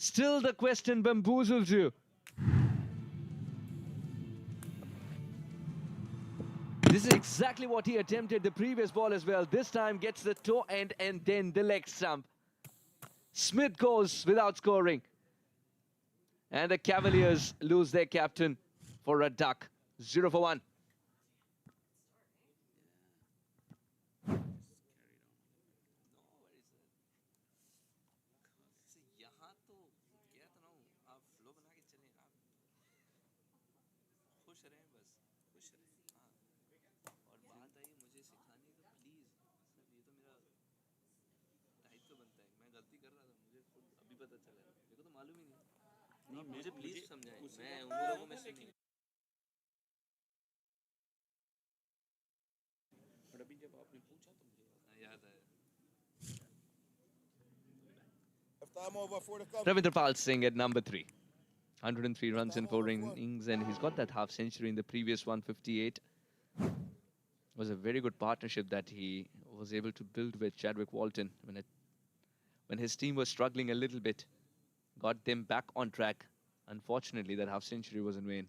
Still the question bamboozles you. This is exactly what he attempted the previous ball as well. This time gets the toe end and then the leg stump. Smith goes without scoring. And the Cavaliers lose their captain for a duck. 0 for 1. मुझे please समझाएं मैं उन लोगों में से नहीं और अभी जब आपने पूछा तो मुझे याद आया Ravindra Pal Singh at number 3. 103 runs in 4 innings, and he's got that half century in the previous 158. It was a very good partnership that he was able to build with Chadwick Walton when his team was struggling a little bit. Got them back on track. Unfortunately, that half century was in vain.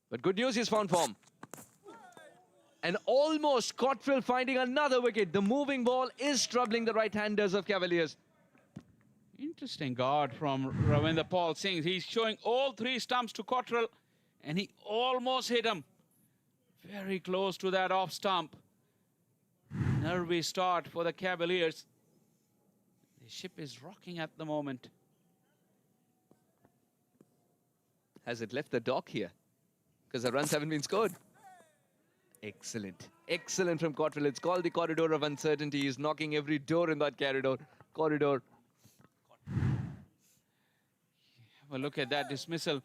But good news, he's found form. And almost Cottrell finding another wicket. The moving ball is troubling the right-handers of Cavaliers. Interesting guard from Ravindra Pal Singh. He's showing all 3 stumps to Cottrell, and he almost hit him. Very close to that off stump. Nervy start for the Cavaliers. The ship is rocking at the moment. Has it left the dock here? Because the runs haven't been scored. Excellent. Excellent from Cottrell. It's called the corridor of uncertainty. He's knocking every door in that corridor. Well, look at that dismissal.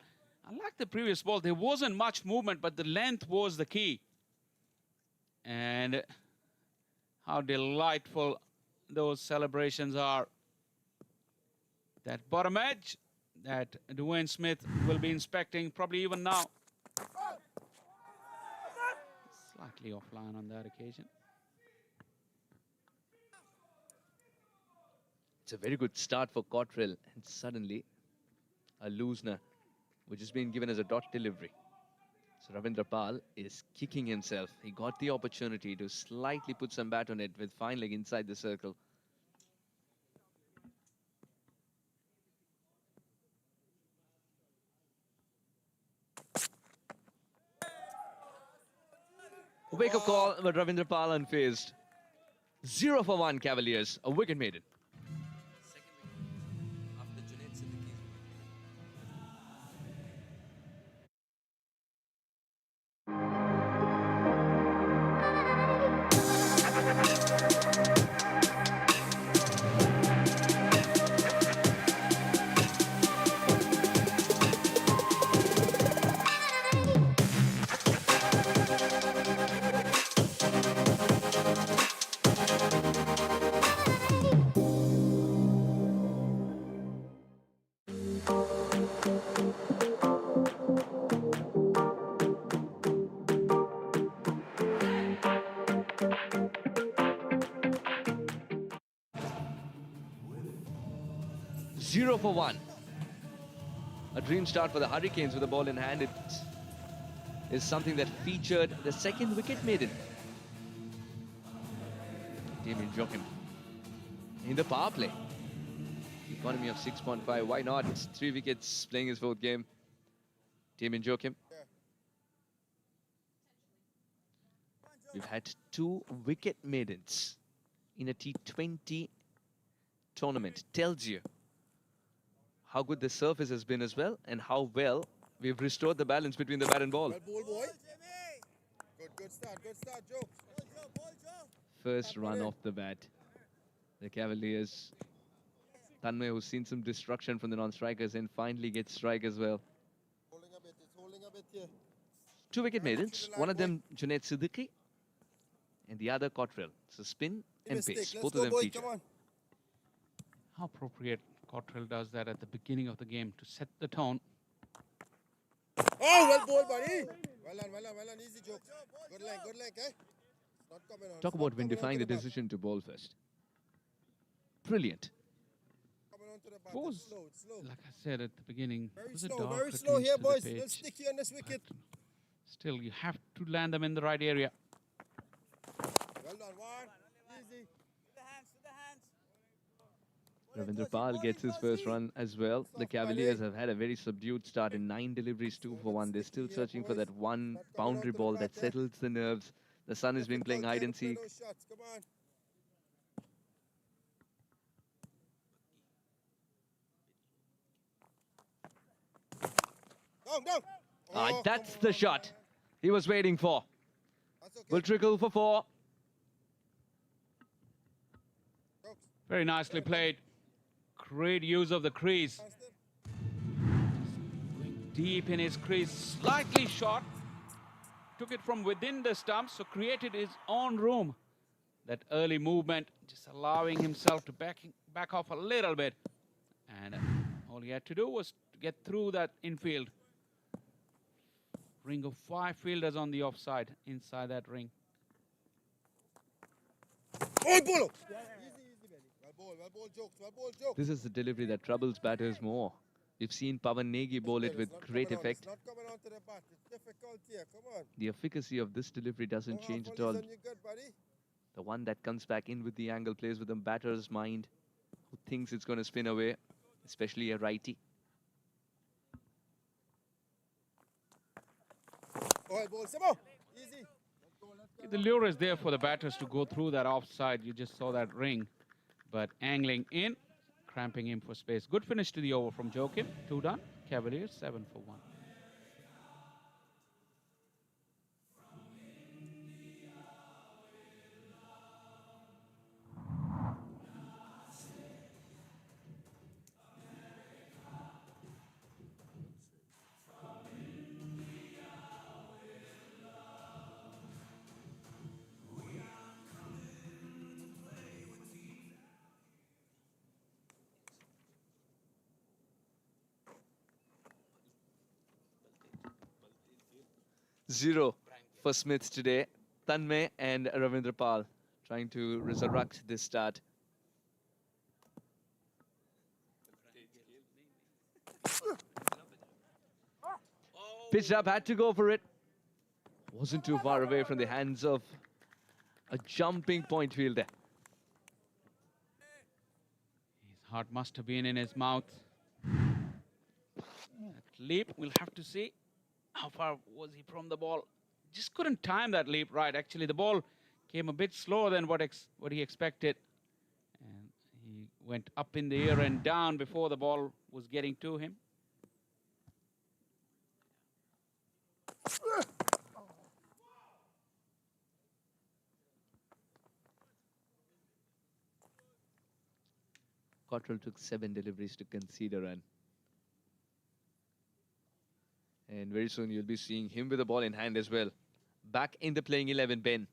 Unlike the previous ball, there wasn't much movement, but the length was the key. And how delightful those celebrations are. That bottom edge that Dwayne Smith will be inspecting probably even now. Slightly offline on that occasion. It's a very good start for Cottrell, and suddenly a loosener, which has been given as a dot delivery. So Ravindra Pal is kicking himself. He got the opportunity to slightly put some bat on it with fine leg inside the circle. Wake-up call, but Ravindra Pal unfazed. 0 for 1 Cavaliers, a wicket maiden. Zero for 1. A dream start for the Hurricanes with the ball in hand. It is something that featured the second wicket maiden, Damien Joachim, in the power play. Economy of 6.5. Why not? 3 wickets playing his 4th game. Damien Joachim. We've had 2 wicket maidens in a T20 tournament. Tells you how good the surface has been as well, and how well we've restored the balance between the bat and ball. Well, ball boy. Good start, Joe. First run off the bat. The Cavaliers. Tanmay, who's seen some destruction from the non-strikers, and finally gets strike as well. Holding a bit here. 2 wicket maidens. One of them Junaid Siddiqui, and the other Cottrell. So spin and pace. Both of them feature. How appropriate Cottrell does that at the beginning of the game to set the tone. Oh, well ball, buddy. Well done. Easy joke. Good leg, eh? Not coming on. Talk about when defying the decision to bowl first. Brilliant. Coming onto the bat. Was, It's slow, it's slow. like I said at the beginning, it Very was a slow, darker very slow tinge here, to the boys. Little pitch, sticky on this wicket. but still, you have to land them in the right area. Well done, one. Easy. Ravindra Pal gets his first run as well. The Cavaliers have had a very subdued start in 9 deliveries, 2 for 1. They're still searching for that one boundary ball that settles the nerves. The sun has been playing hide and seek. Come on. Down. Oh, That's come the on, shot man. he was waiting for. That's okay. Will trickle for 4. Jokes. Very nicely played. Great use of the crease. Faster. Going deep in his crease, slightly short. Took it from within the stumps, so created his own room. That early movement, just allowing himself to back off a little bit. And all he had to do was to get through that infield. Ring of 5 fielders on the offside, inside that ring. Oh, ball. Easy, Benny. Well ball, jokes. This is the delivery that troubles batters more. We've seen Pawan Negi bowl it with great effect. It's not coming onto the bat. It's difficult here. Come on. The efficacy of this delivery doesn't Go change half at all. volleys and you're good, buddy. The one that comes back in with the angle plays with the batter's mind, who thinks it's going to spin away, especially a righty. Oh, ball. Samo. Easy. The lure is there for the batters to go through that offside. You just saw that ring. But angling in, cramping him for space. Good finish to the over from Joachim. 2 done. Cavaliers 7 for 1. Zero for Smith today. Tanmay and Ravindra Pal trying to resurrect this start. Pitched up, had to go for it. Wasn't too far away from the hands of a jumping point fielder. His heart must have been in his mouth. That leap, we'll have to see. How far was he from the ball? Just couldn't time that leap right. Actually, the ball came a bit slower than what he expected. And he went up in the air and down before the ball was getting to him. Cottrell took 7 deliveries to concede a run. And very soon you'll be seeing him with the ball in hand as well. Back in the playing 11, Ben.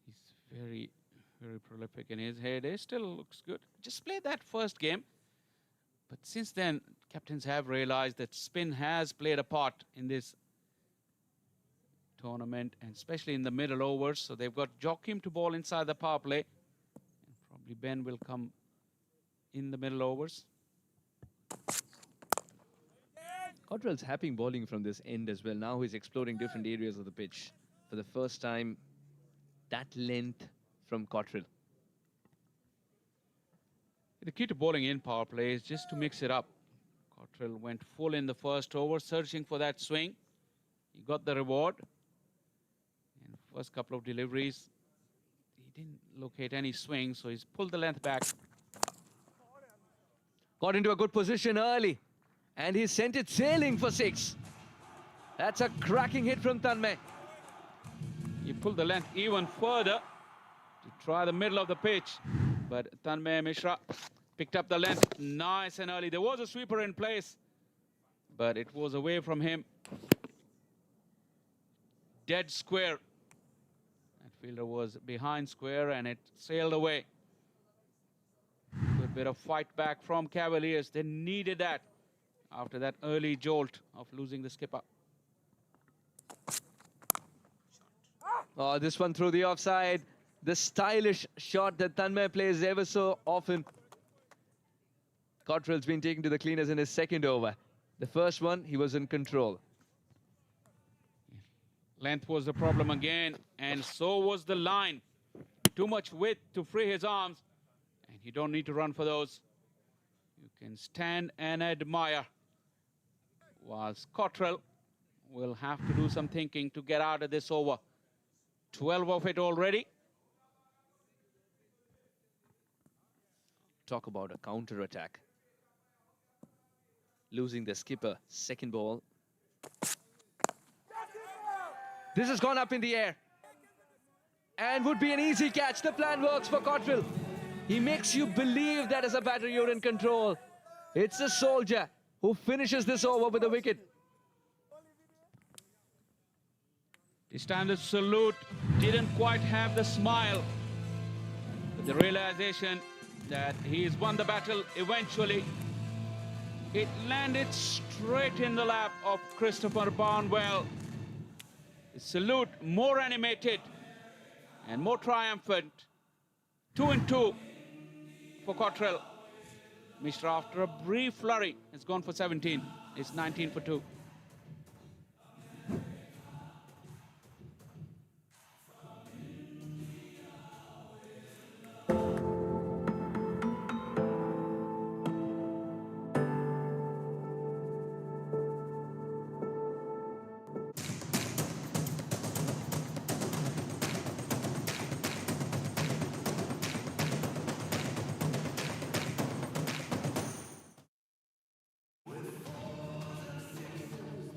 He's very, very prolific in his heyday. Still looks good. Just played that first game. But since then, captains have realized that spin has played a part in this tournament, and especially in the middle overs. So they've got Joachim to bowl inside the power play. And probably Ben will come in the middle overs. Cottrell's happy bowling from this end as well. Now he's exploring different areas of the pitch. For the first time, that length from Cottrell. The key to bowling in power play is just to mix it up. Cottrell went full in the first over, searching for that swing. He got the reward. And first couple of deliveries, he didn't locate any swing, so he's pulled the length back. Got into a good position early. And he sent it sailing for 6. That's a cracking hit from Tanmay. He pulled the length even further to try the middle of the pitch. But Tanmay Mishra picked up the length nice and early. There was a sweeper in place, but it was away from him. Dead square. That fielder was behind square and it sailed away. Good bit of fight back from Cavaliers. They needed that after that early jolt of losing the skipper. Oh, this one through the offside. the stylish shot that Tanmay plays ever so often. Cottrell's been taken to the cleaners in his second over. The first one, he was in control. Length was the problem again, and so was the line. Too much width to free his arms, and you don't need to run for those. You can stand and admire. Whilst Cottrell will have to do some thinking to get out of this over. 12 of it already. Talk about a counter-attack. Losing the skipper. Second ball. This has gone up in the air. And would be an easy catch. The plan works for Cottrell. He makes you believe that as a batter you're in control. It's a soldier who finishes this over with a wicket. This time the salute didn't quite have the smile. But the realization that he's won the battle eventually. It landed straight in the lap of Christopher Barnwell. The salute more animated and more triumphant. 2 and 2 for Cottrell. Mishra, after a brief flurry, has gone for 17. It's 19 for 2.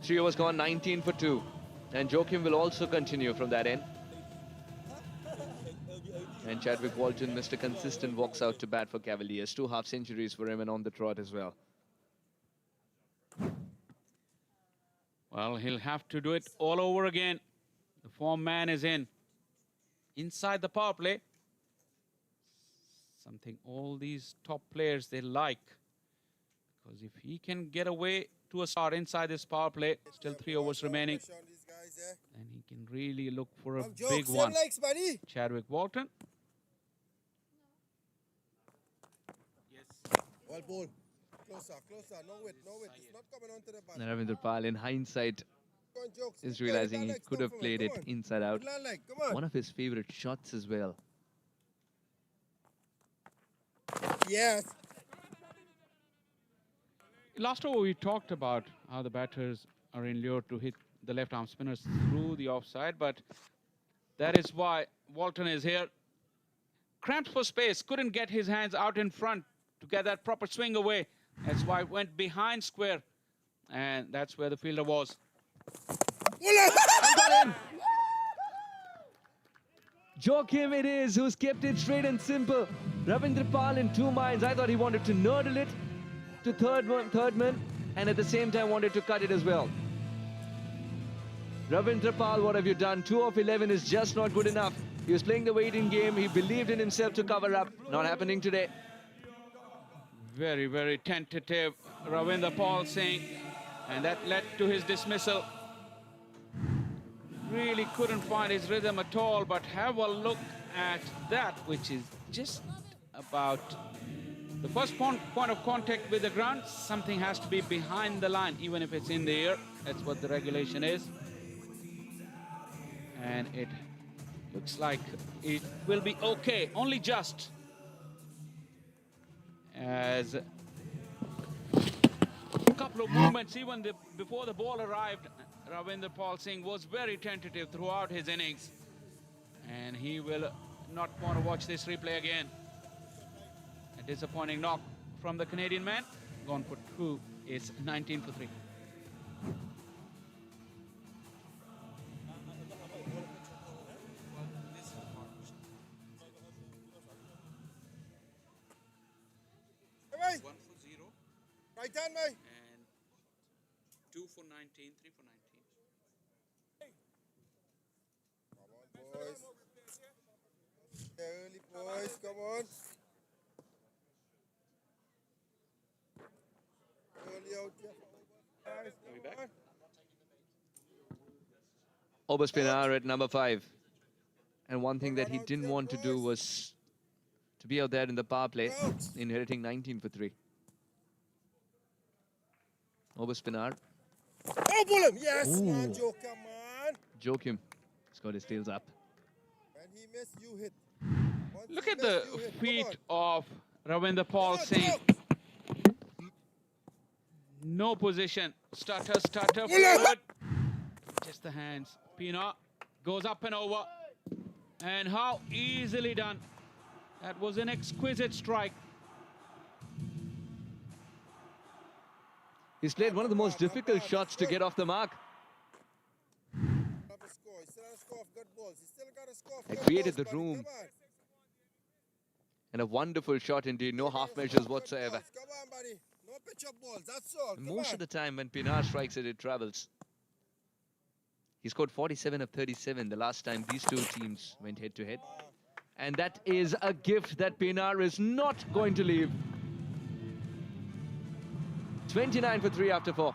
Three overs gone, 19 for 2. And Joachim will also continue from that end. And Chadwick Walton, Mr. Consistent, walks out to bat for Cavaliers. 2 half centuries for him and on the trot as well. Well, he'll have to do it all over again. The form man is in. Inside the power play. Something all these top players, they like. Because if he can get away to a start inside this power play, still 3 overs remaining, then he can really look for a big one. Chadwick Walton. Yes. Well, ball. Closer, closer. No width, no width. It's not coming onto the bat. Ravinder Pal, in hindsight, is realizing he could have played it inside out. One of his favorite shots as well. Yes. Last over we talked about how the batters are inured to hit the left arm spinners through the offside, but that is why Walton is here. Cramped for space, couldn't get his hands out in front to get that proper swing away. That's why it went behind square, and that's where the fielder was. Joachim it is who's kept it straight and simple. Ravindra Pal in 2 minds. I thought he wanted to nurdle it to third man, and at the same time wanted to cut it as well. Ravindra Pal, what have you done? 2 of 11 is just not good enough. He was playing the waiting game. He believed in himself to cover up. Not happening today. Very, very tentative, Ravindra Pal Singh, and that led to his dismissal. Really couldn't find his rhythm at all, but have a look at that, which is just about the first point of contact with the ground. Something has to be behind the line, even if it's in the air. That's what the regulation is. And it looks like it will be okay, only just. As a couple of movements, even before the ball arrived, Ravindra Pal Singh was very tentative throughout his innings. And he will not want to watch this replay again. A disappointing knock from the Canadian man. Gone for 2 is 19 for 3. Right down, mate. And 2 for 19, 3 for 19. Come on, boys. Early, boys. Come on. Early out here. Guys, come on. Over spinner at number 5. And one thing that he didn't want to do was to be out there in the power play, inheriting 19 for 3. Over Spinar. Oh, pull him! Yes, Ooh. man, Joker, man. Joachim has got his tails up. When he missed, you hit. Once Look he at missed, the you hit. Come feet on. of Ravinder Paul Come on, Singh. Joke. No position. Stutter, stutter, Pull up. forward. Just the hands. Pina goes up and over. And how easily done. That was an exquisite strike. He's played one of the most difficult shots to get off the mark. Have a score. He still has a score of good balls. He still got a score of They good created balls, the buddy. room. Come on. And a wonderful shot indeed, no half measures whatsoever. Come on, buddy. No pitch up balls. That's all. Come Most on. of the time when Pinar strikes it, it travels. He scored 47 of 37 the last time these two teams went head to head. And that is a gift that Pinar is not going to leave. 29 for 3 after 4.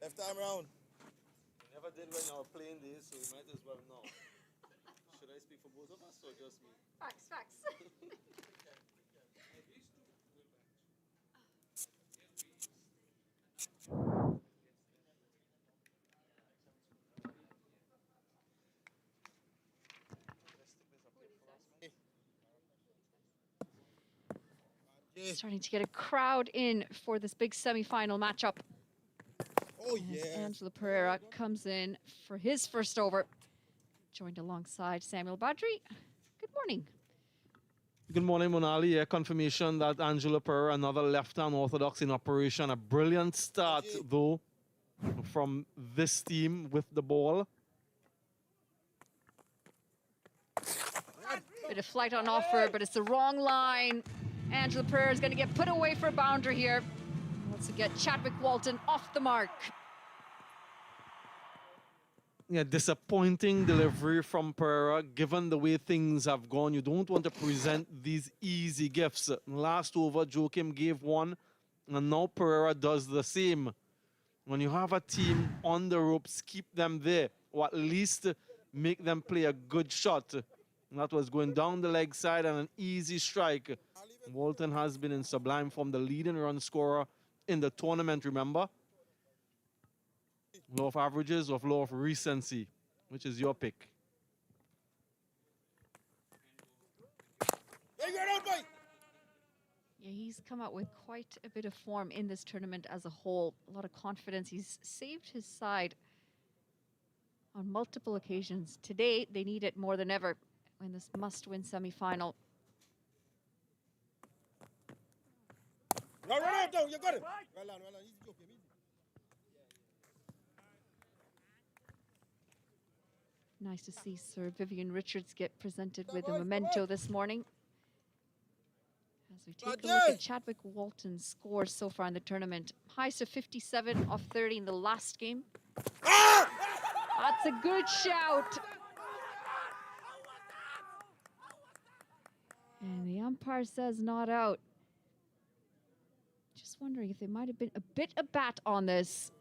Left time round. You never did when you were playing this, so you might as well know. Should I speak for both of us or just me? Facts, facts. Starting to get a crowd in for this big semi-final matchup. Oh, As yeah. Angela Pereira comes in for his first over, joined alongside Samuel Badri. Good morning. Good morning, Monali. Yeah, confirmation that Angela Pereira, another left-hand orthodox in operation. A brilliant start, though, from this team with the ball. Bit of flight on offer, but it's the wrong line. Angela Pereira is going to get put away for a boundary here. Wants to get Chadwick Walton off the mark. Yeah, disappointing delivery from Pereira. Given the way things have gone, you don't want to present these easy gifts. Last over, Joachim gave one, and now Pereira does the same. When you have a team on the ropes, keep them there, or at least make them play a good shot. And that was going down the leg side and an easy strike. Walton has been in sublime form, the leading run scorer in the tournament, remember? Law of averages or law of recency, which is your pick? There you go, boy. Yeah, he's come out with quite a bit of form in this tournament as a whole. A lot of confidence. He's saved his side on multiple occasions. Today, they need it more than ever in this must-win semi-final. No, run out, down. You got it. Well done, well done. Easy, Joker. Easy. Nice to see Sir Vivian Richards get presented with a memento this morning. As we take a look at Chadwick Walton's scores so far in the tournament. Highest of 57 off 30 in the last game. That's a good shout. And the umpire says not out. Just wondering if there might have been a bit of bat on this.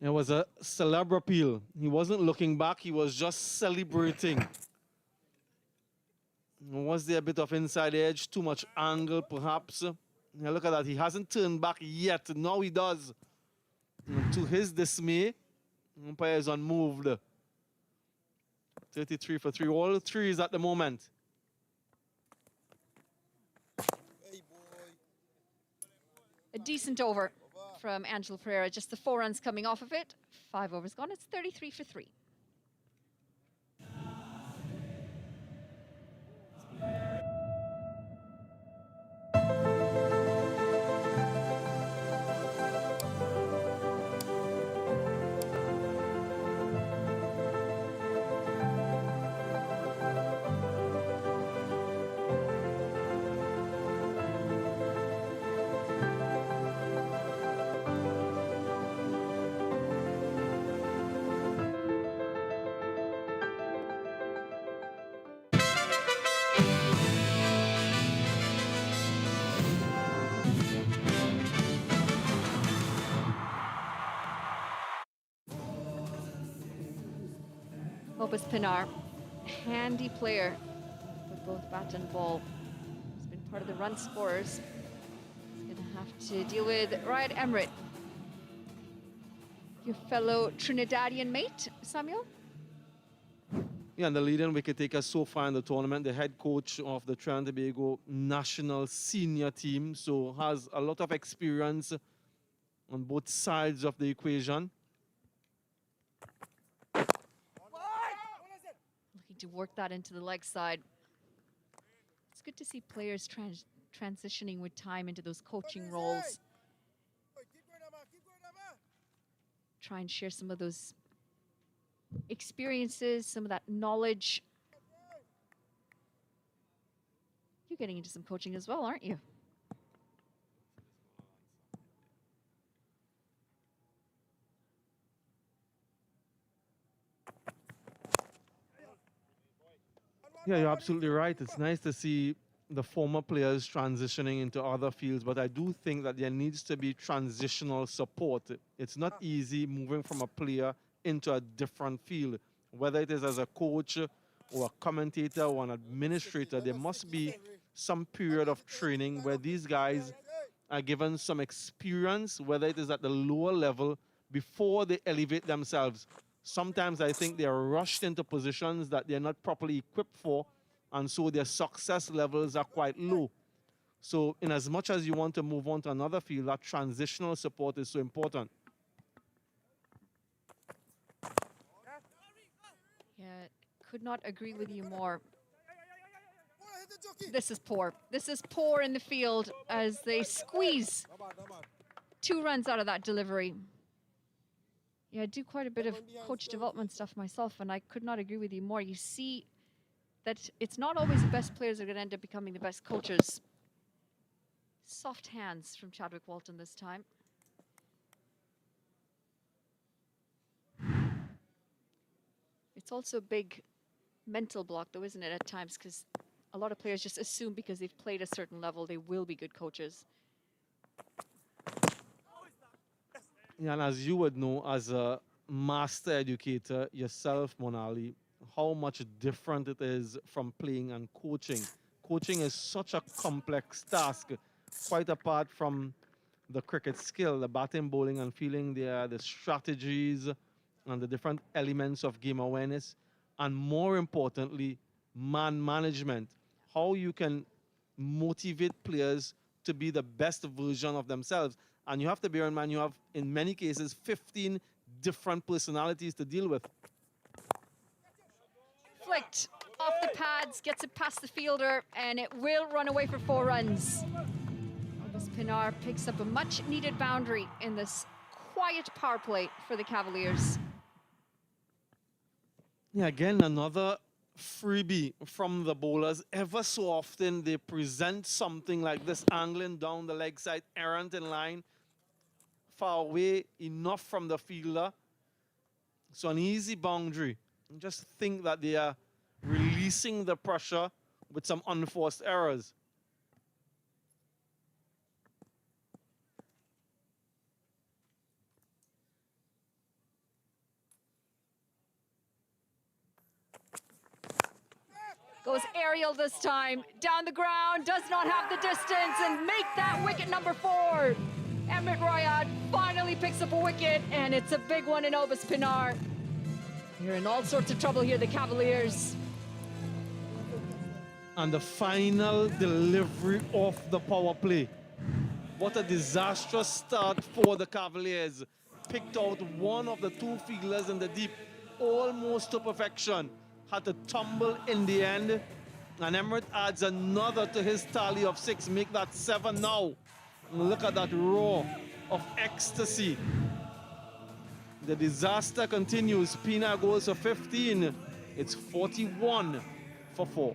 It was a celeb appeal. He wasn't looking back, he was just celebrating. Was there a bit of inside edge, too much angle perhaps? Yeah, look at that, he hasn't turned back yet. Now he does. And to his dismay, umpire is unmoved. 33 for 3, all threes at the moment. Hey, boy. A decent over from Angela Pereira. Just the 4 runs coming off of it. 5 overs gone. It's 33 for 3. Obus Pinar. Handy player with both bat and ball. He's been part of the run scorers. He's going to have to deal with Ryan Emrit, your fellow Trinidadian mate, Samuel. Yeah, and the leading wicket taker so far in the tournament, the head coach of the Trinidad and Tobago national senior team, so has a lot of experience on both sides of the equation. Looking to work that into the leg side. It's good to see players transitioning with time into those coaching roles. Try and share some of those experiences, some of that knowledge. You're getting into some coaching as well, aren't you? Yeah, you're absolutely right. It's nice to see the former players transitioning into other fields, but I do think that there needs to be transitional support. It's not easy moving from a player into a different field, whether it is as a coach or a commentator or an administrator. There must be some period of training where these guys are given some experience, whether it is at the lower level, before they elevate themselves. Sometimes I think they're rushed into positions that they're not properly equipped for, and so their success levels are quite low. So in as much as you want to move on to another field, that transitional support is so important. Yeah, could not agree with you more. This is poor. This is poor in the field as they squeeze 2 runs out of that delivery. Yeah, I do quite a bit of coach development stuff myself, and I could not agree with you more. You see that it's not always the best players that are going to end up becoming the best coaches. Soft hands from Chadwick Walton this time. It's also a big mental block, though, isn't it, at times? Because a lot of players just assume because they've played a certain level, they will be good coaches. Yeah, and as you would know, as a master educator yourself, Monali, how much different it is from playing and coaching. Coaching is such a complex task, quite apart from the cricket skill, the batting, bowling, and fielding, the strategies and the different elements of game awareness, and more importantly, man management. How you can motivate players to be the best version of themselves. And you have to bear in mind, you have, in many cases, 15 different personalities to deal with. Flicked off the pads, gets it past the fielder, and it will run away for 4 runs. Obus Pinar picks up a much-needed boundary in this quiet power play for the Cavaliers. Yeah, again, another freebie from the bowlers. Ever so often, they present something like this, angling down the leg side, errant in line, far away enough from the fielder. So an easy boundary. Just think that they are releasing the pressure with some unforced errors. Goes aerial this time, down the ground, does not have the distance, and make that wicket number 4. Emrit Royad finally picks up a wicket, and it's a big one in Obus Pinar. You're in all sorts of trouble here, the Cavaliers. And the final delivery of the power play. What a disastrous start for the Cavaliers. Picked out one of the 2 fielders in the deep, almost to perfection. Had to tumble in the end. And Emrit adds another to his tally of 6, make that 7 now. And look at that roar of ecstasy. The disaster continues. Pina goes for 15. It's 41 for 4.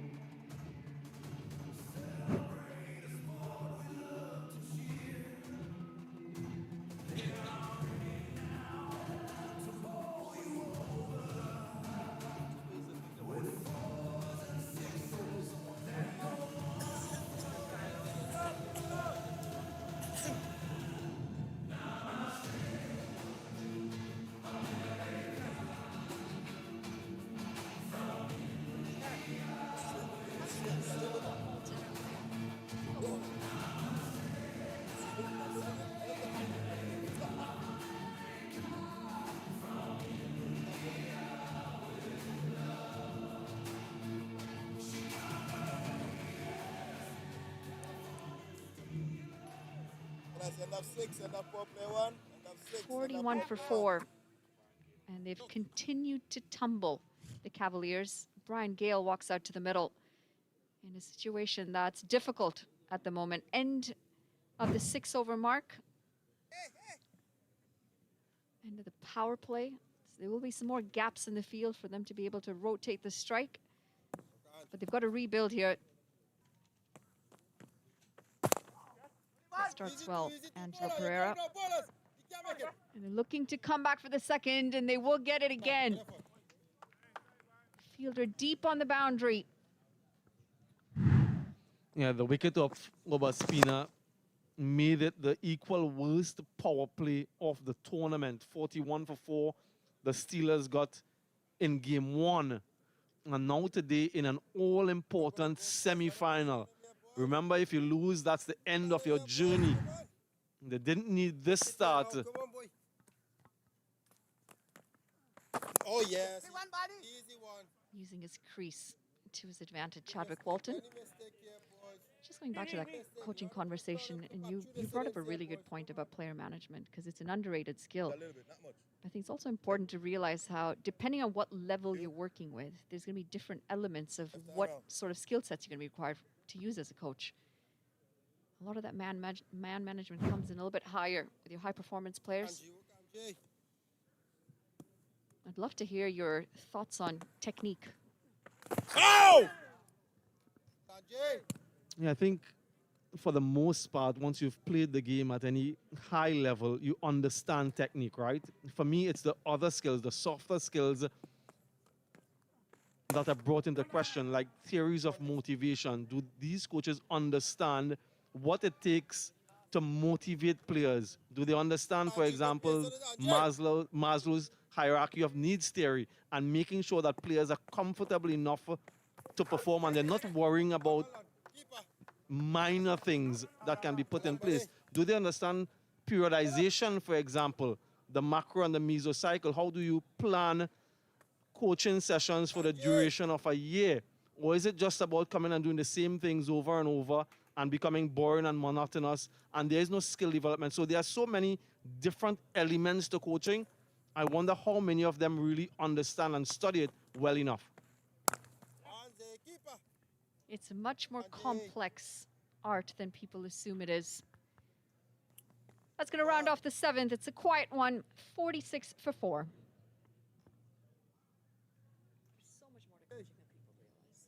That's end of 6, end of 4, play 1. End of 6. 41 for 4. And they've continued to tumble, the Cavaliers. Brian Gale walks out to the middle in a situation that's difficult at the moment. End of the 6-over mark. End of the power play. So there will be some more gaps in the field for them to be able to rotate the strike. But they've got to rebuild here. That starts well, Angelo Pereira. And they're looking to come back for the second, and they will get it again. Fielder deep on the boundary. Yeah, the wicket of Obaspina made it the equal worst power play of the tournament. 41 for 4, the Steelers got in game 1. And now today in an all-important semi-final. Remember, if you lose, that's the end of your journey. They didn't need this start. Come on, boy. Oh, yes. Easy one. Using his crease to his advantage, Chadwick Walton. Any mistake here, boys. Just going back to that coaching conversation, and you brought up a really good point about player management, because it's an underrated skill. A little bit, not much. I think it's also important to realize how, depending on what level you're working with, there's going to be different elements of what sort of skill sets you're going to be required to use as a coach. A lot of that man management comes in a little bit higher with your high performance players. Kanji. I'd love to hear your thoughts on technique. Oh! Kanji. Yeah, I think for the most part, once you've played the game at any high level, you understand technique, right? For me, it's the other skills, the softer skills that are brought into question, like theories of motivation. Do these coaches understand what it takes to motivate players? Do they understand, for example, Maslow's hierarchy of needs theory, and making sure that players are comfortable enough to perform and they're not worrying about minor things that can be put in place? Do they understand periodization, for example, the macro and the mesocycle? How do you plan coaching sessions for the duration of a year? Or is it just about coming and doing the same things over and over and becoming boring and monotonous, and there is no skill development? So there are so many different elements to coaching. I wonder how many of them really understand and study it well enough. It's a much more complex art than people assume it is. That's going to round off the 7th. It's a quiet one, 46 for 4. So much more to coaching than people realize.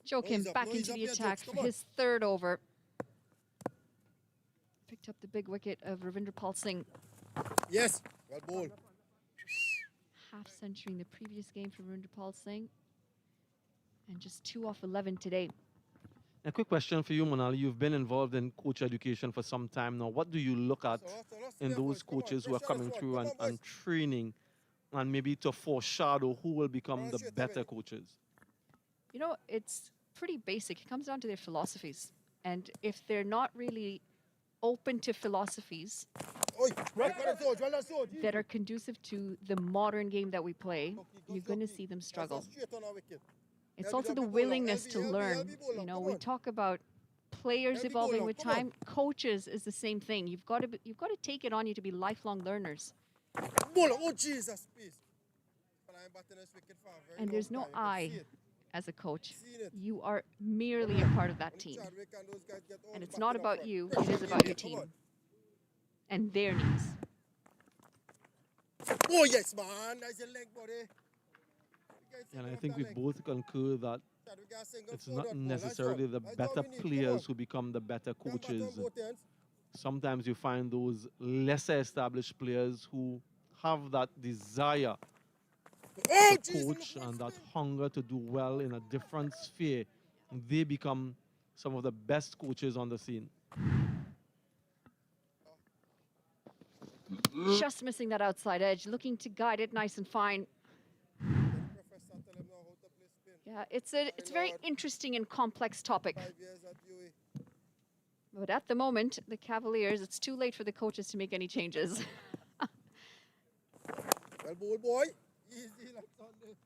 Joachim back into the attack for his 3rd over. Picked up the big wicket of Ravinder Pal Singh. Yes, well ball. Half century in the previous game for Ravinder Pal Singh. And just 2 off 11 today. A quick question for you, Manali. You've been involved in coach education for some time now. What do you look at in those coaches who are coming through and training, and maybe to foreshadow who will become the better coaches? You know, it's pretty basic. It comes down to their philosophies. And if they're not really open to philosophies that are conducive to the modern game that we play, you're going to see them struggle. It's also the willingness to learn. You know, we talk about players evolving with time. Coaches is the same thing. You've got to take it on you to be lifelong learners. Oh, Jesus, please. And there's no I as a coach. You are merely a part of that team. And it's not about you, it is about your team and their needs. Oh, yes, man. That's your leg, buddy. And I think we both concur that it's not necessarily the better players who become the better coaches. Sometimes you find those lesser established players who have that desire Oh, the jeez, coach and that hunger to do well in a different sphere, they become some of the best coaches on the scene. Just missing that outside edge, looking to guide it nice and fine. Professor, tell him now how to play spin. Yeah, it's a very interesting and complex topic. 5 years at UE. But at the moment, the Cavaliers, it's too late for the coaches to make any changes. Well, ball boy. Easy, like Sunday.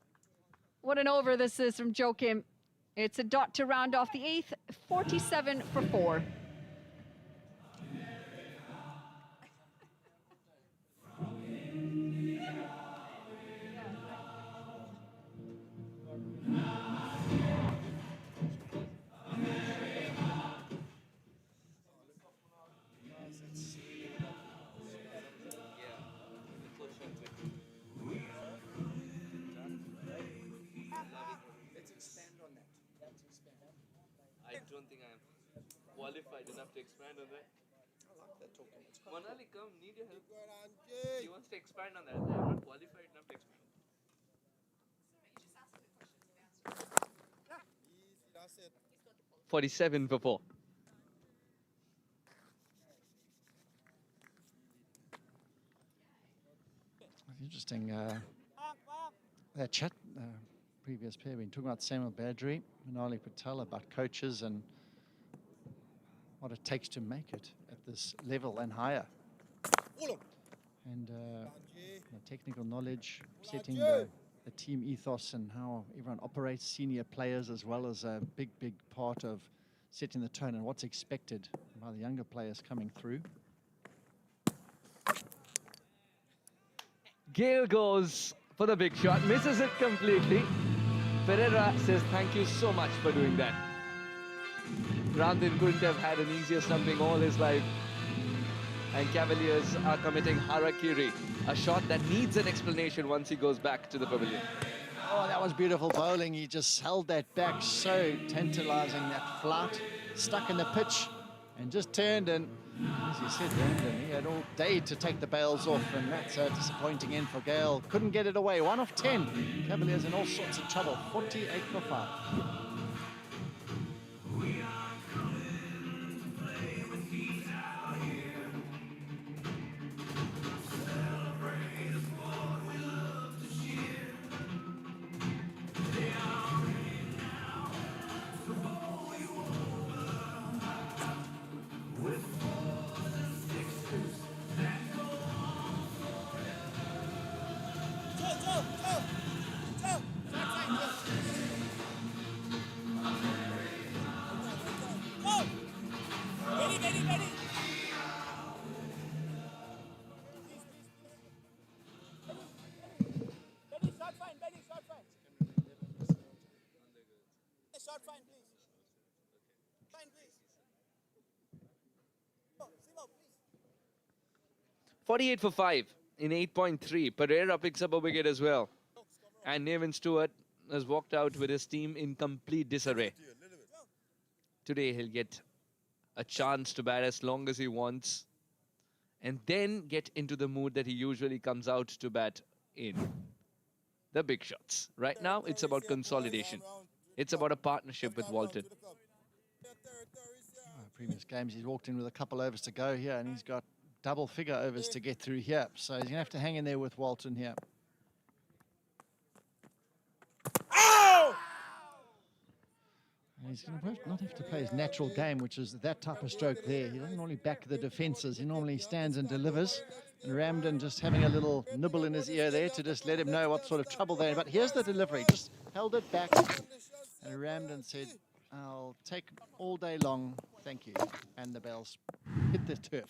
What an over this is from Joachim. It's a dot to round off the eighth, 47 for 4. I don't think I am qualified enough to expand on that. Manali, come, need your help. Good, Angie. He wants to expand on that. I'm not qualified enough to expand. Easy, that's it. 47 for 4. It's interesting. That chat previous pair, we've been talking about Samuel Badri, Manali Patel, about coaches and what it takes to make it at this level and higher. Pull him. And Angie. the technical knowledge, setting the team ethos and how everyone operates, senior players as well as a big, big part of setting the tone and what's expected by the younger players coming through. Gale goes for the big shot, misses it completely. Pereira says thank you so much for doing that. Ramdin couldn't have had an easier stumping all his life. And Cavaliers are committing harakiri, a shot that needs an explanation once he goes back to the pavilion. Oh, that was beautiful bowling. He just held that back so tantalizing, that flight, stuck in the pitch and just turned, and as you said, Ramdin, he had all day to take the bails off, and that's a disappointing end for Gale. Couldn't get it away. 1 of 10. Cavaliers in all sorts of trouble. 48 for 5. Short fine, please. Fine, please. 48 for 5 in 8.3. Pereira picks up a wicket as well. And Nevin Stewart has walked out with his team in complete disarray. Today he'll get a chance to bat as long as he wants and then get into the mood that he usually comes out to bat in. The big shots. Right now it's about consolidation. It's about a partnership with Walton. Previous games, he's walked in with a couple overs to go here, and he's got double figure overs to get through here. So he's going to have to hang in there with Walton here. And he's going to not have to play his natural game, which is that type of stroke there. He doesn't normally back the defences. He normally stands and delivers. And Ramdin just having a little nibble in his ear there to just let him know what sort of trouble they're in. But here's the delivery. Just held it back. And Ramdin said, I'll take all day long, thank you. And the bells hit the turf.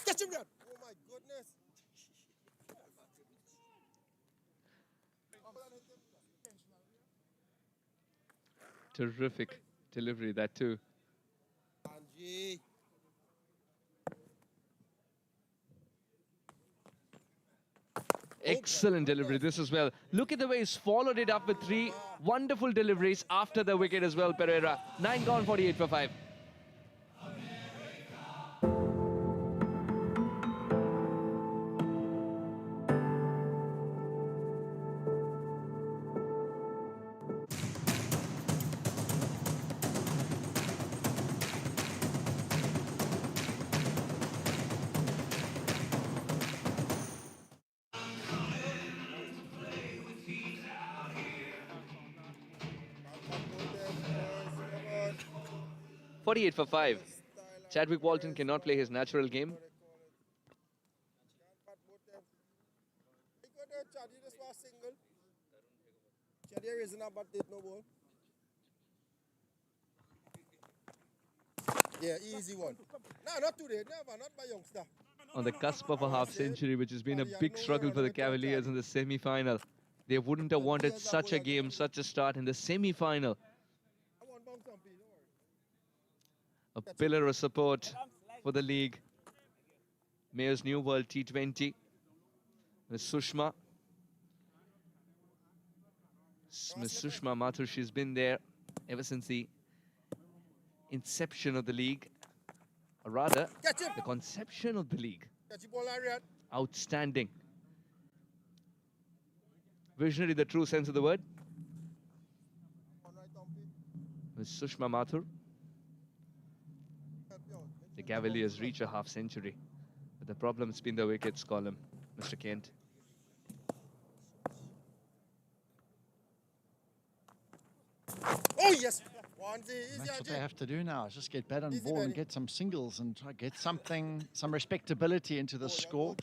Catch him, Rod. Oh, my goodness. Terrific delivery, that too. Angie. Excellent delivery this as well. Look at the way he's followed it up with 3 wonderful deliveries after the wicket as well, Pereira. 9 gone, 48 for 5. 48 for 5. Chadwick Walton cannot play his natural game. Yeah, easy one. No, not today. Never, not by youngster. On the cusp of a half century, which has been a big struggle for the Cavaliers in the semi-final. They wouldn't have wanted such a game, such a start in the semi-final. A pillar of support for the league. Mayor's New World T20 with Sushma. Miss Sushma Mathur, she's been there ever since the inception of the league. Or rather, the conception of the league. Outstanding. Visionary, the true sense of the word. Miss Sushma Mathur. The Cavaliers reach a half century. But the problem's been the wickets column, Mr. Kent. Oh, yes. That's what they have to do now, is just get bat on ball and get some singles and try to get something, some respectability into the score.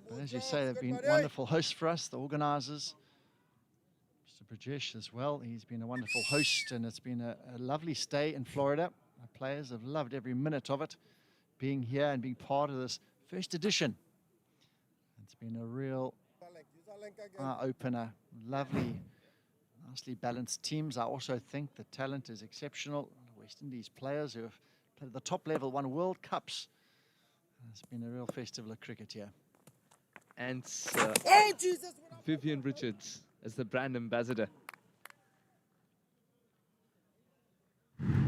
But as you say, they've been wonderful hosts for us, the organisers. Mr. Brajesh as well, he's been a wonderful host, and it's been a lovely stay in Florida. Our players have loved every minute of it, being here and being part of this first edition. It's been a real eye-opener, lovely, nicely balanced teams. I also think the talent is exceptional. The West Indies players who have played at the top level, won World Cups. It's been a real festival of cricket here. And Vivian Richards as the brand ambassador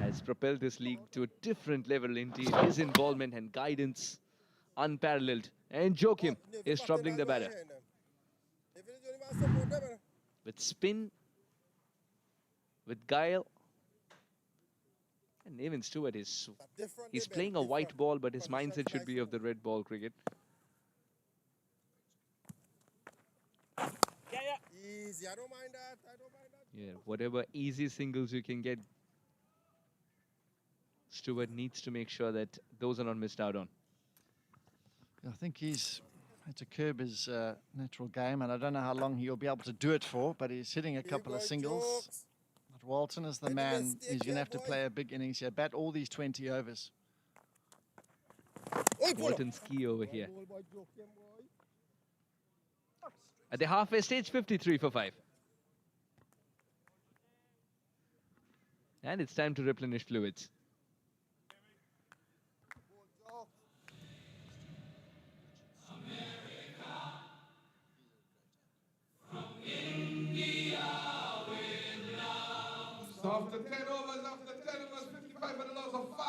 has propelled this league to a different level. Indeed, his involvement and guidance unparalleled. And Joachim is troubling the batter with spin, with guile. And Nevin Stewart is he's playing a white ball, but his mindset should be of the red ball cricket. Easy, I don't mind that. I don't mind that. Yeah, whatever easy singles you can get, Stewart needs to make sure that those are not missed out on. I think he's had to curb his natural game, and I don't know how long he'll be able to do it for, but he's hitting a couple of singles. But Walton is the man. He's going to have to play a big innings here, bat all these 20 overs. Walton's key over here. At the halfway stage, 53 for 5. And it's time to replenish fluids. So after 10 overs, 55 for the loss of 5.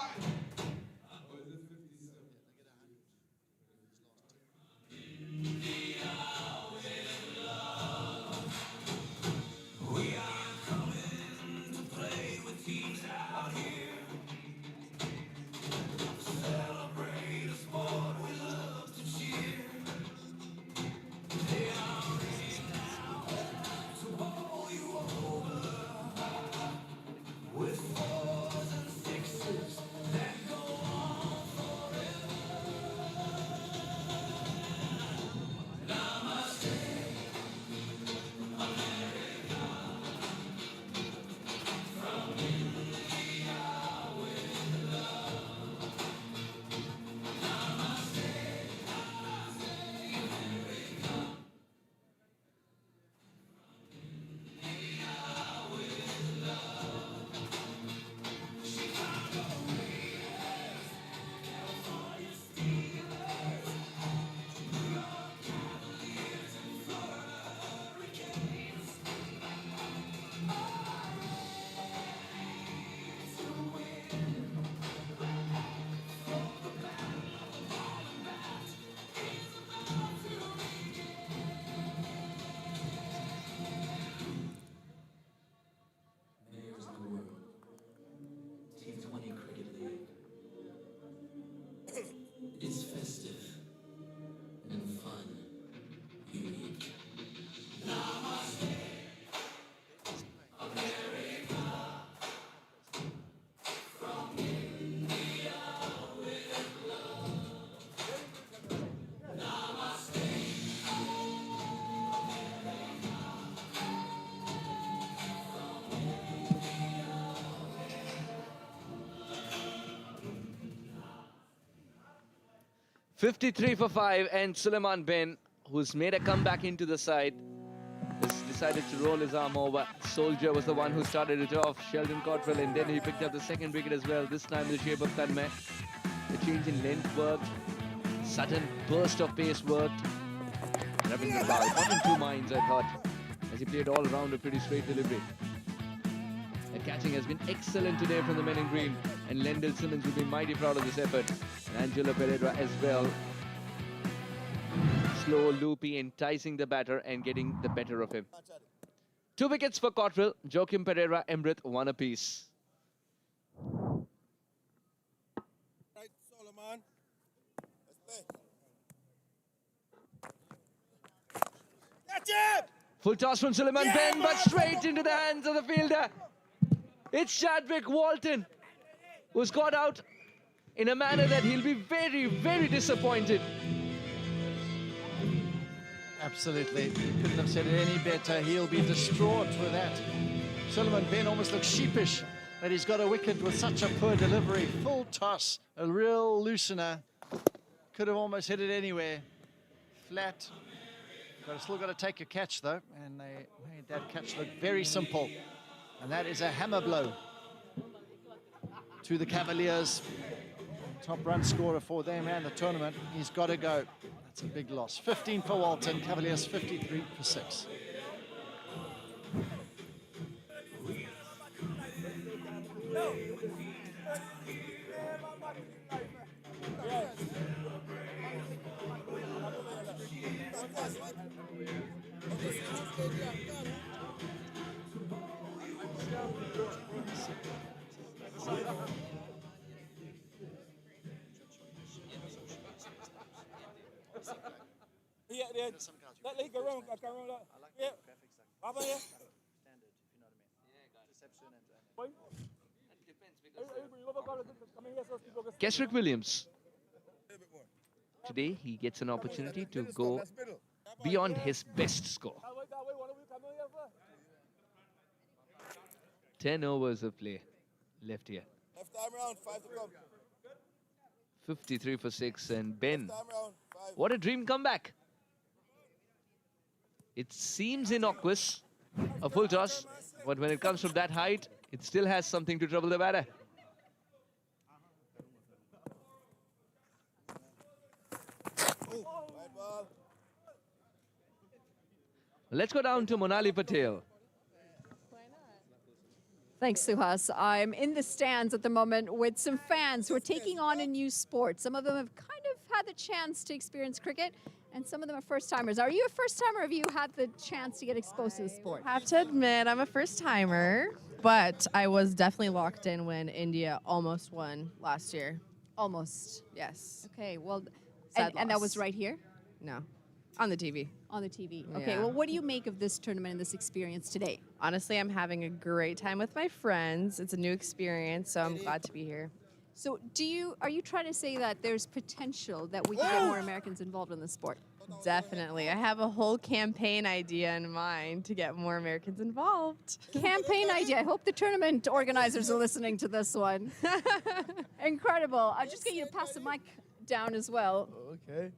53 for 5, and Suleiman Ben, who's made a comeback into the side, has decided to roll his arm over. Soldier was the one who started it off, Sheldon Cottrell, and then he picked up the second wicket as well, this time in the shape of Kadme. The change in length worked, sudden burst of pace worked. Grabbing the ball, not in two minds, I thought, as he played all around a pretty straight delivery. The catching has been excellent today from the men in green, and Lendl Simmons will be mighty proud of this effort. And Angelo Pereira as well. Slow, loopy, enticing the batter and getting the better of him. 2 wickets for Cottrell, Joachim Pereira, Emrith, 1 apiece. Right, Solomon. Let's play. Catch it! Full toss from Suleiman Ben, but straight into the hands of the fielder. It's Chadwick Walton, who's got out in a manner that he'll be very, very disappointed. Absolutely. Couldn't have said it any better. He'll be distraught with that. Suleiman Ben almost looks sheepish that he's got a wicket with such a poor delivery. Full toss, a real loosener. Could have almost hit it anywhere. Flat. Still got to take your catch though, and they made that catch look very simple. And that is a hammer blow to the Cavaliers. Top run scorer for them and the tournament. He's got to go. That's a big loss. 15 for Walton, Cavaliers 53 for 6. Yeah, yeah. Let Lee go round. Go round. Yeah. Papa, yeah. Kesrick Williams. Today he gets an opportunity to go beyond his best score. 10 overs of play left here. Left time round, 5 to come. 53 for 6, and Ben, Time round, 5. what a dream comeback. It seems innocuous, a full toss, but when it comes from that height, it still has something to trouble the batter. Right ball. Let's go down to Monali Patel. Thanks, Suhas. I'm in the stands at the moment with some fans who are taking on a new sport. Some of them have kind of had the chance to experience cricket, and some of them are first-timers. Are you a first-timer, or have you had the chance to get exposed to the sport? I have to admit, I'm a first-timer, but I was definitely locked in when India almost won last year. Almost. Yes. Okay, well, Sad and that loss. was right here No. On the TV. on the TV. Okay, Yeah. well, what do you make of this tournament and this experience today? Honestly, I'm having a great time with my friends. It's a new experience, so I'm glad to be here. So are you trying to say that there's potential that we can get more Americans involved in the sport? Definitely. I have a whole campaign idea in mind to get more Americans involved. Campaign idea. I hope the tournament organizers are listening to this one. Incredible. I'll just get you to pass the mic down as well. Okay.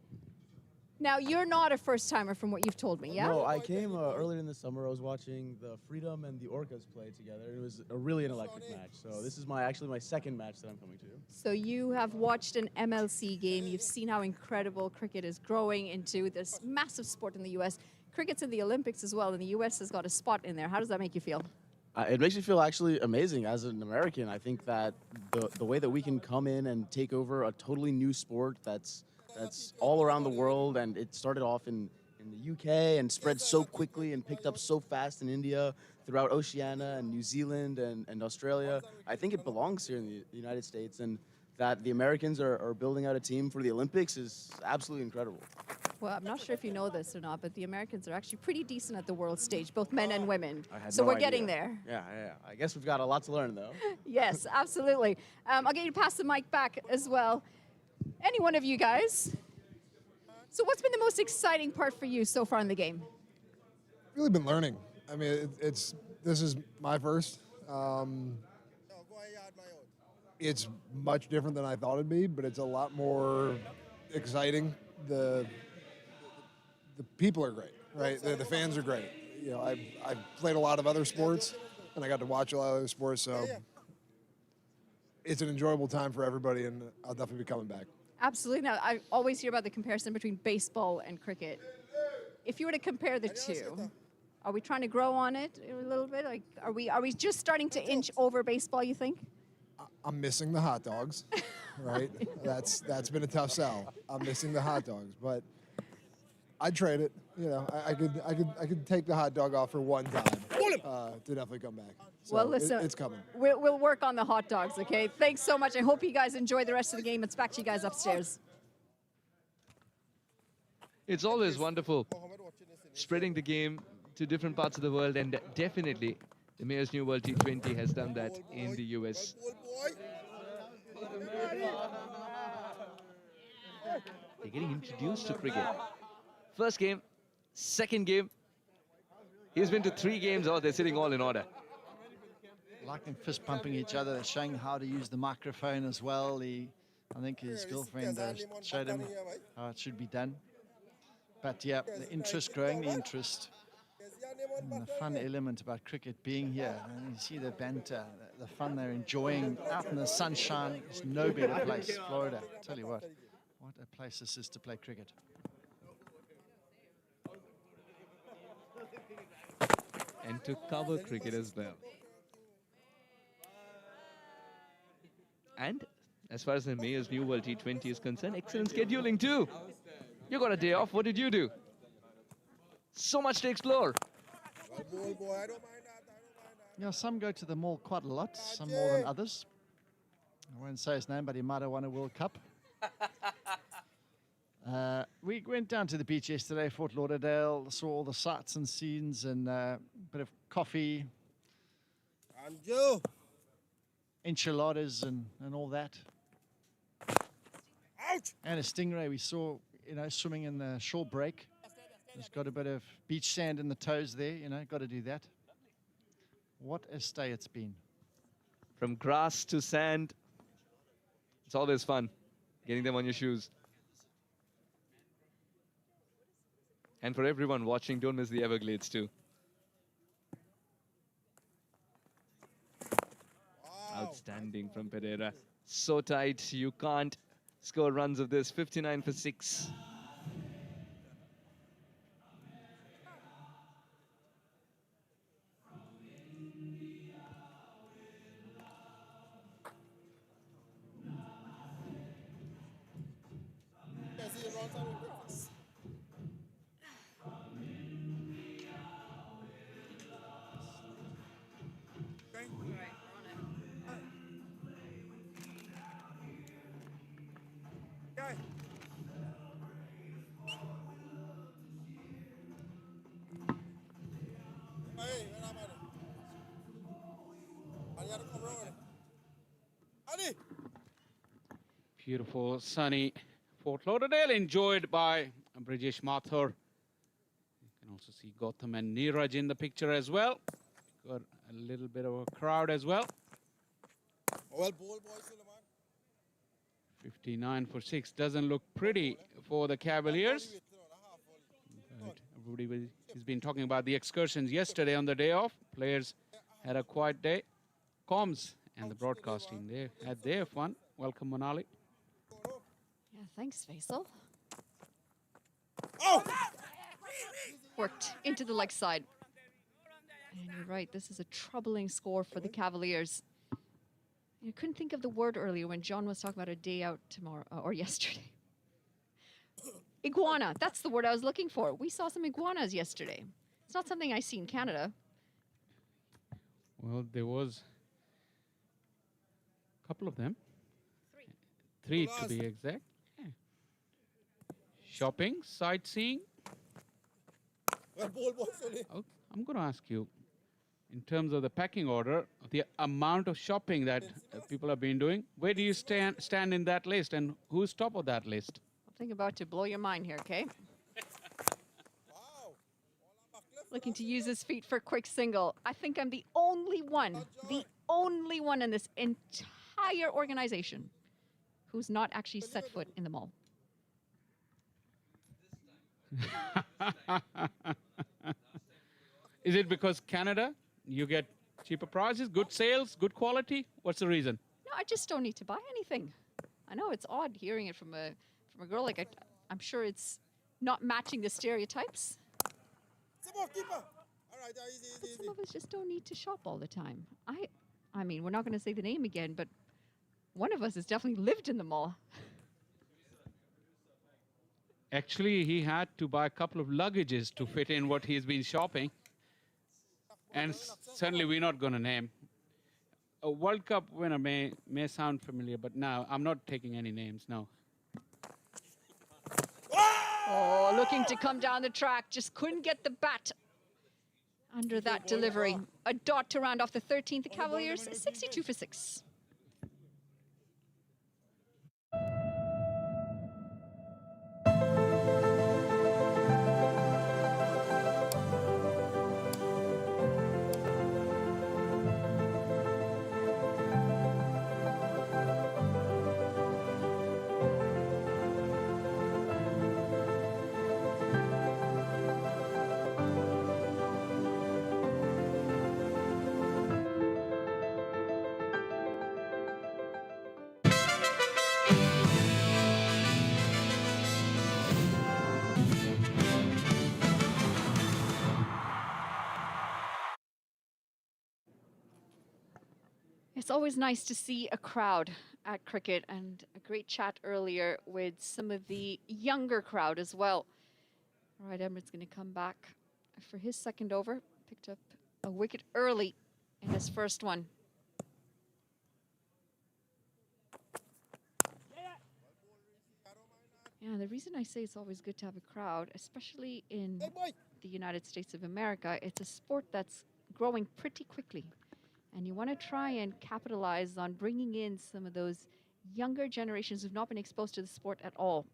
Now, you're not a first-timer from what you've told me, yeah? No, I came earlier in the summer. I was watching the Freedom and the Orcas play together. It was really an electric match. So this is actually my second match that I'm coming to. So you have watched an MLC game. You've seen how incredible cricket is growing into this massive sport in the U.S. Cricket's in the Olympics as well, and the U.S. has got a spot in there. How does that make you feel? It makes me feel actually amazing as an American. I think that the way that we can come in and take over a totally new sport that's all around the world, and it started off in the UK and spread so quickly and picked up so fast in India, throughout Oceania and New Zealand and Australia. I think it belongs here in the United States, and that the Americans are building out a team for the Olympics is absolutely incredible. Well, I'm not sure if you know this or not, but the Americans are actually pretty decent at the world stage, both men and women. I had So no we're idea. getting there. Yeah. I guess we've got a lot to learn, though. Yes, absolutely. I'll get you to pass the mic back as well. Any one of you guys. So what's been the most exciting part for you so far in the game? Really been learning. I mean, this is my first. It's much different than I thought it'd be, but it's a lot more exciting. The people are great, right? The fans are great. You know, I've played a lot of other sports, and I got to watch a lot of other sports, so it's an enjoyable time for everybody, and I'll definitely be coming back. Absolutely. Now, I always hear about the comparison between baseball and cricket. If you were to compare the two, are we trying to grow on it a little bit? Like, are we just starting to inch over baseball, you think? I'm missing the hot dogs, right? That's been a tough sell. I'm missing the hot dogs, but I'd trade it. You know, I could take the hot dog off for one time to definitely come back. So Well, listen, it's coming. We'll work on the hot dogs, okay? Thanks so much. I hope you guys enjoy the rest of the game. It's back to you guys upstairs. It's always wonderful spreading the game to different parts of the world, and definitely the Mayor's New World T20 has done that in the US. They're getting introduced to cricket. First game, second game. He's been to 3 games. Oh, they're sitting all in order. Like them fist pumping each other, they're showing how to use the microphone as well. I think his girlfriend showed him how it should be done. But yeah, the interest growing, the interest. And the fun element about cricket being here. And you see the banter, the fun they're enjoying out in the sunshine. There's no better place, Florida. Tell you what a place this is to play cricket. And to cover cricket as well. And as far as the Mayor's New World T20 is concerned, excellent scheduling too. You got a day off. What did you do? So much to explore. Yeah, some go to the mall quite a lot, some more than others. I won't say his name, but he might have won a World Cup. We went down to the beach yesterday, Fort Lauderdale, saw all the sights and scenes and a bit of coffee, enchiladas and all that. And a stingray we saw, you know, swimming in the shore break. It's got a bit of beach sand in the toes there, you know, got to do that. What a stay it's been. From grass to sand, it's always fun getting them on your shoes. And for everyone watching, don't miss the Everglades too. Outstanding from Pereira. So tight, you can't score runs of this. 59 for 6. Beautiful, sunny Fort Lauderdale, enjoyed by Brijesh Mathur. You can also see Gautam and Neeraj in the picture as well. Got a little bit of a crowd as well. 59 for 6 doesn't look pretty for the Cavaliers. But everybody has been talking about the excursions yesterday on the day off. Players had a quiet day. Comms and the broadcasting, they had their fun. Welcome, Manali. Yeah, thanks, Faisal. Worked into the leg side. And you're right, this is a troubling score for the Cavaliers. I couldn't think of the word earlier when John was talking about a day out tomorrow, or yesterday. Iguana, that's the word I was looking for. We saw some iguanas yesterday. It's not something I see in Canada. Well, there was a couple of them. Three to be exact. Yeah. Shopping, sightseeing. Oh, I'm going to ask you, in terms of the packing order, the amount of shopping that people have been doing, where do you stand in that list, and who's top of that list? I'm about to blow your mind here, okay? Looking to use his feet for a quick single. I think I'm the only one in this entire organization who's not actually set foot in the mall. Is it because Canada, you get cheaper prices, good sales, good quality? What's the reason? No, I just don't need to buy anything. I know it's odd hearing it from a girl. Like I'm sure it's not matching the stereotypes. Some more, keeper. All right, easy, But easy, some easy. of us just don't need to shop all the time. I mean, we're not going to say the name again, but one of us has definitely lived in the mall. Actually, he had to buy a couple of luggages to fit in what he's been shopping. And certainly we're not going to name. A World Cup winner may sound familiar, but no, I'm not taking any names, no. Oh, looking to come down the track, just couldn't get the bat under that delivery. A dot to round off the 13th. The Cavaliers 62 for 6. It's always nice to see a crowd at cricket, and a great chat earlier with some of the younger crowd as well. All right, Emrett's going to come back for his second over. Picked up a wicket early in his first one. Yeah, the reason I say it's always good to have a crowd, especially in the United States of America, it's a sport that's growing pretty quickly. And you want to try and capitalize on bringing in some of those younger generations who've not been exposed to the sport at all.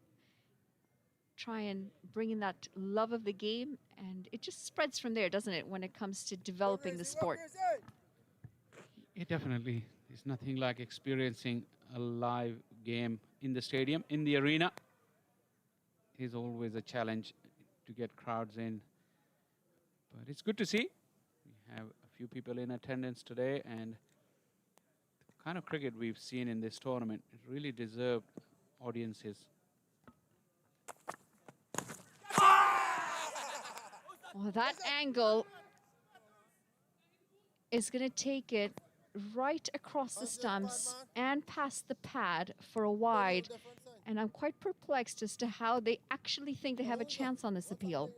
Try and bring in that love of the game, and it just spreads from there, doesn't it, when it comes to developing the sport? It definitely is nothing like experiencing a live game in the stadium, in the arena. Is always a challenge to get crowds in. But it's good to see. We have a few people in attendance today, and the kind of cricket we've seen in this tournament, it really deserved audiences. Well, that angle is going to take it right across the stumps and past the pad for a wide. And I'm quite perplexed as to how they actually think they have a chance on this appeal.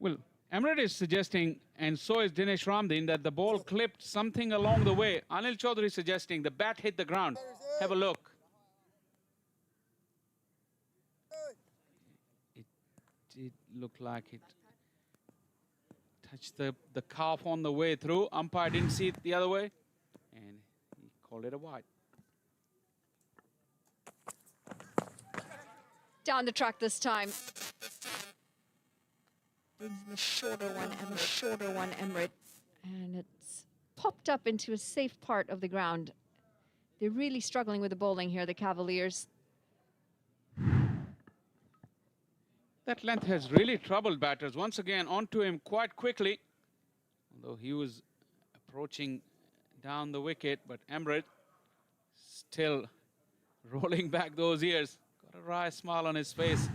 Well, Emret is suggesting, and so is Dinesh Ramdin, that the ball clipped something along the way. Anil Chaudhary is suggesting the bat hit the ground. Have a look. It did look like it touched the calf on the way through. Umpire didn't see it the other way, and he called it a wide. Down the track this time. Brings the shorter one and the shorter one, Emret. And it's popped up into a safe part of the ground. They're really struggling with the bowling here, the Cavaliers. That length has really troubled batters. Once again, onto him quite quickly. Although he was approaching down the wicket, but Emret still rolling back those ears. Got a wry smile on his face.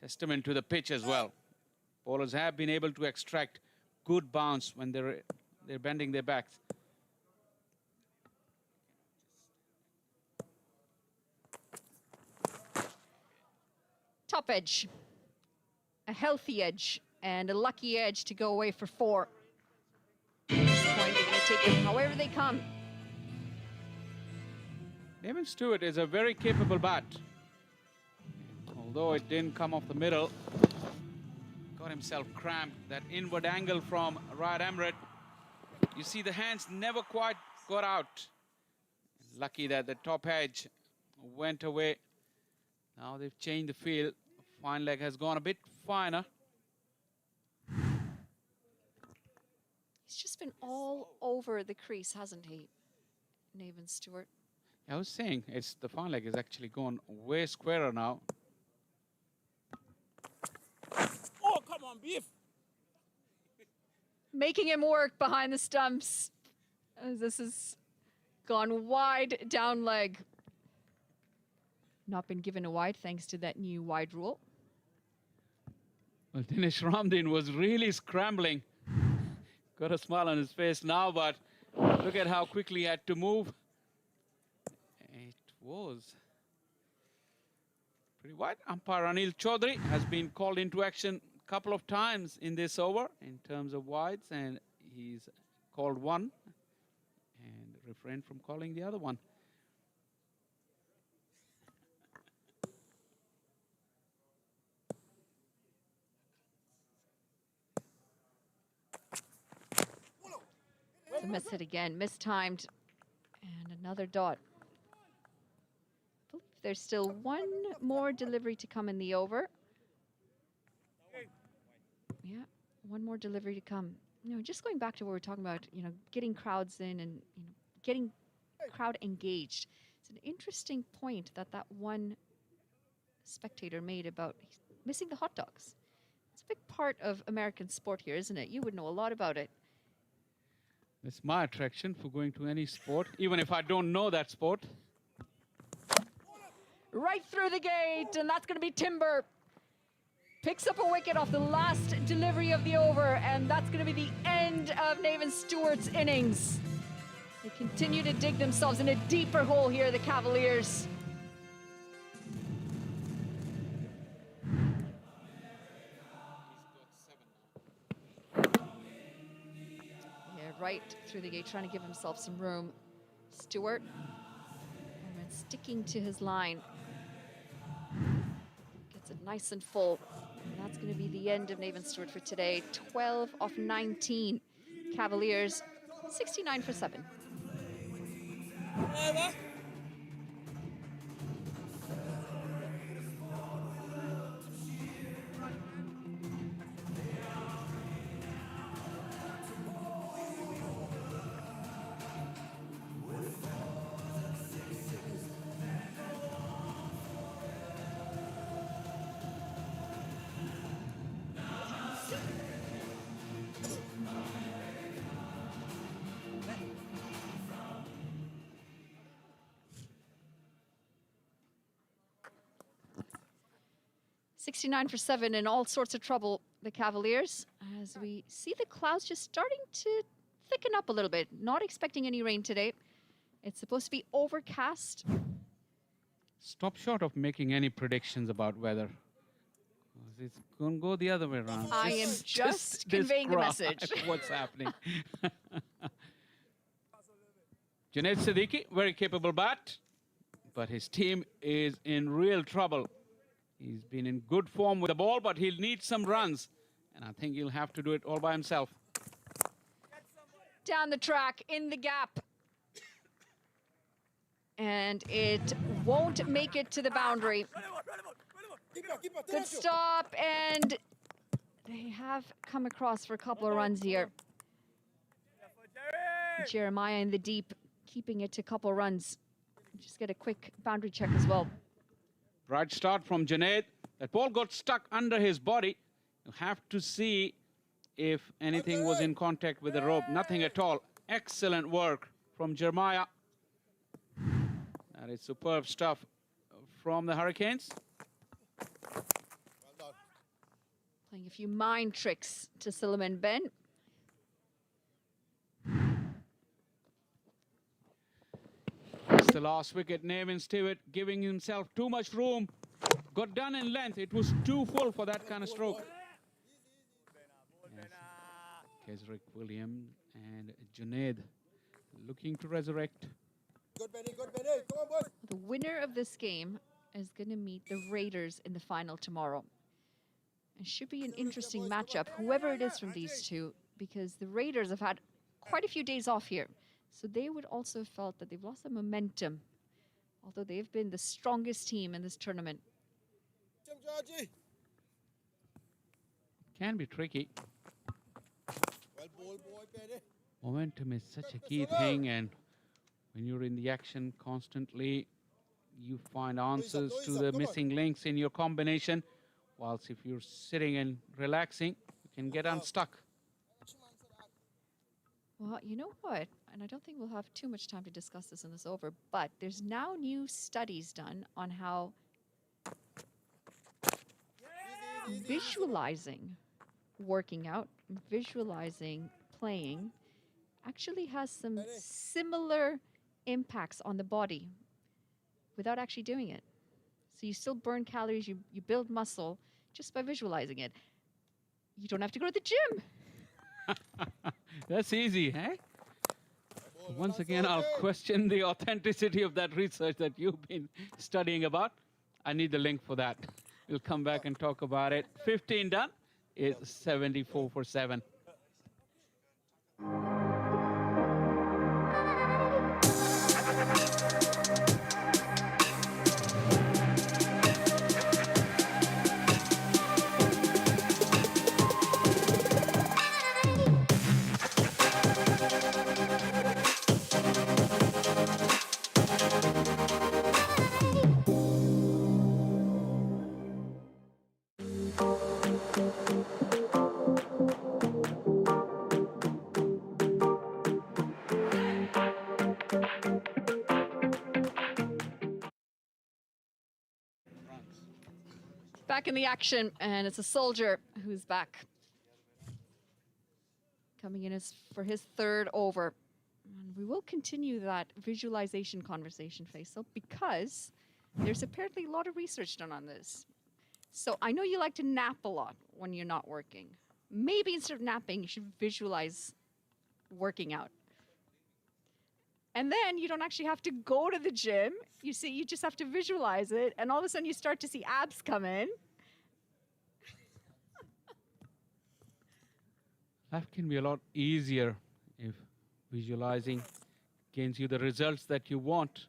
Testament to the pitch as well. Bowlers have been able to extract good bounce when they're bending their backs. Top edge. A healthy edge and a lucky edge to go away for 4. At this point, they're going to take them however they come. David Stewart is a very capable bat. Although it didn't come off the middle, got himself cramped. That inward angle from Riyad Emret. You see the hands never quite got out. Lucky that the top edge went away. Now they've changed the field. Fine leg has gone a bit finer. He's just been all over the crease, hasn't he, Nathan Stewart? I was saying, the fine leg has actually gone way squarer now. Oh, come on, beef. Making him work behind the stumps. As this has gone wide down leg. Not been given a wide thanks to that new wide rule. Well, Dinesh Ramdin was really scrambling. Got a smile on his face now, but look at how quickly he had to move. It was pretty wide. Umpire Anil Chaudhary has been called into action a couple of times in this over in terms of wides, and he's called one and refrained from calling the other one. To miss it again, mistimed, and another dot. I believe there's still one more delivery to come in the over. Yeah, one more delivery to come. You know, just going back to what we were talking about, you know, getting crowds in and getting crowd engaged. It's an interesting point that one spectator made about missing the hot dogs. It's a big part of American sport here, isn't it? You would know a lot about it. It's my attraction for going to any sport, even if I don't know that sport. Right through the gate, and that's going to be Timber. Picks up a wicket off the last delivery of the over, and that's going to be the end of Nathan Stewart's innings. They continue to dig themselves in a deeper hole here, the Cavaliers. Right through the gate, trying to give himself some room. Stewart, and sticking to his line. Gets it nice and full. And that's going to be the end of Nathan Stewart for today. 12 of 19. Cavaliers, 69 for 7. $69 for 7 in all sorts of trouble, the Cavaliers, as we see the clouds just starting to thicken up a little bit. Not expecting any rain today. It's supposed to be overcast. Stop short of making any predictions about weather. It's going to go the other way around. I am just conveying the message. What's happening? Junaid Siddiqui, very capable bat, but his team is in real trouble. He's been in good form with the ball, but he'll need some runs. And I think he'll have to do it all by himself. Down the track, in the gap. And it won't make it to the boundary. Good stop, and they have come across for a couple of runs here. Jeremiah in the deep, keeping it to a couple of runs. Just get a quick boundary check as well. Right start from Junaid. That ball got stuck under his body. You have to see if anything was in contact with the rope. Nothing at all. Excellent work from Jeremiah. That is superb stuff from the Hurricanes. Playing a few mind tricks to Suleiman Ben. It's the last wicket. Nathan Stewart giving himself too much room. Got done in length. It was too full for that kind of stroke. Yes. Kesrick Williams and Junaid looking to resurrect. Good, Benny. Good, Benny. Come on, boys. The winner of this game is going to meet the Raiders in the final tomorrow. It should be an interesting matchup, whoever it is from these two, because the Raiders have had quite a few days off here. So they would also have felt that they've lost the momentum, although they've been the strongest team in this tournament. Can be tricky. Well bowled, boy, Benny. Momentum is such a key thing, and when you're in the action constantly, you find answers to the missing links in your combination. Whilst if you're sitting and relaxing, you can get unstuck. Well, you know what? And I don't think we'll have too much time to discuss this in this over, but there's now new studies done on how visualizing working out, visualizing playing, actually has some similar impacts on the body without actually doing it. So you still burn calories, you build muscle just by visualizing it. You don't have to go to the gym. That's easy, eh? Once again, I'll question the authenticity of that research that you've been studying about. I need the link for that. We'll come back and talk about it. 15 done. It's 74 for 7. Back in the action, and it's a soldier who's back. Coming in for his third over. And we will continue that visualization conversation, Faisal, because there's apparently a lot of research done on this. So I know you like to nap a lot when you're not working. Maybe instead of napping, you should visualize working out. And then you don't actually have to go to the gym. You see, you just have to visualize it, and all of a sudden you start to see abs come in. Life can be a lot easier if visualizing gains you the results that you want.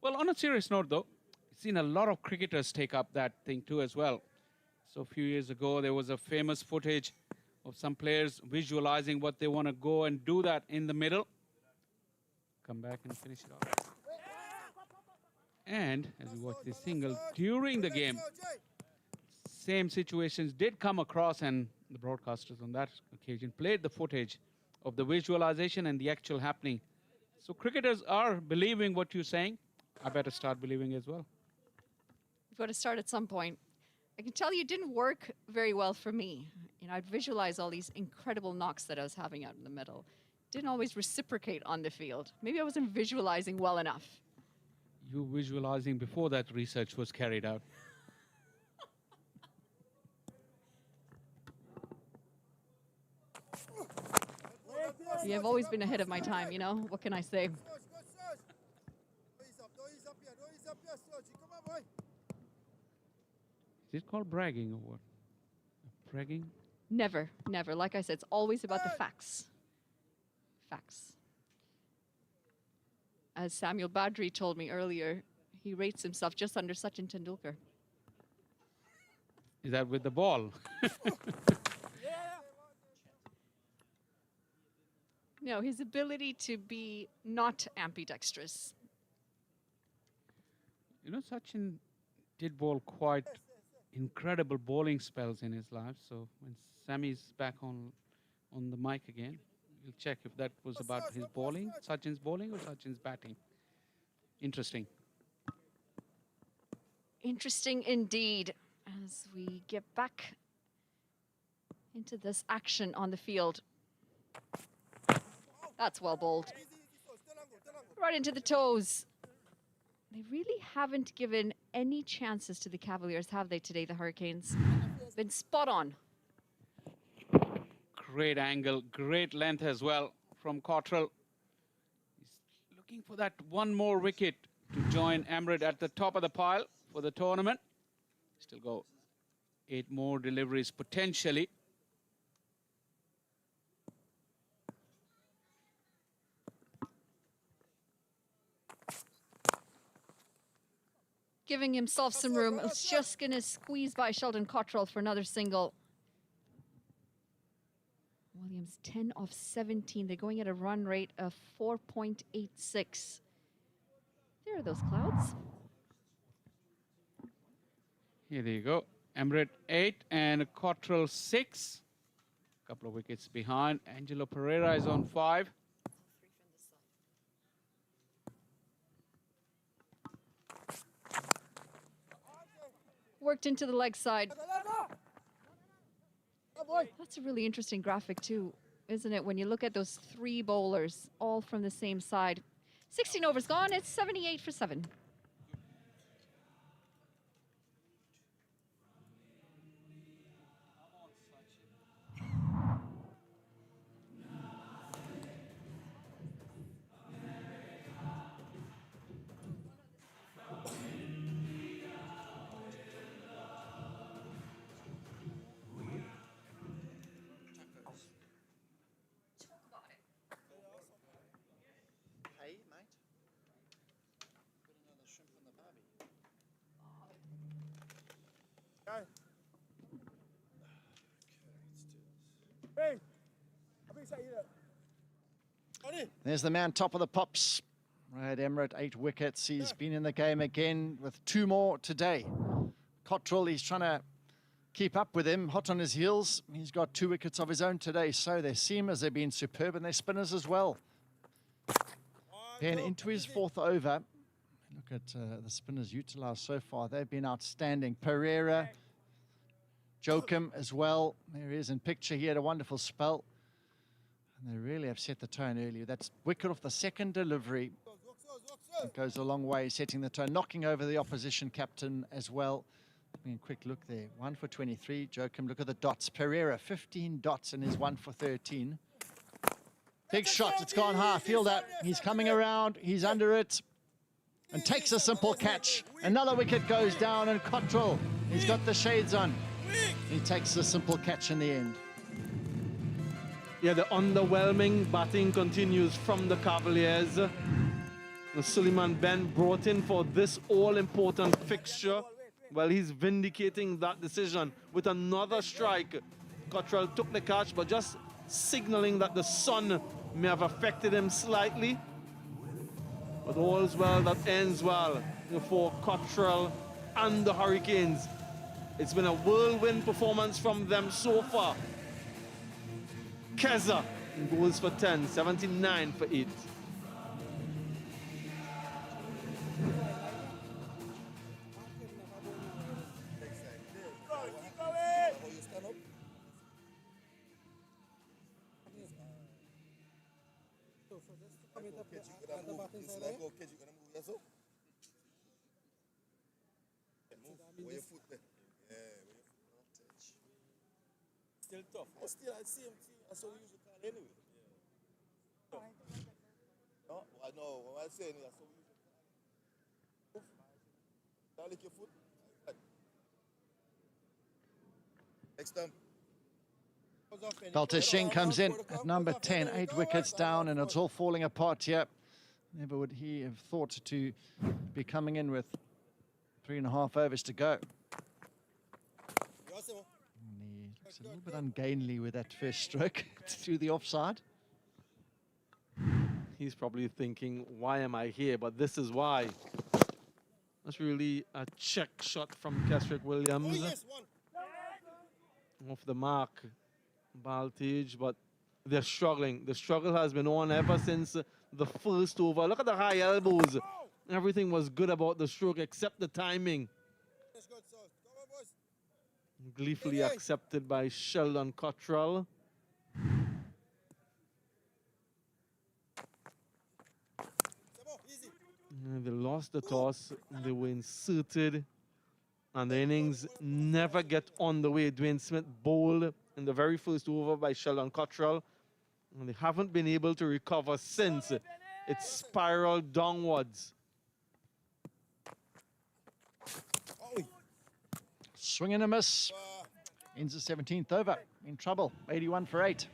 Well, on a serious note, though, I've seen a lot of cricketers take up that thing too as well. So a few years ago, there was a famous footage of some players visualizing what they want to go and do that in the middle. Come back and finish it off. And as we watch this single, during the game, same situations did come across, and the broadcasters on that occasion played the footage of the visualization and the actual happening. So cricketers are believing what you're saying. I better start believing as well. You've got to start at some point. I can tell you it didn't work very well for me. You know, I'd visualize all these incredible knocks that I was having out in the middle. Didn't always reciprocate on the field. Maybe I wasn't visualizing well enough. You were visualizing before that research was carried out. Yeah, I've always been ahead of my time, you know? What can I say? Is it called bragging or what? Bragging? Never, never. Like I said, it's always about the facts. Facts. As Samuel Badri told me earlier, he rates himself just under Sachin Tendulkar. Is that with the ball? No, his ability to be not ambidextrous. You know, Sachin did bowl quite incredible bowling spells in his life. So when Sammy's back on the mic again, we'll check if that was about his bowling, Sachin's bowling, or Sachin's batting. Interesting. Interesting indeed. As we get back into this action on the field. That's well bowled. Right into the toes. They really haven't given any chances to the Cavaliers, have they, today, the Hurricanes? Been spot on. Great angle, great length as well from Cottrell. He's looking for that one more wicket to join Emirates at the top of the pile for the tournament. Still go 8 more deliveries potentially. Giving himself some room. It's just going to squeeze by Sheldon Cottrell for another single. Williams 10 off 17. They're going at a run rate of 4.86. There are those clouds. Here you go. Emirates 8 and Cottrell 6. Couple of wickets behind. Angelo Pereira is on 5. Worked into the leg side. That's a really interesting graphic too, isn't it? When you look at those 3 bowlers, all from the same side. 16 overs gone, it's 78 for 7. Hey, mate. Got another shrimp on the barbie. There's the man top of the pops. Right, Emirates, 8 wickets. He's been in the game again with 2 more today. Cottrell, he's trying to keep up with him, hot on his heels. He's got 2 wickets of his own today. So their seamers have been superb and their spinners as well. Then into his 4th over. Look at the spinners utilised so far. They've been outstanding. Pereira, Joachim as well. There he is in picture. He had a wonderful spell. And they really have set the tone earlier. That's wicket off the 2nd delivery. It goes a long way, setting the tone, knocking over the opposition captain as well. Having a quick look there. 1 for 23. Joachim, look at the dots. Pereira, 15 dots in his 1 for 13. Big shot. It's gone high. Fielder, he's coming around. He's under it. And takes a simple catch. Another wicket goes down, and Cottrell, he's got the shades on. He takes a simple catch in the end. Yeah, the underwhelming batting continues from the Cavaliers. Suleiman Ben brought in for this all-important fixture. Well, he's vindicating that decision with another strike. Cottrell took the catch, but just signaling that the sun may have affected him slightly. But all's well that ends well for Cottrell and the Hurricanes. It's been a whirlwind performance from them so far. Keza goes for 10, 79 for 8. Still tough. Still, I see him. That's what we usually call it anyway. No, I know. What I'm saying is that's what we usually call it. Don't lick your foot. Next time. Belter Singh comes in at number 10, 8 wickets down, and it's all falling apart here. Never would he have thought to be coming in with 3.5 overs to go. And he looks a little bit ungainly with that first stroke through the offside. He's probably thinking, why am I here? But this is why. That's really a check shot from Kesrick Williams. Off the mark, Baltage, but they're struggling. The struggle has been on ever since the first over. Look at the high elbows. Everything was good about the stroke except the timing. Gleefully accepted by Sheldon Cottrell. They lost the toss. They were inserted. And the innings never get on the way. Dwayne Smith bowled in the very first over by Sheldon Cottrell. And they haven't been able to recover since. It spiraled downwards. Swing and a miss. Ends the 17th over. In trouble. 81 for 8.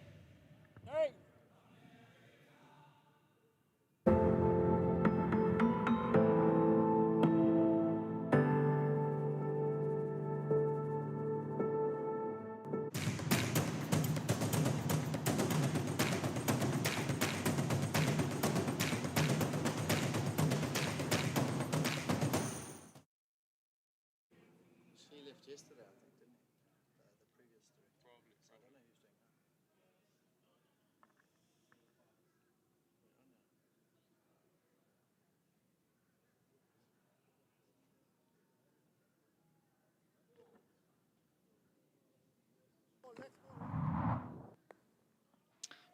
She left yesterday, I think.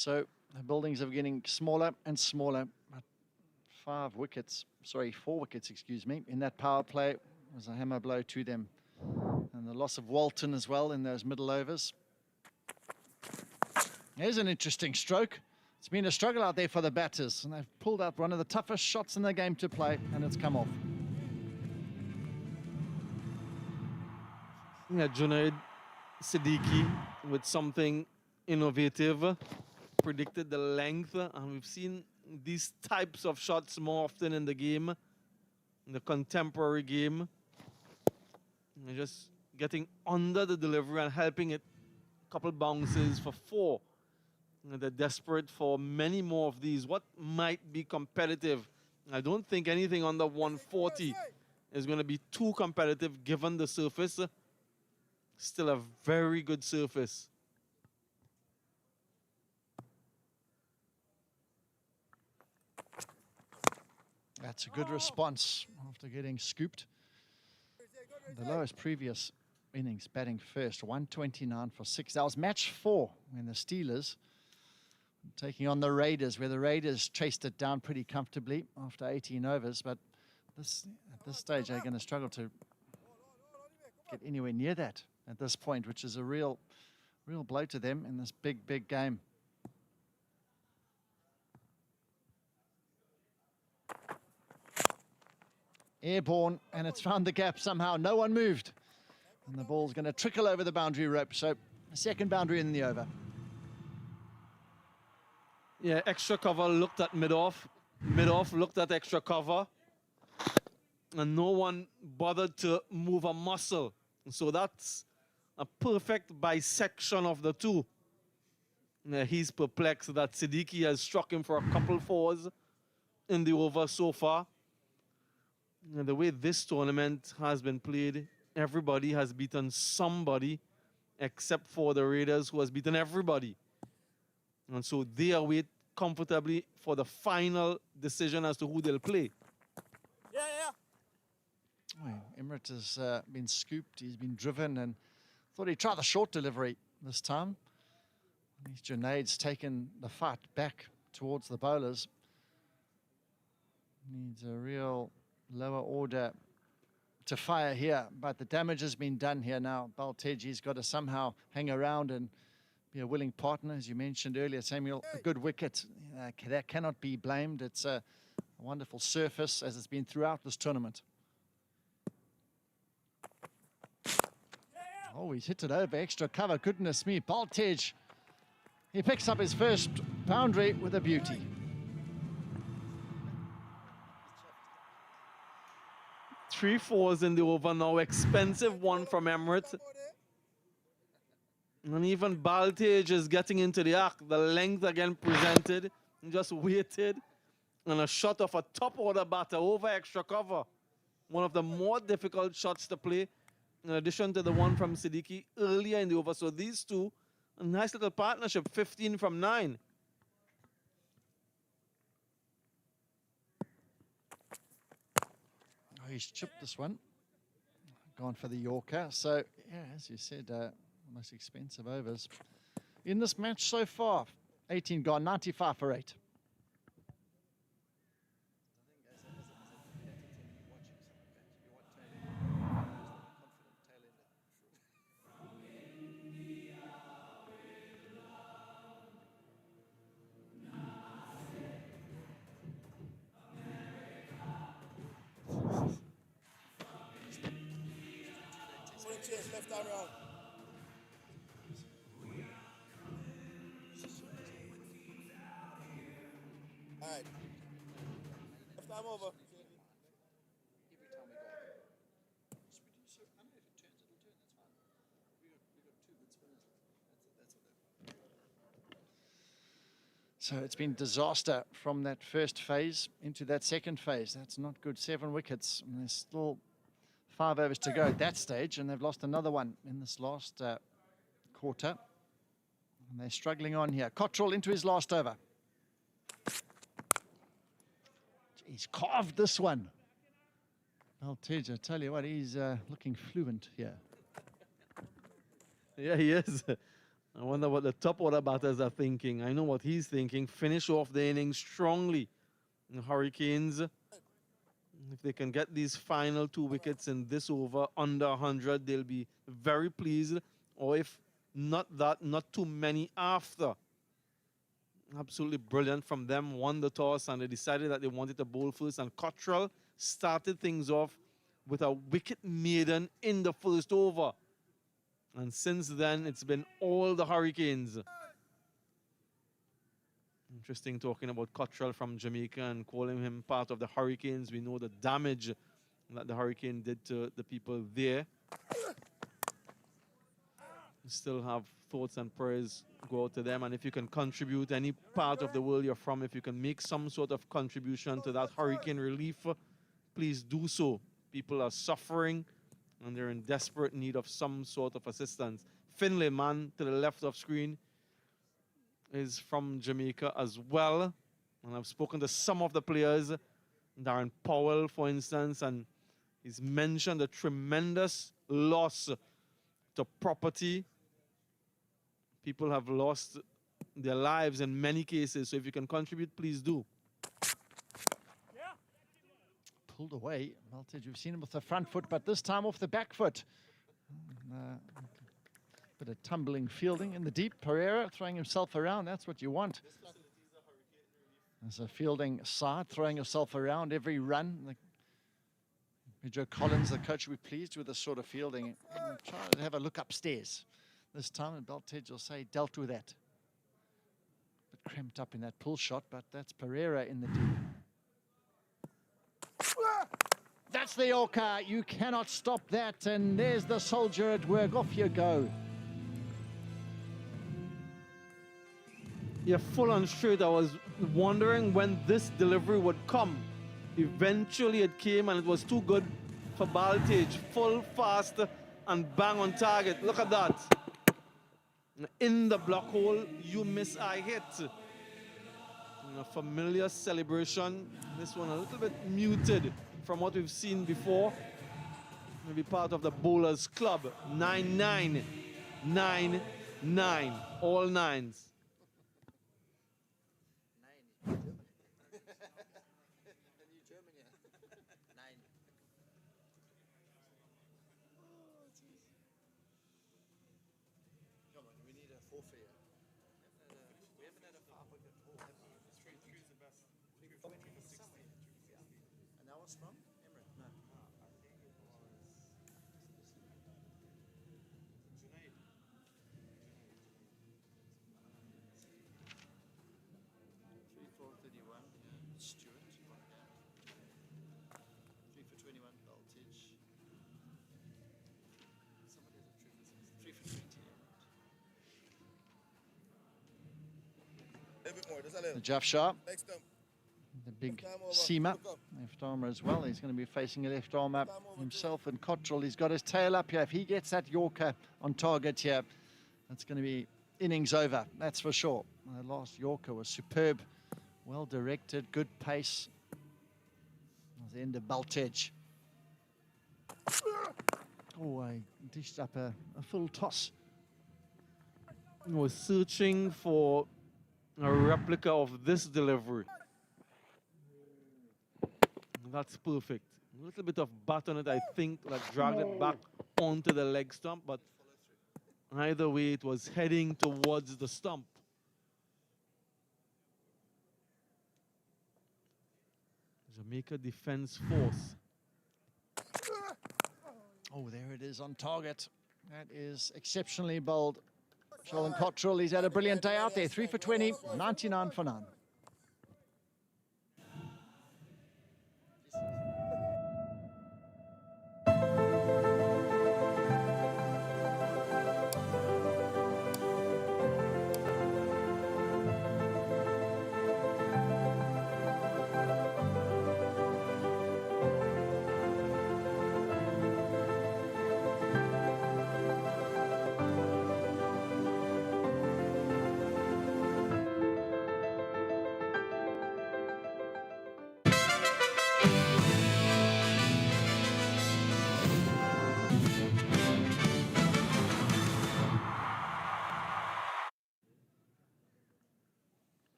So the buildings are getting smaller and smaller. But 4 wickets, excuse me, in that power play was a hammer blow to them. And the loss of Walton as well in those middle overs. Here's an interesting stroke. It's been a struggle out there for the batters, and they've pulled out one of the toughest shots in the game to play, and it's come off. Yeah, Junaid Siddiqui with something innovative, predicted the length, and we've seen these types of shots more often in the game, in the contemporary game. And just getting under the delivery and helping it. A couple bounces for 4. They're desperate for many more of these. What might be competitive? I don't think anything under 140 is going to be too competitive given the surface. Still a very good surface. That's a good response after getting scooped. The lowest previous innings batting first, 129 for 6. That was match 4 when the Steelers taking on the Raiders, where the Raiders chased it down pretty comfortably after 18 overs. But at this stage, they're going to struggle to get anywhere near that at this point, which is a real blow to them in this big, big game. Airborne, and it's found the gap somehow. No one moved. And the ball's going to trickle over the boundary rope. So, a second boundary in the over. Yeah, extra cover looked at mid-off. Mid-off looked at extra cover. And no one bothered to move a muscle. So that's a perfect bisection of the two. He's perplexed that Siddiqui has struck him for a couple 4s in the over so far. And the way this tournament has been played, everybody has beaten somebody except for the Raiders, who has beaten everybody. And so they await comfortably for the final decision as to who they'll play. Well, Emirates has been scooped, he's been driven, and thought he'd try the short delivery this time. These Junaid's taken the fight back towards the bowlers. Needs a real lower order to fire here, but the damage has been done here now. Balteji's got to somehow hang around and be a willing partner, as you mentioned earlier, Samuel. A good wicket, that cannot be blamed. It's a wonderful surface, as it's been throughout this tournament. Oh, he's hit it over, extra cover, goodness me. Baltej, he picks up his first boundary with a beauty. Three 4s in the over now, expensive one from Emirates. And even Baltej is getting into the act. The length again presented, just waited. And a shot of a top order batter over extra cover. One of the more difficult shots to play, in addition to the one from Siddiqui earlier in the over. So these two, a nice little partnership, 15 from 9. Oh, he's chipped this one. Gone for the Yorker. So, yeah, as you said, most expensive overs in this match so far. 18 gone, 95 for 8. Left arm round. All right. Left arm over. So it's been disaster from that first phase into that second phase. That's not good. 7 wickets. And there's still 5 overs to go at that stage, and they've lost another one in this last quarter. And they're struggling on here. Cottrell into his last over. He's carved this one. Baltej, I tell you what, he's looking fluent here. Yeah, he is. I wonder what the top order batters are thinking. I know what he's thinking. Finish off the innings strongly. The Hurricanes, if they can get these final 2 wickets in this over under 100, they'll be very pleased. Or if not that, not too many after. Absolutely brilliant from them. Won the toss and they decided that they wanted to bowl first. And Cottrell started things off with a wicket maiden in the first over. And since then, it's been all the Hurricanes. Interesting talking about Cottrell from Jamaica and calling him part of the Hurricanes. We know the damage that the Hurricane did to the people there. We still have thoughts and prayers go out to them. And if you can contribute any part of the world you're from, if you can make some sort of contribution to that hurricane relief, please do so. People are suffering and they're in desperate need of some sort of assistance. Finlay, man, to the left of screen, is from Jamaica as well. And I've spoken to some of the players, Darren Powell, for instance, and he's mentioned a tremendous loss to property. People have lost their lives in many cases, so if you can contribute, please do. Pulled away. Maltage, we've seen him with the front foot, but this time off the back foot. Bit of tumbling fielding in the deep. Pereira throwing himself around. That's what you want. As a fielding side, throwing yourself around every run. Joe Collins, the coach, will be pleased with this sort of fielding. Try to have a look upstairs this time, and Beltedge will say dealt with that. Bit cramped up in that pull shot, but that's Pereira in the deep. That's the Yorker. You cannot stop that. And there's the soldier at work. Off you go. Yeah, full on straight. I was wondering when this delivery would come. Eventually it came and it was too good for Baltage. Full, fast, and bang on target. Look at that. In the block hole, you miss, I hit. A familiar celebration. This one a little bit muted from what we've seen before. Maybe part of the bowlers club. 9-9. 9-9. All nines. The Jeff Sharp, the big seamer, left armer as well. He's going to be facing a left arm up himself. And Cottrell, he's got his tail up here. If he gets that Yorker on target here, that's going to be innings over, that's for sure. The last Yorker was superb, well directed, good pace. At the end of Baltedge. Oh, I dished up a full toss. I was searching for a replica of this delivery. That's perfect. A little bit of bat on it, I think, that dragged it back onto the leg stump, but either way, it was heading towards the stump. Jamaica Defense Force. Oh, there it is on target. That is exceptionally bold. Sheldon Cottrell, he's had a brilliant day out there. 3 for 20, 99 for 9.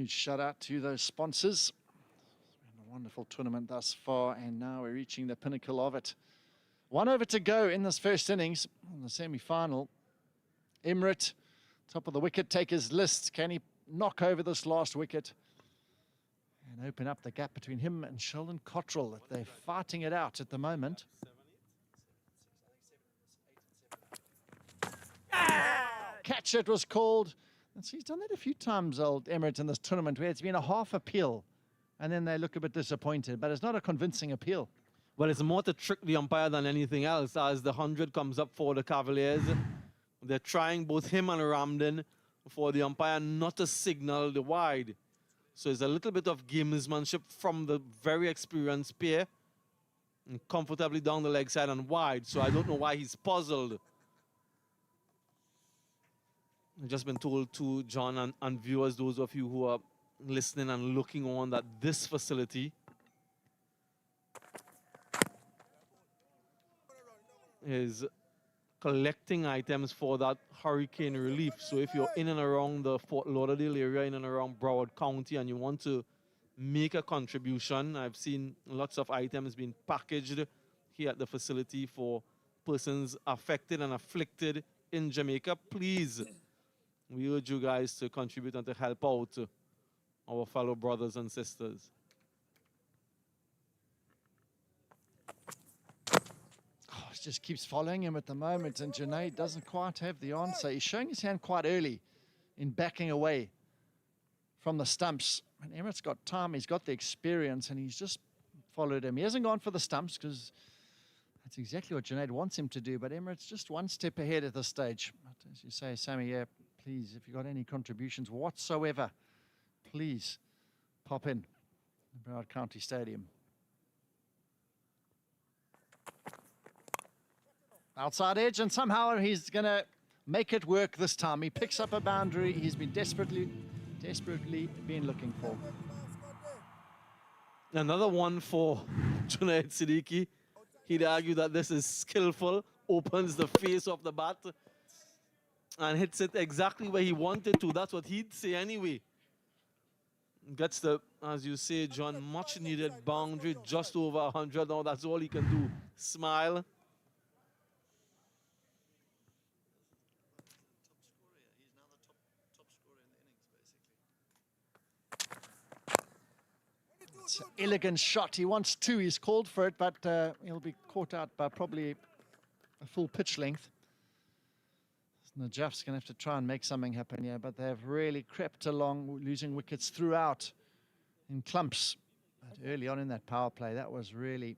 Huge shout out to those sponsors. It's been a wonderful tournament thus far, and now we're reaching the pinnacle of it. 1 over to go in this first innings in the semi-final. Emrit, top of the wicket takers list. Can he knock over this last wicket and open up the gap between him and Sheldon Cottrell? That they're fighting it out at the moment. Catch it was called. And so he's done that a few times, old Emirates, in this tournament, where it's been a half appeal and then they look a bit disappointed, but it's not a convincing appeal. Well, it's more to trick the umpire than anything else. As the 100 comes up for the Cavaliers, they're trying, both him and Ramden, for the umpire not to signal the wide. So it's a little bit of gamesmanship from the very experienced pair, and comfortably down the leg side and wide. So I don't know why he's puzzled. I've just been told to John and viewers, those of you who are listening and looking on, that this facility is collecting items for that hurricane relief. So if you're in and around the Fort Lauderdale area, in and around Broward County, and you want to make a contribution, I've seen lots of items being packaged here at the facility for persons affected and afflicted in Jamaica. Please, we urge you guys to contribute and to help out our fellow brothers and sisters. Just keeps following him at the moment, and Junaid doesn't quite have the answer. He's showing his hand quite early in backing away from the stumps. And Emirates got time, he's got the experience, and he's just followed him. He hasn't gone for the stumps because that's exactly what Junaid wants him to do, but Emirates just one step ahead at this stage. But as you say, Sammy, yeah, please, if you've got any contributions whatsoever, please pop in the Broward County Stadium. Outside edge, and somehow he's going to make it work this time. He picks up a boundary he's been desperately been looking for. Another one for Junaid Siddiqui. He'd argue that this is skillful, opens the face of the bat and hits it exactly where he wanted to. That's what he'd say anyway. Gets the, as you say, John, much needed boundary, just over 100 now. That's all he can do. Smile. Elegant shot. He wants 2. He's called for it, but he'll be caught out by probably a full pitch length. Najaf's going to have to try and make something happen here, but they've really crept along, losing wickets throughout in clumps. But early on in that power play, that was really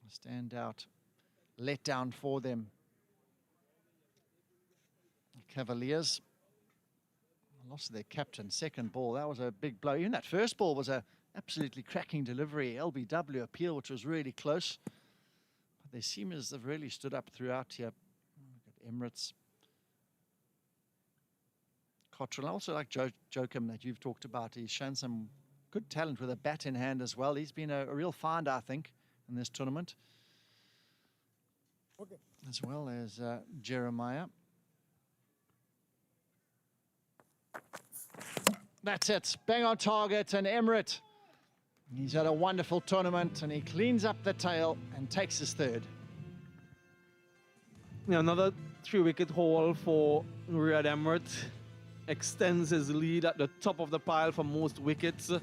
a standout letdown for them. The Cavaliers lost their captain. Second ball, that was a big blow. Even that first ball was a absolutely cracking delivery, LBW appeal, which was really close. But their seamers have really stood up throughout here. Look at Emirates. Cottrell, also like Joachim that you've talked about. He's shown some good talent with a bat in hand as well. He's been a real find, I think, in this tournament. Okay. As well as Jeremiah. That's it. Bang on target, and Emirates. He's had a wonderful tournament, and he cleans up the tail and takes his 3rd. Yeah, another 3-wicket haul for Riyad Emirates. Extends his lead at the top of the pile for most wickets. And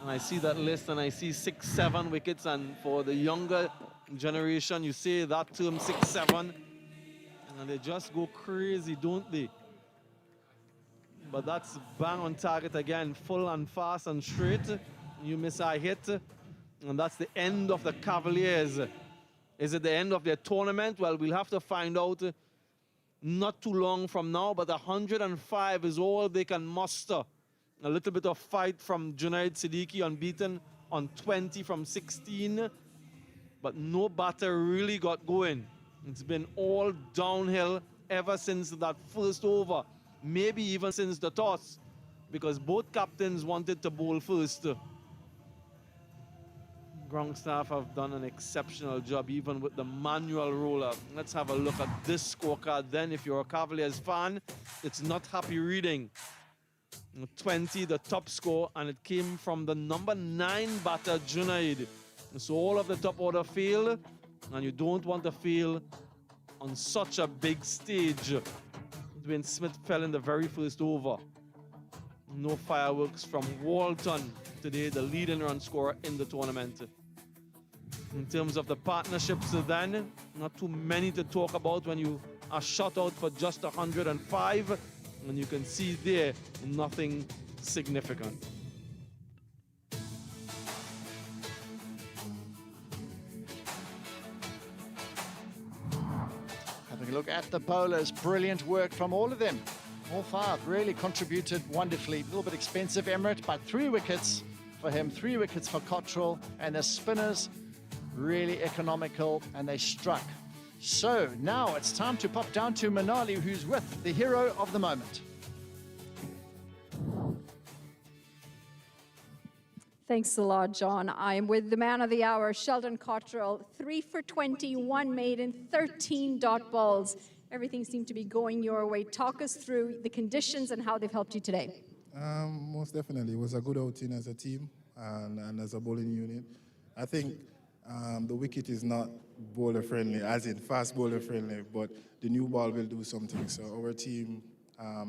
I see that list, and I see 6-7 wickets. And for the younger generation, you say that term 6-7, and they just go crazy, don't they? But that's bang on target again, full and fast and straight. You miss a hit, and that's the end of the Cavaliers. Is it the end of their tournament? Well, we'll have to find out not too long from now, but 105 is all they can muster. A little bit of fight from Junaid Siddiqui, unbeaten on 20 from 16, but no batter really got going. It's been all downhill ever since that first over. Maybe even since the toss, because both captains wanted to bowl first. Ground staff have done an exceptional job, even with the manual roller. Let's have a look at this scorecard then. If you're a Cavaliers fan, it's not happy reading. 20, the top score, and it came from the number 9 batter, Junaid. So all of the top order failed, and you don't want to fail on such a big stage. Dwayne Smith fell in the very first over. No fireworks from Walton today, the leading run scorer in the tournament. In terms of the partnerships then, not too many to talk about when you are shot out for just 105, and you can see there, nothing significant. Having a look at the bowlers, brilliant work from all of them. All 5 really contributed wonderfully. A little bit expensive, Emirates, but 3 wickets for him, 3 wickets for Cottrell, and the spinners really economical, and they struck. So now it's time to pop down to Manali, who's with the hero of the moment. Thanks a lot, John. I'm with the man of the hour, Sheldon Cottrell. 3 for 21 made in 13 dot balls. Everything seemed to be going your way. Talk us through the conditions and how they've helped you today. Most definitely. It was a good outing as a team and as a bowling unit. I think the wicket is not bowler friendly, as in fast bowler friendly, but the new ball will do something. So our team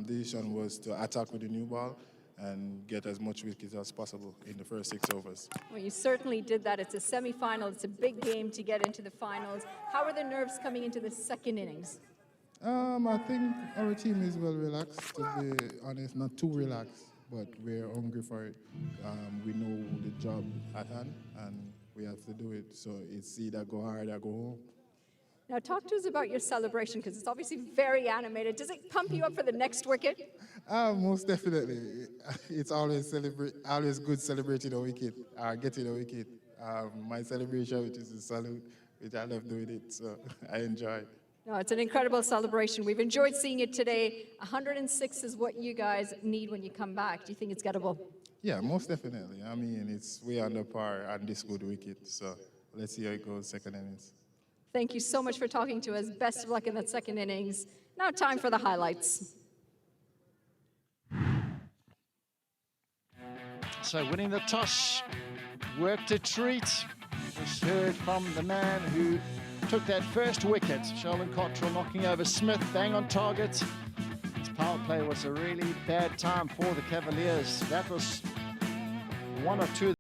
decision was to attack with the new ball and get as much wickets as possible in the first 6 overs. Well, you certainly did that. It's a semi-final. It's a big game to get into the finals. How are the nerves coming into the second innings? I think our team is well relaxed, to be honest, not too relaxed, but we're hungry for it. We know the job at hand, and we have to do it. So it's either go hard or go home. Now talk to us about your celebration, because it's obviously very animated. Does it pump you up for the next wicket? Most definitely. It's always good celebrating a wicket, getting a wicket. My celebration, which is a salute, which I love doing it, so I enjoy it. No, it's an incredible celebration. We've enjoyed seeing it today. 106 is what you guys need when you come back. Do you think it's gettable? Yeah, most definitely. I mean, it's way under par on this good wicket, so let's see how it goes second innings. Thank you so much for talking to us. Best of luck in that second innings. Now time for the highlights. So winning the toss, worked a treat. Just heard from the man who took that first wicket. Sheldon Cottrell knocking over Smith, bang on target. His power play was a really bad time for the Cavaliers. That was 1 or 2.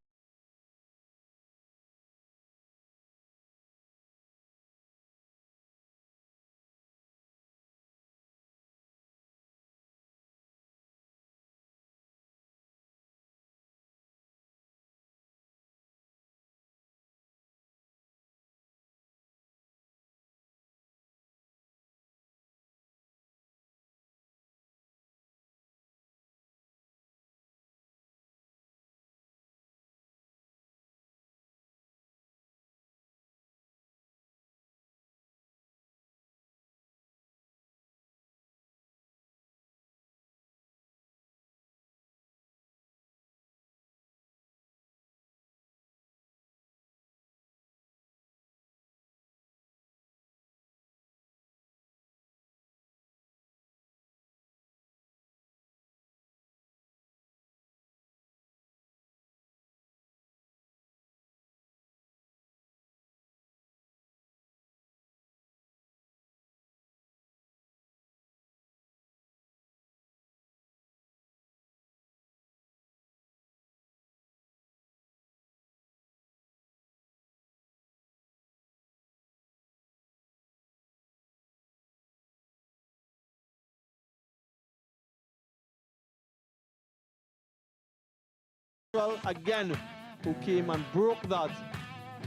Again, who came and broke that,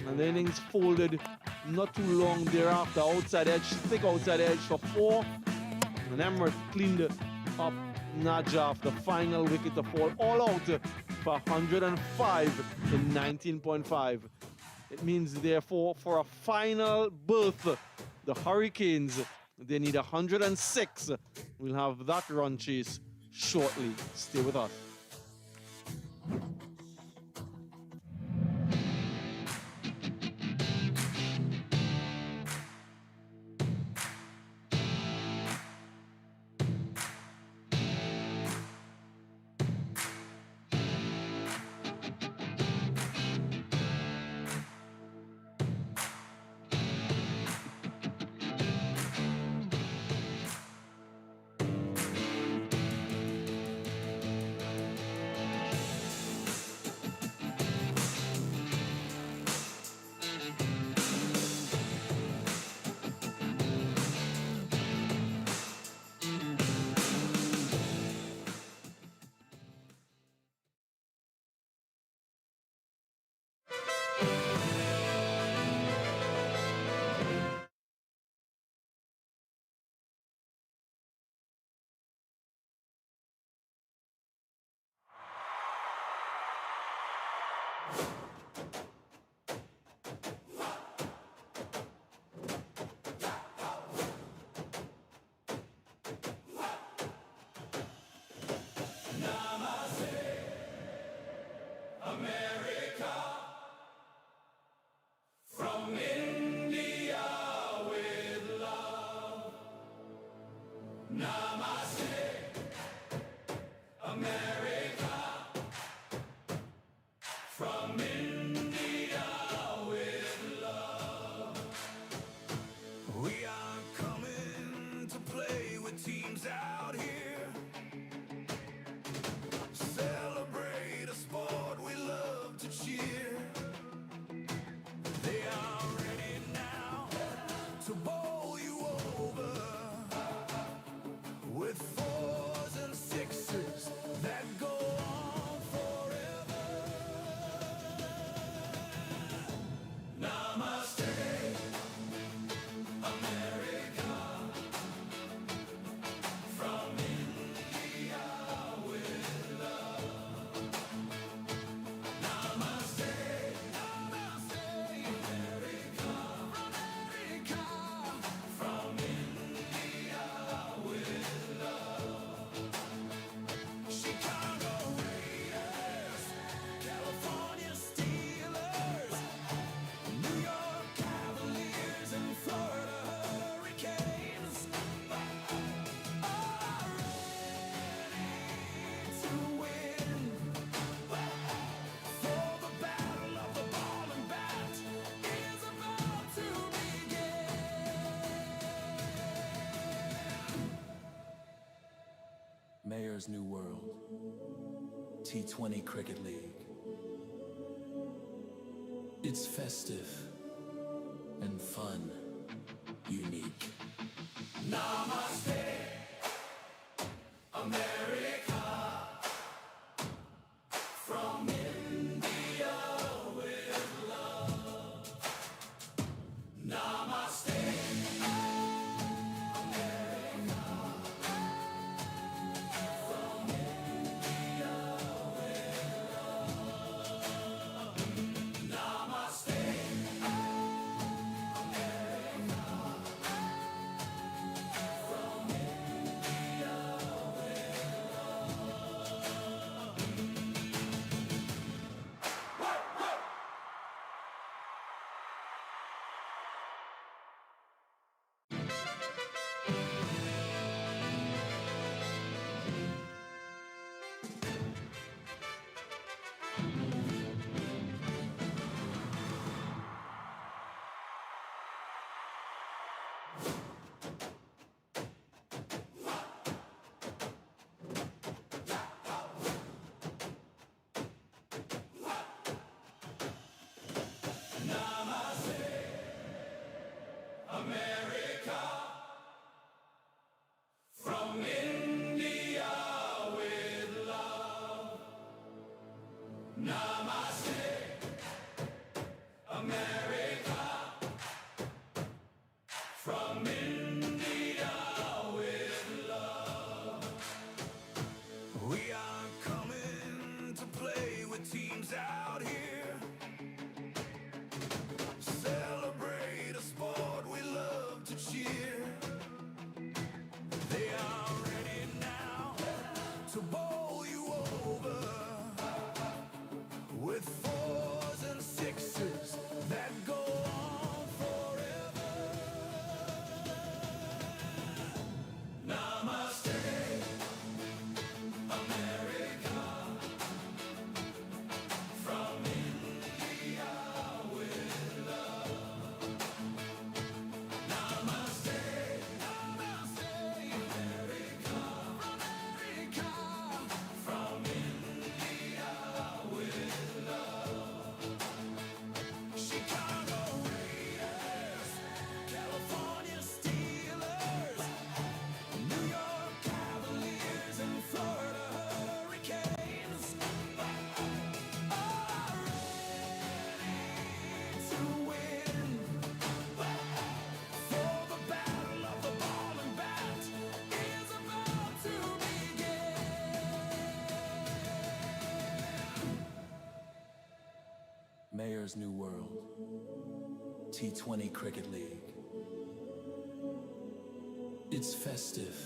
and the innings folded not too long thereafter. Outside edge, thick outside edge for 4, and Emirates cleaned up Najaf, the final wicket to fall, all out for 105 in 19.5. It means therefore for a final berth, the Hurricanes, they need 106. We'll have that run chase shortly. Stay with us. California Steelers, New York Cavaliers, and Florida Hurricanes are ready to win. For the battle of the ball and bat is about to begin. Mayor's New World, T20 Cricket League. It's festive and fun, unique. Namaste, America. From India with love. Namaste, America. From India with love. Namaste, America. From India with love. Player's New World. T20 Cricket League. It's festive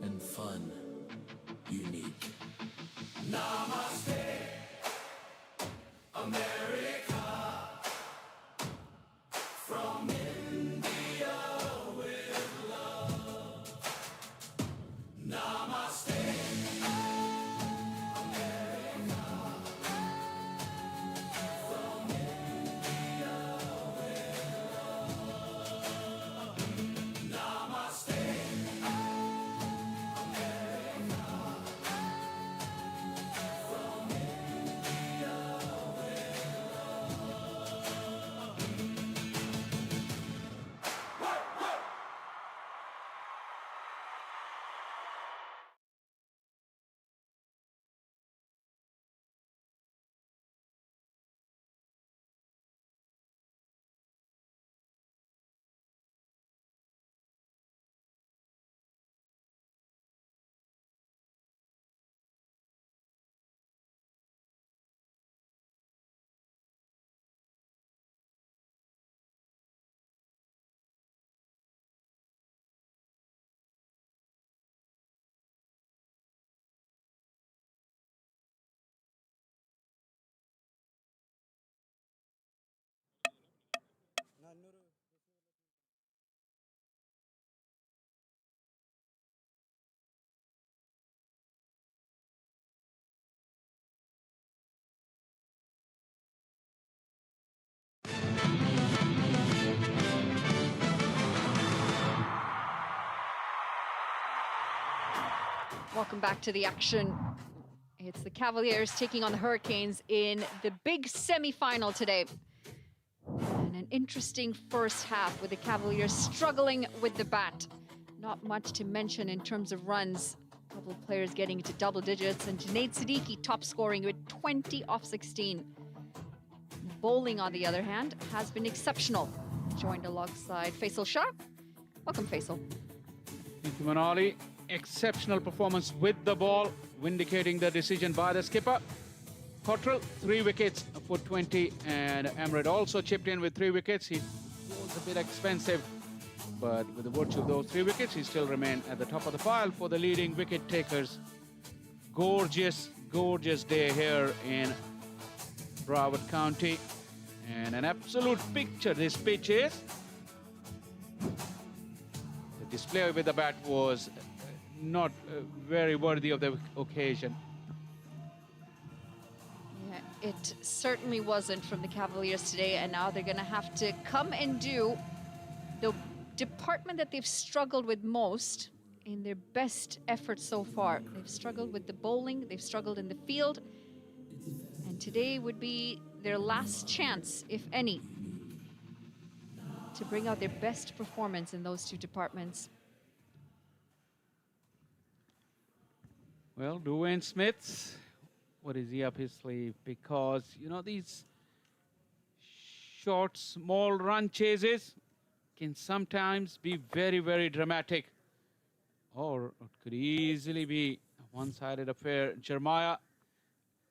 and fun, unique. Namaste, America. From India with love. Namaste, America. From India with love. Namaste, America. From India with Welcome back to the action. It's the Cavaliers taking on the Hurricanes in the big semi-final today. And an interesting first half with the Cavaliers struggling with the bat. Not much to mention in terms of runs. A couple of players getting into double digits, and Junaid Siddiqui top scoring with 20 off 16. The bowling, on the other hand, has been exceptional. Joined alongside Faisal Shah. Welcome, Faisal. Thank you, Manali. Exceptional performance with the ball, vindicating the decision by the skipper. Cottrell, 3 wickets for 20, and Amrit also chipped in with 3 wickets. He was a bit expensive, but with the virtue of those 3 wickets, he still remained at the top of the pile for the leading wicket takers. Gorgeous, gorgeous day here in Broward County, and an absolute picture this pitch is. The display with the bat was not very worthy of the occasion. Yeah, it certainly wasn't from the Cavaliers today, and now they're going to have to come and do the department that they've struggled with most in their best effort so far. They've struggled with the bowling, they've struggled in the field, and today would be their last chance, if any, to bring out their best performance in those 2 departments. Well, Dwayne Smith, what is he up his sleeve? Because, you know, these short, small run chases can sometimes be very, very dramatic. Or it could easily be a one-sided affair. Jeremiah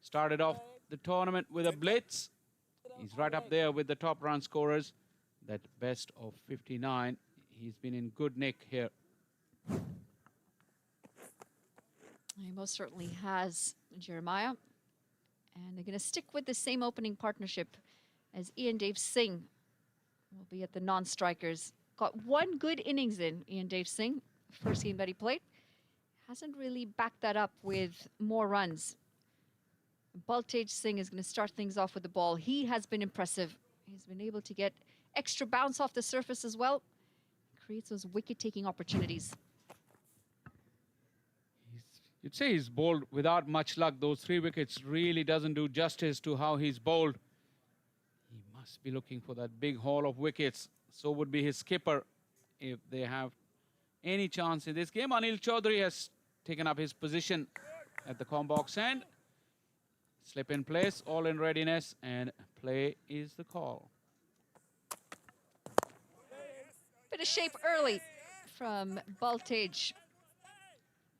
started off the tournament with a blitz. He's right up there with the top run scorers. That best of 59. He's been in good nick here. He most certainly has, Jeremiah. And they're going to stick with the same opening partnership as Ian Dave Singh will be at the non-strikers. Got 1 good innings in, Ian Dave Singh, first game that he played. Hasn't really backed that up with more runs. Baltej Singh is going to start things off with the ball. He has been impressive. He's been able to get extra bounce off the surface as well. Creates those wicket-taking opportunities. You'd say he's bowled without much luck. Those 3 wickets really doesn't do justice to how he's bowled. He must be looking for that big haul of wickets. So would be his skipper if they have any chance in this game. Anil Chaudhary has taken up his position at the com box and slip in place, all in readiness, and play is the call. Bit of shape early from Baltej.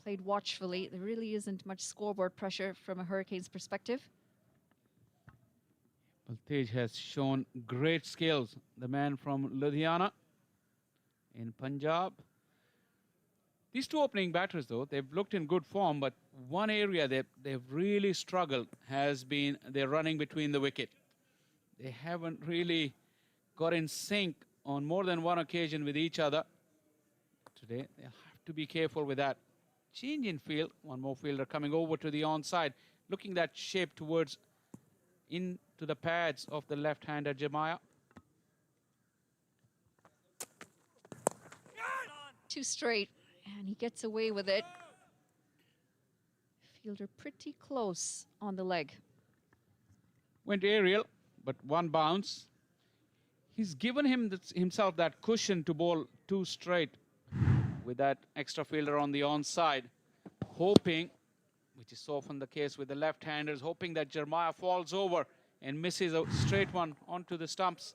Played watchfully. There really isn't much scoreboard pressure from a Hurricanes perspective. Baltej has shown great skills. The man from Ludhiana in Punjab. These two opening batters, though, they've looked in good form, but one area they've really struggled has been their running between the wicket. They haven't really got in sync on more than one occasion with each other. Today, they'll have to be careful with that. Change in field. One more fielder coming over to the onside, looking that shape towards into the pads of the left-hander Jeremiah. Too straight, and he gets away with it. Fielder pretty close on the leg. Went aerial, but one bounce. He's given himself that cushion to bowl too straight with that extra fielder on the onside, hoping, which is so often the case with the left-handers, hoping that Jeremiah falls over and misses a straight one onto the stumps.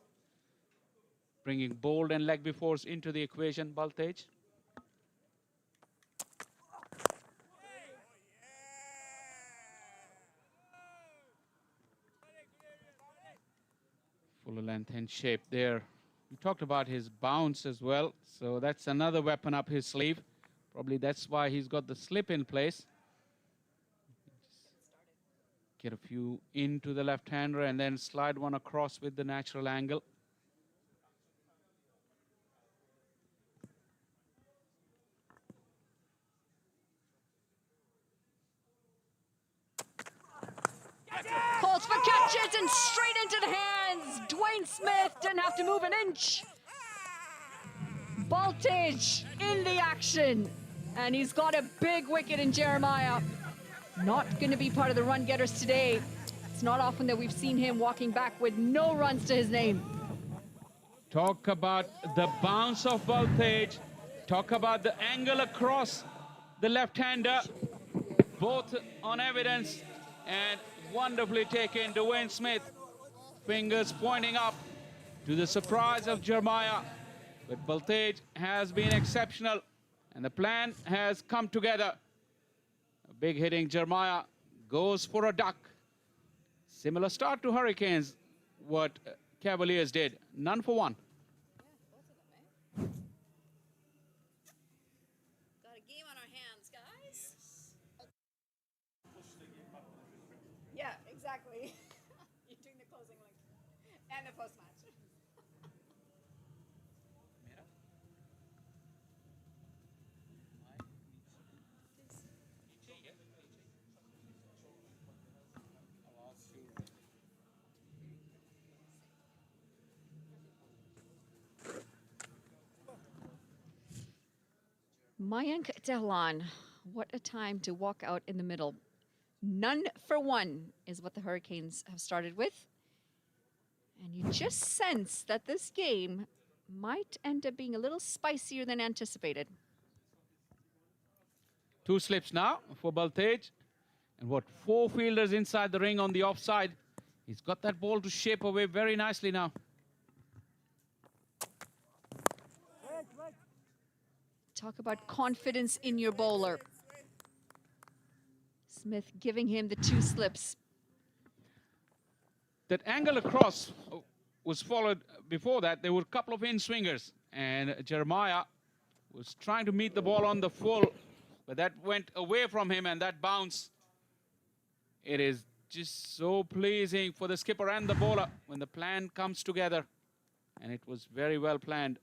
Bringing bowled and leg befores into the equation, Baltej. Full length and shape there. We talked about his bounce as well, so that's another weapon up his sleeve. Probably that's why he's got the slip in place. Get a few into the left-hander and then slide one across with the natural angle. Calls for catches and straight into the hands. Dwayne Smith didn't have to move an inch. Baltej in the action. And he's got a big wicket in Jeremiah. Not going to be part of the run getters today. It's not often that we've seen him walking back with no runs to his name. Talk about the bounce of Baltej. Talk about the angle across the left-hander. Both on evidence and wonderfully taken. Dwayne Smith, fingers pointing up to the surprise of Jeremiah. But Baltej has been exceptional and the plan has come together. A big hitting Jeremiah goes for a duck. Similar start to Hurricanes, what Cavaliers did. None for one. Got a game on our hands, guys. Yeah, exactly. You're doing the closing link and the post-match. Mayank Dehlan, what a time to walk out in the middle. None for one is what the Hurricanes have started with. And you just sense that this game might end up being a little spicier than anticipated. Two slips now for Baltej. And what, four fielders inside the ring on the offside. He's got that ball to shape away very nicely now. Talk about confidence in your bowler. Smith giving him the two slips. That angle across was followed before that. There were a couple of in-swingers. And Jeremiah was trying to meet the ball on the full. But that went away from him and that bounce. It is just so pleasing for the skipper and the bowler when the plan comes together. And it was very well planned.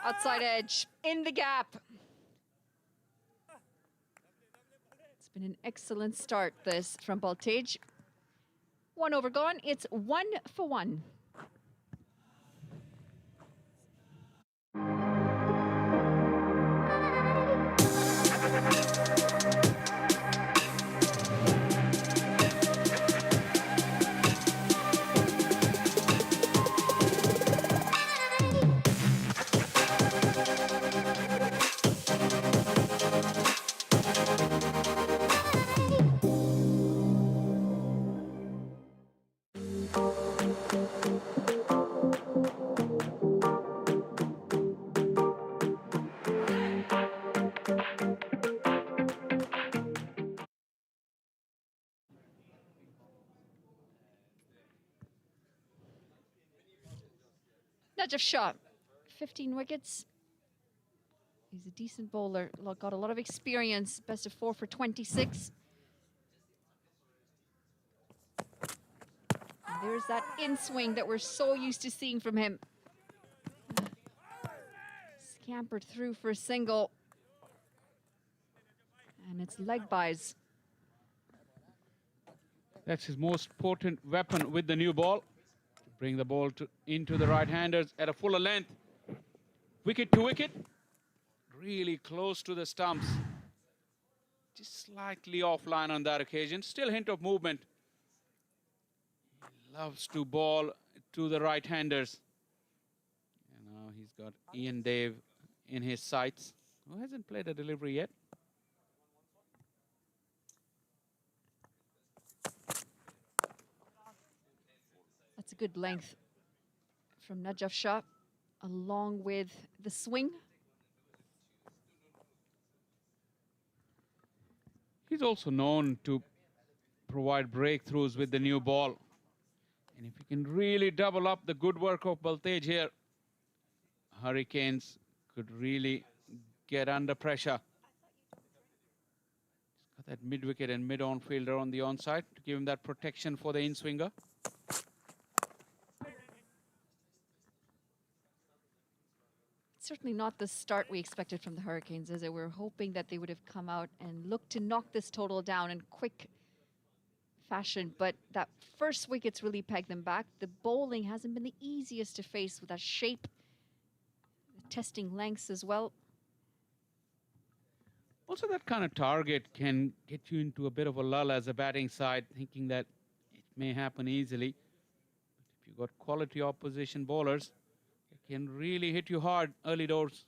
Outside edge, in the gap. It's been an excellent start, this, from Baltej. One over gone, it's 1 for 1. Najaf Shah, 15 wickets. He's a decent bowler, got a lot of experience, best of 4 for 26. And there's that in-swing that we're so used to seeing from him. Scampered through for a single. And it's leg byes. That's his most potent weapon with the new ball. Bring the ball into the right-handers at a fuller length. Wicket to wicket. Really close to the stumps. Just slightly offline on that occasion. Still hint of movement. He loves to ball to the right-handers. And now he's got Ian Dave in his sights, who hasn't played a delivery yet. That's a good length from Najaf Shah, along with the swing. He's also known to provide breakthroughs with the new ball. And if he can really double up the good work of Baltej here, Hurricanes could really get under pressure. He's got that mid-wicket and mid-on fielder on the onside to give him that protection for the in-swinger. Certainly not the start we expected from the Hurricanes, as we were hoping that they would have come out and looked to knock this total down in quick fashion. But that first wicket's really pegged them back. The bowling hasn't been the easiest to face with that shape, testing lengths as well. Also, that kind of target can get you into a bit of a lull as a batting side, thinking that it may happen easily. But if you've got quality opposition bowlers, they can really hit you hard early doors.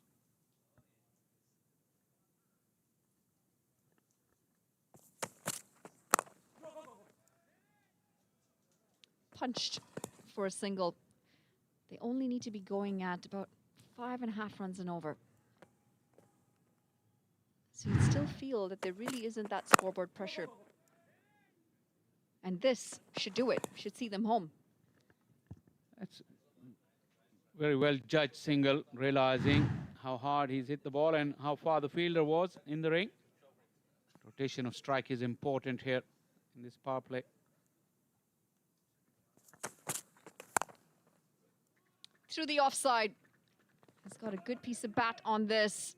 Punched for a single. They only need to be going at about 5.5 runs and over. So you still feel that there really isn't that scoreboard pressure. And this should do it, should see them home. That's very well judged single, realizing how hard he's hit the ball and how far the fielder was in the ring. Rotation of strike is important here in this power play. Through the offside. He's got a good piece of bat on this.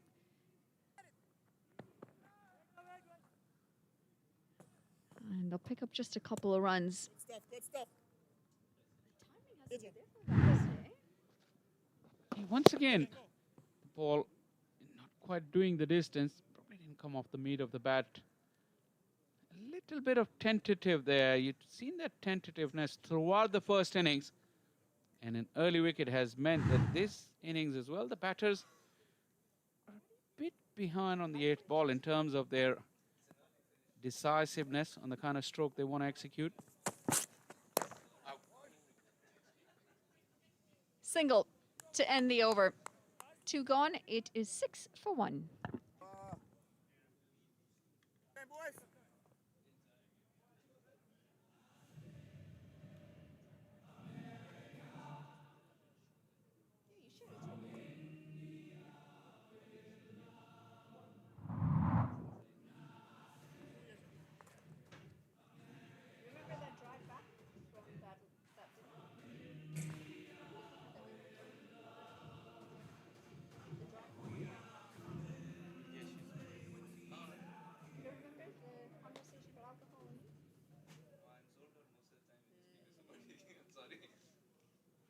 And they'll pick up just a couple of runs. Good stuff. Once again, the ball not quite doing the distance. Probably didn't come off the meat of the bat. A little bit of tentative there. You've seen that tentativeness throughout the first innings. And an early wicket has meant that this innings as well, the batters are a bit behind on the 8th ball in terms of their decisiveness on the kind of stroke they want to execute. Single to end the over. 2 gone. It is 6 for 1.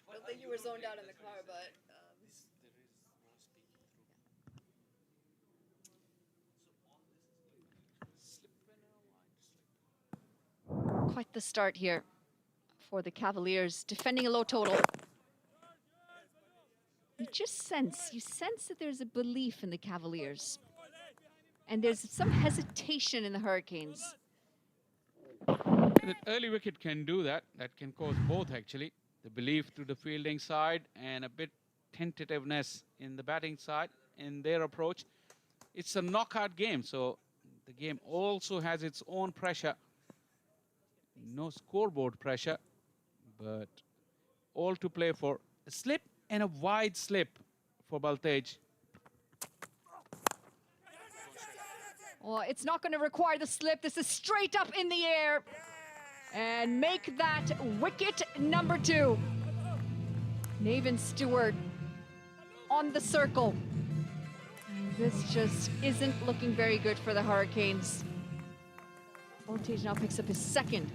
I don't think you were zoned out in the car, but... Quite the start here for the Cavaliers, defending a low total. You sense that there's a belief in the Cavaliers. And there's some hesitation in the Hurricanes. That early wicket can do that. That can cause both, actually. The belief to the fielding side and a bit tentativeness in the batting side in their approach. It's a knockout game, so the game also has its own pressure. No scoreboard pressure, but all to play for. A slip and a wide slip for Baltej. Oh, it's not going to require the slip. This is straight up in the air. And make that wicket number 2. Navin Stewart on the circle. And this just isn't looking very good for the Hurricanes. Baltej now picks up his second.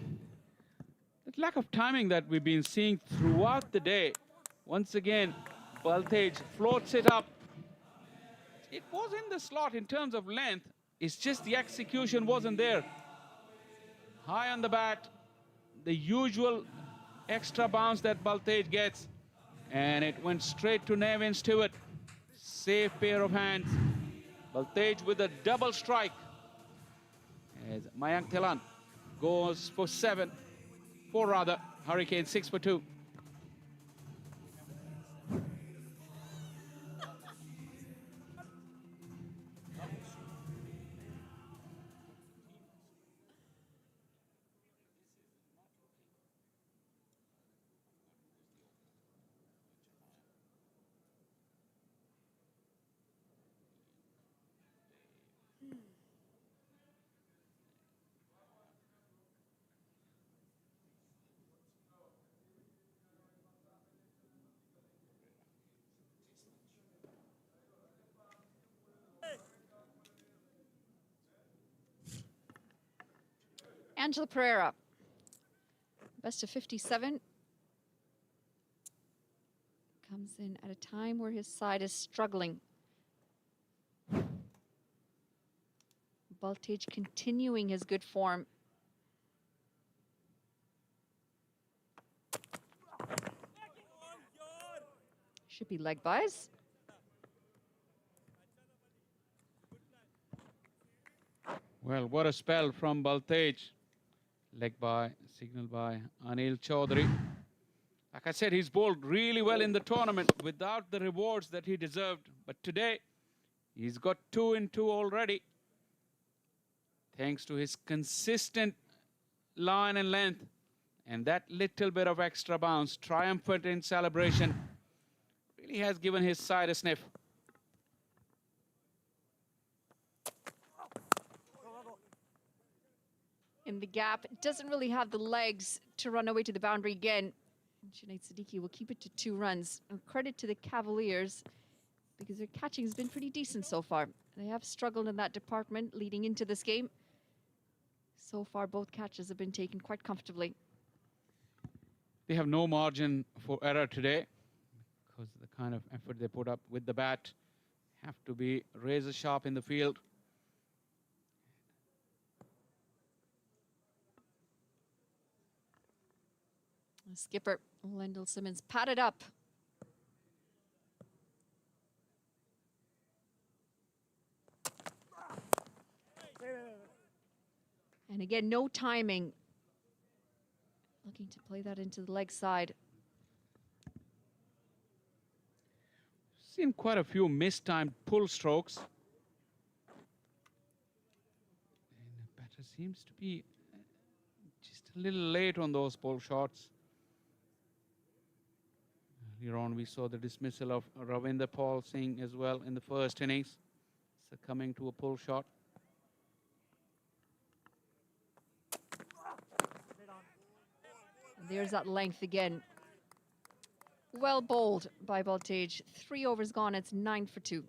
The lack of timing that we've been seeing throughout the day. Once again, Baltej floats it up. It was in the slot in terms of length. It's just the execution wasn't there. High on the bat, the usual extra bounce that Baltej gets. And it went straight to Navin Stewart. Safe pair of hands. Baltej with a double strike. As Mayank Thilan goes for 4 rather. Hurricane 6 for 2. Angela Pereira, best of 57. Comes in at a time where his side is struggling. Baltej continuing his good form. Should be leg buys. Well, what a spell from Baltej. Leg by, signal by Anil Chaudhary. Like I said, he's bowled really well in the tournament without the rewards that he deserved. But today, he's got 2 in 2 already. Thanks to his consistent line and length. And that little bit of extra bounce, triumphant in celebration, really has given his side a sniff. In the gap, doesn't really have the legs to run away to the boundary again. Junaid Siddiqui will keep it to 2 runs. And credit to the Cavaliers because their catching has been pretty decent so far. They have struggled in that department leading into this game. So far, both catches have been taken quite comfortably. They have no margin for error today because the kind of effort they put up with the bat have to be razor sharp in the field. Skipper Wendell Simmons patted up. And again, no timing. Looking to play that into the leg side. Seen quite a few mistimed pull strokes. And the batter seems to be just a little late on those pull shots. Earlier on, we saw the dismissal of Ravinder Paul Singh as well in the first innings, succumbing to a pull shot. And there's that length again. Well bowled by Baltej. 3 overs gone, it's 9 for 2.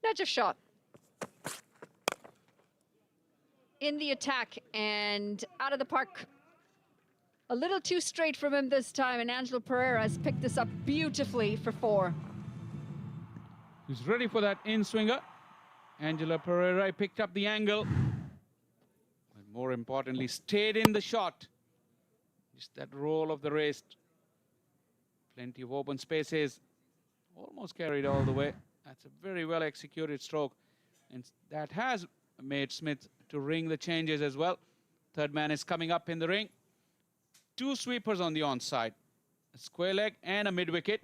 Nudge of shot. In the attack and out of the park. A little too straight from him this time, and Angelo Pereira has picked this up beautifully for 4. He's ready for that in-swinger. Angelo Pereira picked up the angle. But more importantly, stayed in the shot. Just that roll of the wrist. Plenty of open spaces. Almost carried all the way. That's a very well executed stroke. And that has made Smith to ring the changes as well. Third man is coming up in the ring. 2 sweepers on the onside. A square leg and a mid-wicket.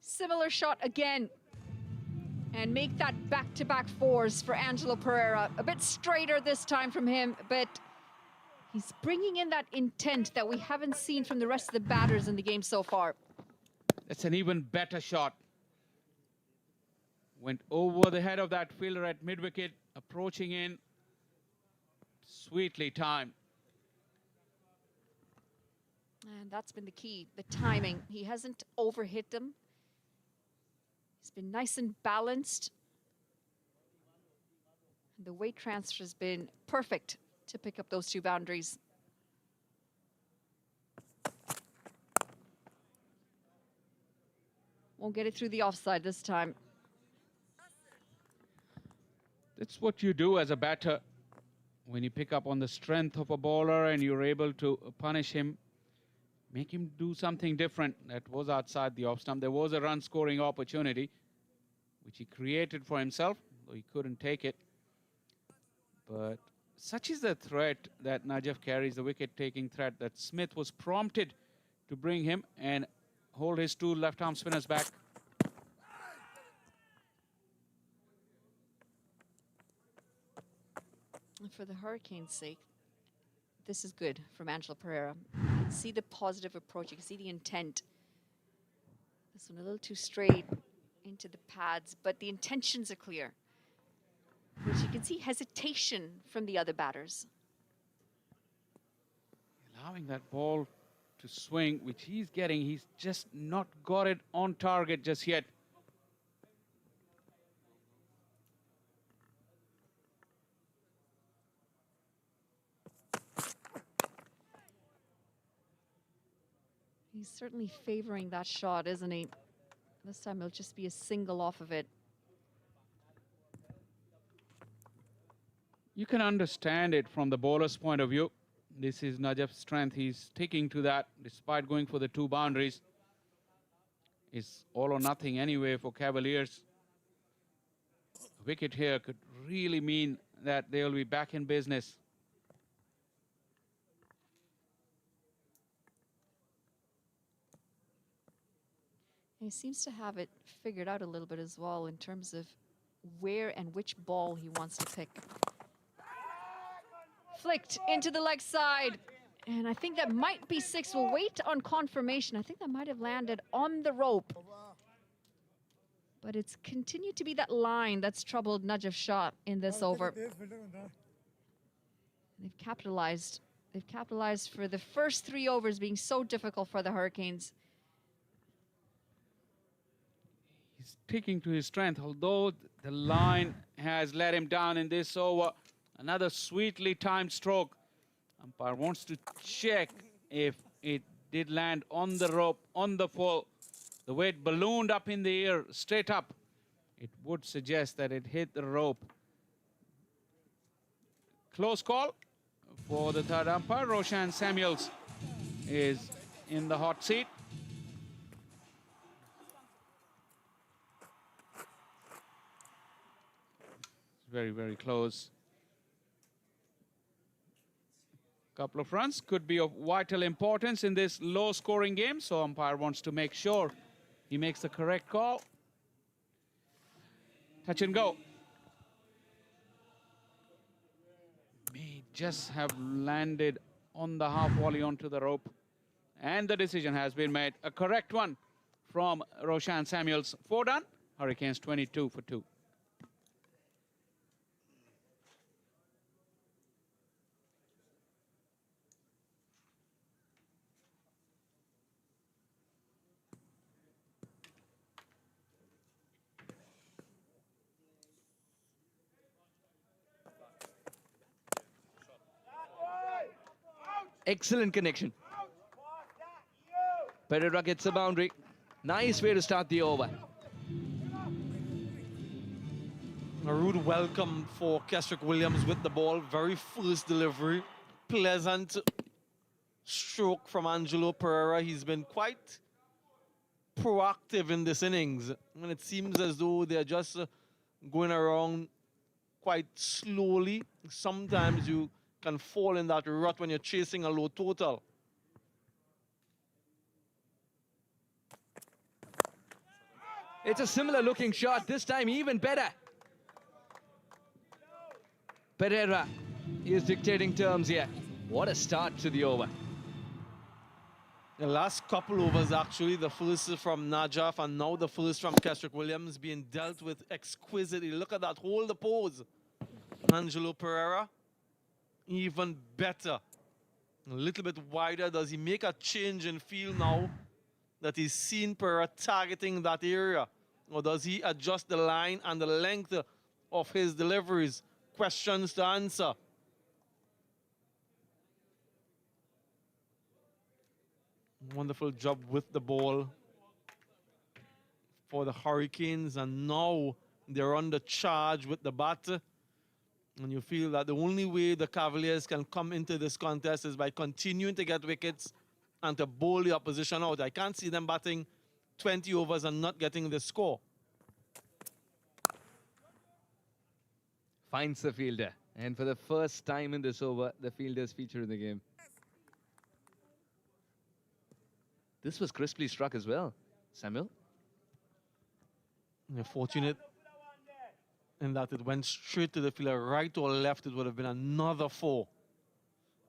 Similar shot again. And make that back-to-back 4s for Angelo Pereira. A bit straighter this time from him, but he's bringing in that intent that we haven't seen from the rest of the batters in the game so far. That's an even better shot. Went over the head of that fielder at mid-wicket, approaching in. Sweetly timed. And that's been the key, the timing. He hasn't overhit them. He's been nice and balanced. And the weight transfer has been perfect to pick up those 2 boundaries. Won't get it through the offside this time. That's what you do as a batter. When you pick up on the strength of a bowler and you're able to punish him, make him do something different. That was outside the off stump. There was a run-scoring opportunity, which he created for himself, though he couldn't take it. But such is the threat that Najaf carries, the wicket-taking threat, that Smith was prompted to bring him and hold his 2 left-arm spinners back. And for the Hurricanes' sake, this is good from Angelo Pereira. You can see the positive approach, you can see the intent. This one a little too straight into the pads, but the intentions are clear. Which you can see hesitation from the other batters. Allowing that ball to swing, which he's getting, he's just not got it on target just yet. He's certainly favoring that shot, isn't he? This time it'll just be a single off of it. You can understand it from the bowler's point of view. This is Najaf's strength. He's sticking to that despite going for the 2 boundaries. It's all or nothing anyway for Cavaliers. A wicket here could really mean that they'll be back in business. He seems to have it figured out a little bit as well in terms of where and which ball he wants to pick. Flicked into the leg side. And I think that might be 6. We'll wait on confirmation. I think that might have landed on the rope. But it's continued to be that line that's troubled Najaf's shot in this over. They've capitalized. They've capitalized for the first 3 overs being so difficult for the Hurricanes. He's sticking to his strength, although the line has let him down in this over. Another sweetly timed stroke. Umpire wants to check if it did land on the rope, on the full. The way it ballooned up in the air, straight up, it would suggest that it hit the rope. Close call for the third umpire. Roshan Samuels is in the hot seat. Very, very close. Couple of runs could be of vital importance in this low-scoring game, so umpire wants to make sure he makes the correct call. Touch and go. May just have landed on the half volley onto the rope, and the decision has been made. A correct one from Roshan Samuels. 4 done. Hurricanes 22 for 2. Excellent connection. Pereira gets a boundary. Nice way to start the over. A rude welcome for Keswick Williams with the ball. Very first delivery. Pleasant stroke from Angelo Pereira. He's been quite proactive in this innings. And it seems as though they're just going around quite slowly. Sometimes you can fall in that rut when you're chasing a low total. It's a similar looking shot, this time even better. Pereira is dictating terms here. What a start to the over. The last couple overs, actually, the first from Najaf and now the first from Keswick Williams being dealt with exquisitely. Look at that, hold the pose. Angelo Pereira, even better. A little bit wider. Does he make a change in feel now that he's seen Pereira targeting that area? Or does he adjust the line and the length of his deliveries? Questions to answer. Wonderful job with the ball for the Hurricanes, and now they're under charge with the bat. And you feel that the only way the Cavaliers can come into this contest is by continuing to get wickets and to bowl the opposition out. I can't see them batting 20 overs and not getting the score. Finds the fielder. And for the first time in this over, the fielders feature in the game. This was crisply struck as well, Samuel. You're fortunate in that it went straight to the fielder, right or left. It would have been another 4.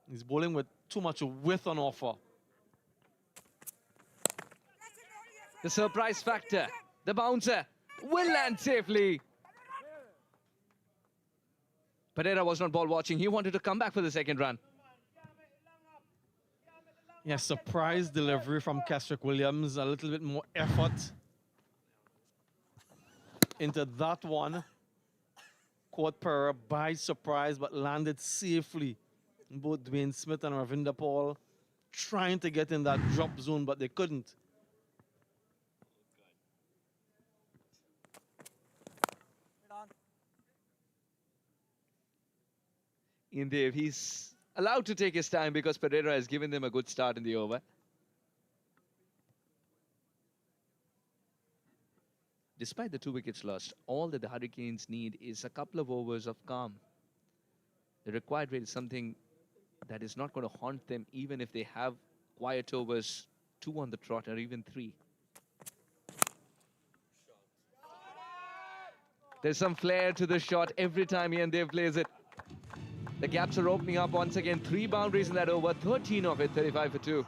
He's bowling with too much width on offer. The surprise factor. The bouncer will land safely. Pereira was not ball watching. He wanted to come back for the second run. Yeah, surprise delivery from Keswick Williams. A little bit more effort into that one. Caught Pereira by surprise, but landed safely. Both Dwayne Smith and Ravinder Paul trying to get in that drop zone, but they couldn't. In there, he's allowed to take his time because Pereira has given them a good start in the over. Despite the 2 wickets lost, all that the Hurricanes need is a couple of overs of calm. The required rate is something that is not going to haunt them even if they have quiet overs, 2 on the trot or even 3. There's some flair to the shot every time Ian Dave plays it. The gaps are opening up once again. 3 boundaries in that over, 13 of it, 35 for 2.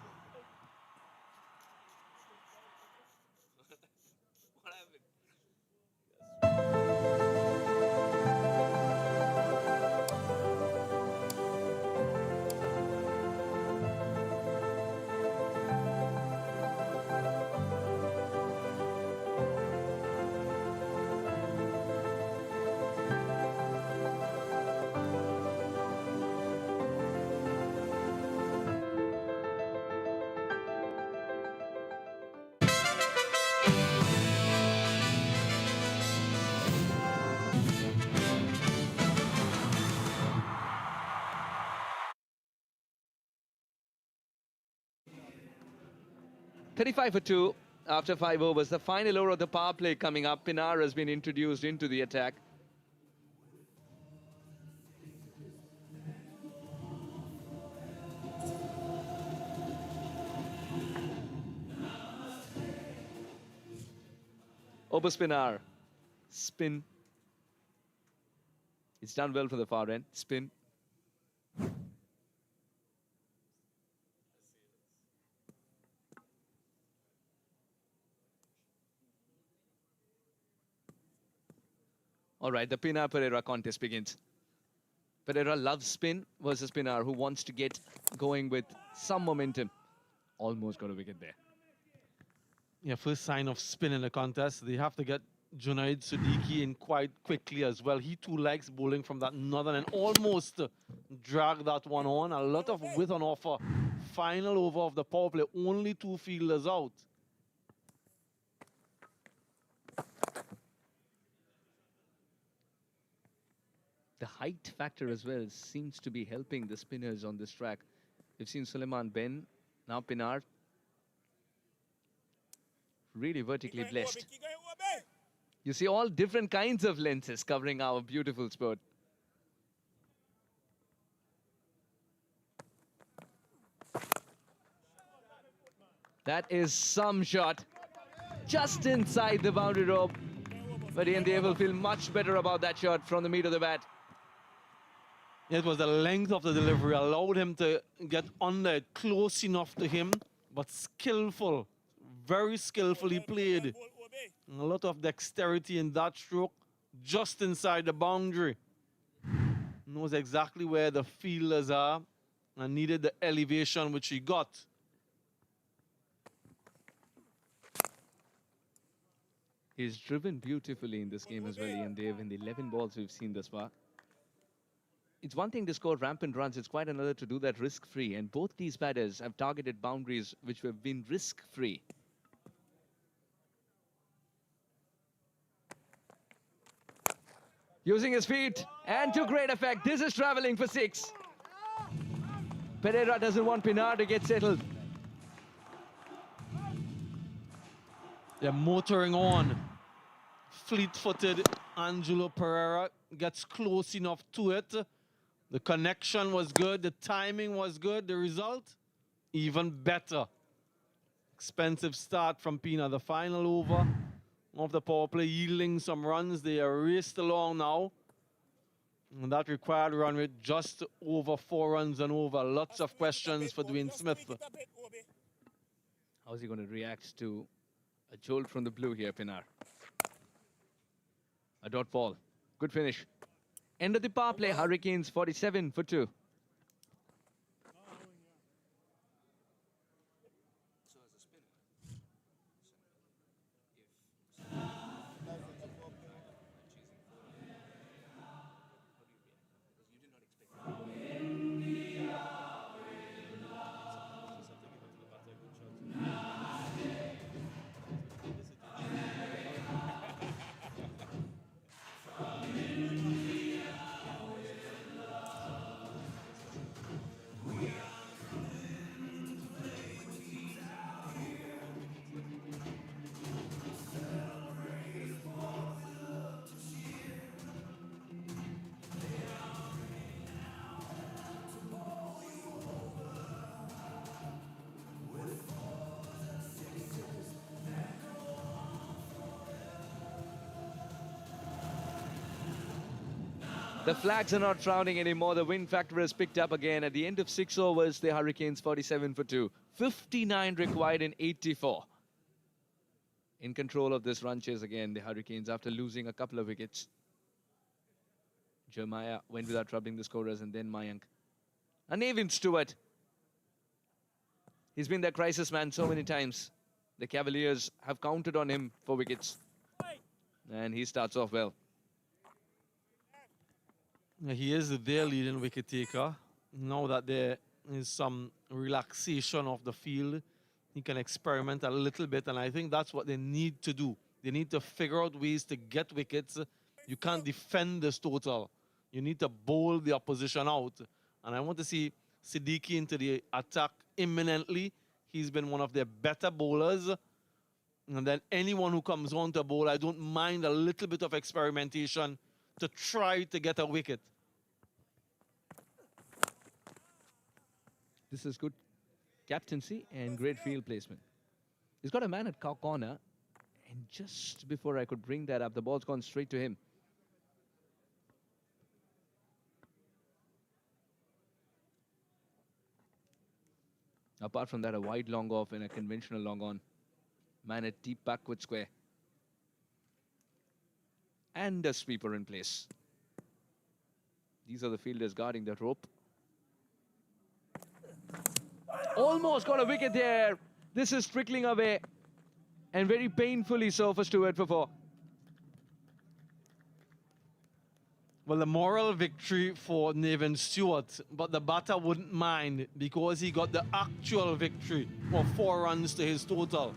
$35 for 2 after 5 overs. The final over of the power play coming up. Pinar has been introduced into the attack. Over Pinar. Spin. It's done well for the far end. Spin. All right, the Pinar Pereira contest begins. Pereira loves spin versus Pinar, who wants to get going with some momentum. Almost got a wicket there. Yeah, first sign of spin in the contest. They have to get Junaid Siddiqui in quite quickly as well. He too likes bowling from that northern and almost dragged that one on. A lot of width on offer. Final over of the power play. Only 2 fielders out. The height factor as well seems to be helping the spinners on this track. We've seen Suleiman Ben, now Pinar. Really vertically blessed. You see all different kinds of lenses covering our beautiful sport. That is some shot. Just inside the boundary rope. But India will feel much better about that shot from the meat of the bat. It was the length of the delivery, allowed him to get under it, close enough to him, but skillful, very skillfully played. A lot of dexterity in that stroke, just inside the boundary. Knows exactly where the fielders are and needed the elevation which he got. He's driven beautifully in this game as well, Ian Dave, in the 11 balls we've seen thus far. It's one thing to score rampant runs, it's quite another to do that risk-free. And both these batters have targeted boundaries which have been risk-free. Using his feet, and to great effect. This is traveling for 6. Pereira doesn't want Pinar to get settled. They're motoring on. Fleet-footed Angelo Pereira gets close enough to it. The connection was good, the timing was good, the result even better. Expensive start from Pina. The final over of the power play yielding some runs. They are raced along now. And that required run rate just over 4 runs and over. Lots of questions for Dwayne Smith. How's he going to react to a jolt from the blue here, Pinar? A dot ball. Good finish. End of the power play. Hurricanes 47 for 2. The flags are not frowning anymore. The wind factor has picked up again. At the end of 6 overs, the Hurricanes 47 for 2. 59 required in 84. In control of this run chase again, the Hurricanes, after losing a couple of wickets. Jeremiah went without troubling the scorers, and then Mayank. And Nevin Stewart. He's been their crisis man so many times. The Cavaliers have counted on him for wickets. And he starts off well. He is their leading wicket taker. Now that there is some relaxation of the field, he can experiment a little bit, and I think that's what they need to do. They need to figure out ways to get wickets. You can't defend this total. You need to bowl the opposition out. And I want to see Siddiqui into the attack imminently. He's been one of their better bowlers. And then anyone who comes on to bowl, I don't mind a little bit of experimentation to try to get a wicket. This is good captaincy and great field placement. He's got a man at corner, and just before I could bring that up, the ball's gone straight to him. Apart from that, a wide long off and a conventional long on. Man at deep backward square. And a sweeper in place. These are the fielders guarding that rope. Almost got a wicket there. This is trickling away. And very painfully so for Stewart for 4. Well, a moral victory for Nathan Stewart, but the batter wouldn't mind because he got the actual victory of 4 runs to his total.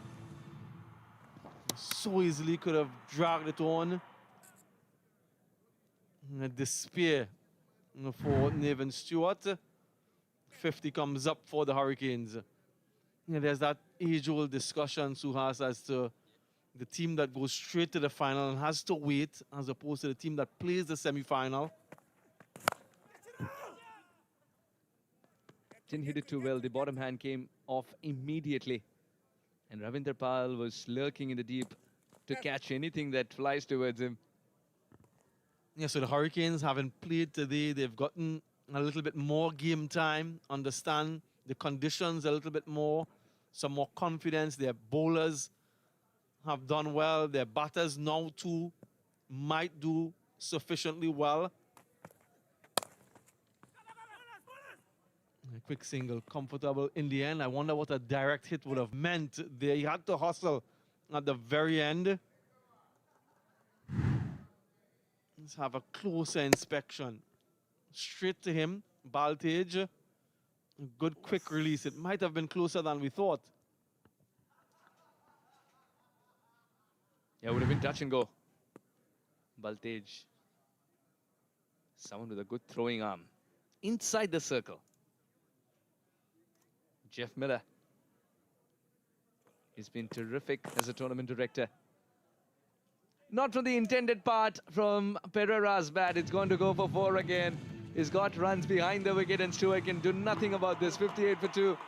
So easily could have dragged it on. A despair for Nathan Stewart. 50 comes up for the Hurricanes. Yeah, there's that age-old discussion, Suhas, as to the team that goes straight to the final and has to wait, as opposed to the team that plays the semi-final. Didn't hit it too well. The bottom hand came off immediately. And Ravinder Pal was lurking in the deep to catch anything that flies towards him. Yeah, so the Hurricanes haven't played today. They've gotten a little bit more game time, understand the conditions a little bit more, some more confidence. Their bowlers have done well. Their batters now too might do sufficiently well. A quick single, comfortable in the end. I wonder what a direct hit would have meant. They had to hustle at the very end. Let's have a closer inspection. Straight to him, Baltage. Good quick release. It might have been closer than we thought. Yeah, it would have been touch and go. Baltage. Someone with a good throwing arm. Inside the circle. Jeff Miller. He's been terrific as a tournament director. Not from the intended part from Pereira's bat. It's going to go for 4 again. He's got runs behind the wicket and Stewart can do nothing about this. 58 for 2.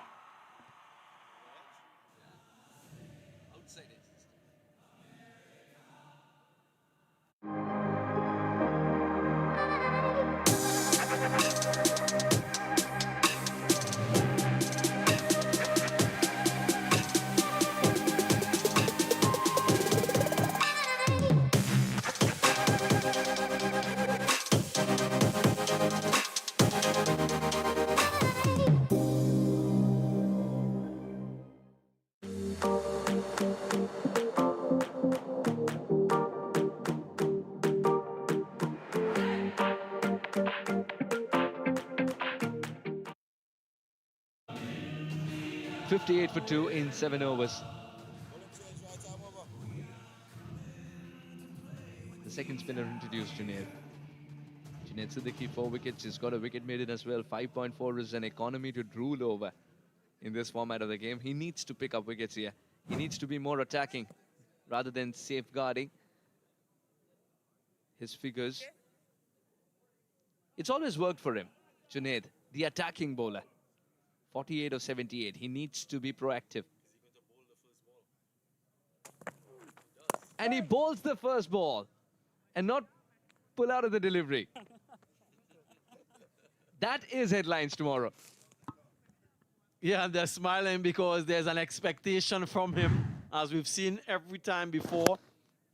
.58 for 2 in 7 overs. The second spinner introduced, Junaid. Junaid Siddiqui, 4 wickets. He's got a wicket maiden as well. 5.4 is an economy to drool over in this format of the game. He needs to pick up wickets here. He needs to be more attacking rather than safeguarding his figures. It's always worked for him, Junaid, the attacking bowler. 48 of 78. He needs to be proactive. And he bowls the first ball and not pull out of the delivery. That is headlines tomorrow. Yeah, they're smiling because there's an expectation from him, as we've seen every time before.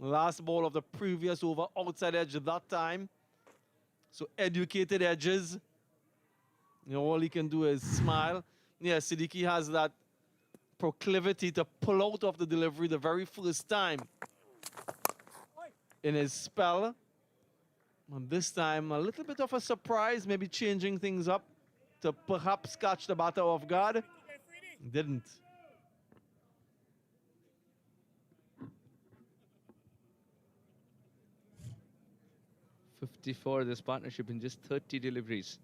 Last ball of the previous over, outside edge that time. So educated edges. You know, all he can do is smile. Yeah, Siddiqui has that proclivity to pull out of the delivery the very first time in his spell. And this time, a little bit of a surprise, maybe changing things up to perhaps catch the batter off guard. Didn't. .54 this partnership in just 30 deliveries.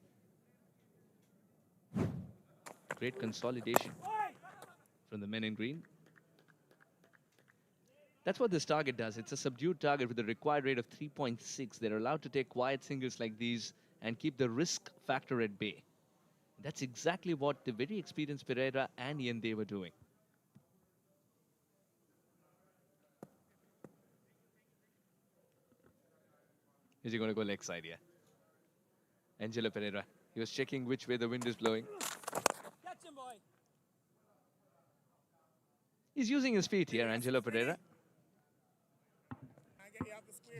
Great consolidation from the men in green. That's what this target does. It's a subdued target with a required rate of 3.6. They're allowed to take quiet singles like these and keep the risk factor at bay. That's exactly what the very experienced Pereira and Yende were doing. Is he going to go leg side here? Angelo Pereira. He was checking which way the wind is blowing. He's using his feet here, Angelo Pereira.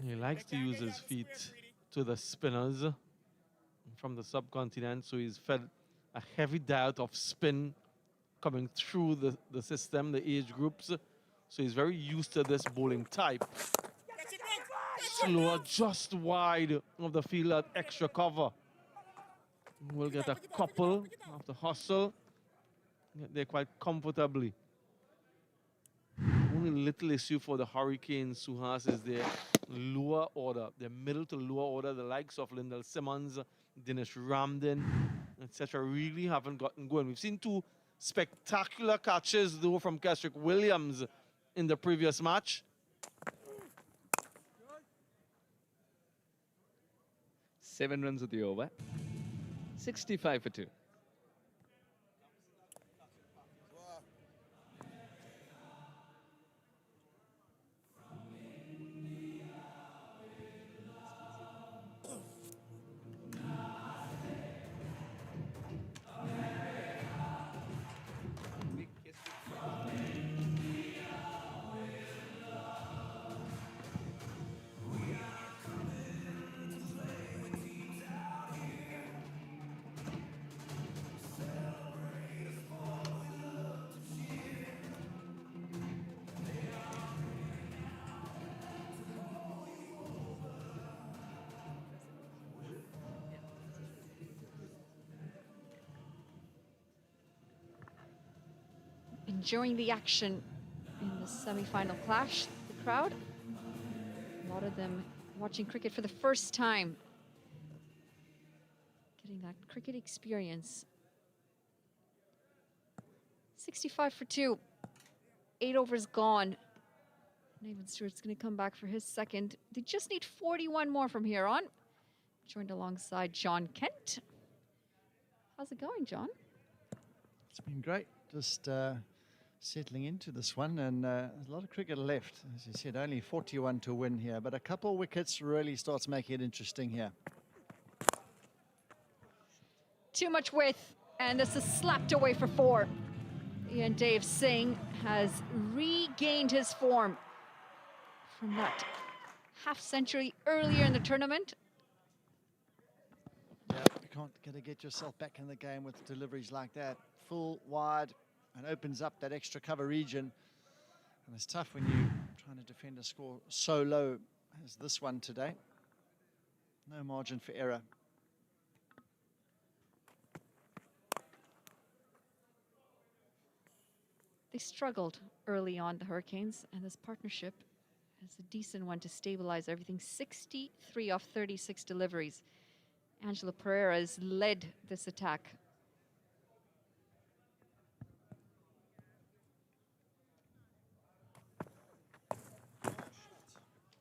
He likes to use his feet to the spinners from the subcontinent, so he's fed a heavy diet of spin coming through the system, the age groups. So he's very used to this bowling type. slower, just wide of the field at extra cover. We'll get a couple of the hustle. Get there quite comfortably. Only little issue for the Hurricanes, Suhas, is their lower order, their middle to lower order. The likes of Lyndall Simmons, Dinesh Ramdin, etc. really haven't gotten going. We've seen two spectacular catches, though, from Kesrick Williams in the previous match. 7 runs of the over. 65 for 2. Enjoying the action in the semi-final clash, the crowd. A lot of them watching cricket for the first time. Getting that cricket experience. 65 for 2. 8 overs gone. Nathan Stewart's going to come back for his second. They just need 41 more from here on. Joined alongside John Kent. How's it going, John? It's been great. Just settling into this one, and there's a lot of cricket left. As you said, only 41 to win here, but a couple wickets really starts making it interesting here. Too much width, and this is slapped away for 4. Ian Dave Singh has regained his form from that half-century earlier in the tournament. Yeah, you gotta get yourself back in the game with deliveries like that. Full, wide, and opens up that extra cover region. And it's tough when you're trying to defend a score so low as this one today. No margin for error. They struggled early on, the Hurricanes, and this partnership is a decent one to stabilize everything. 63 off 36 deliveries. Angelo Pereira has led this attack.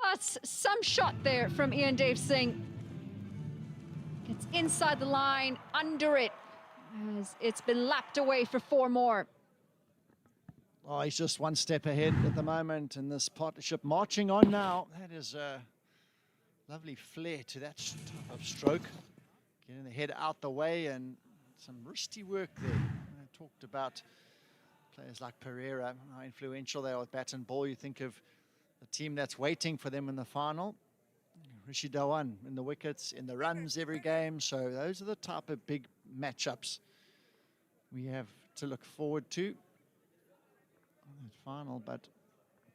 That's some shot there from Ian Dave Singh. Gets inside the line, under it, as it's been lapped away for 4 more. Oh, he's just one step ahead at the moment in this partnership. Marching on now. That is a lovely flair to that type of stroke. Getting the head out the way, and some wristy work there. I talked about players like Pereira, how influential they are with bat and ball. You think of the team that's waiting for them in the final. Rishi Dhawan in the wickets, in the runs every game. So those are the type of big matchups we have to look forward to. Final, but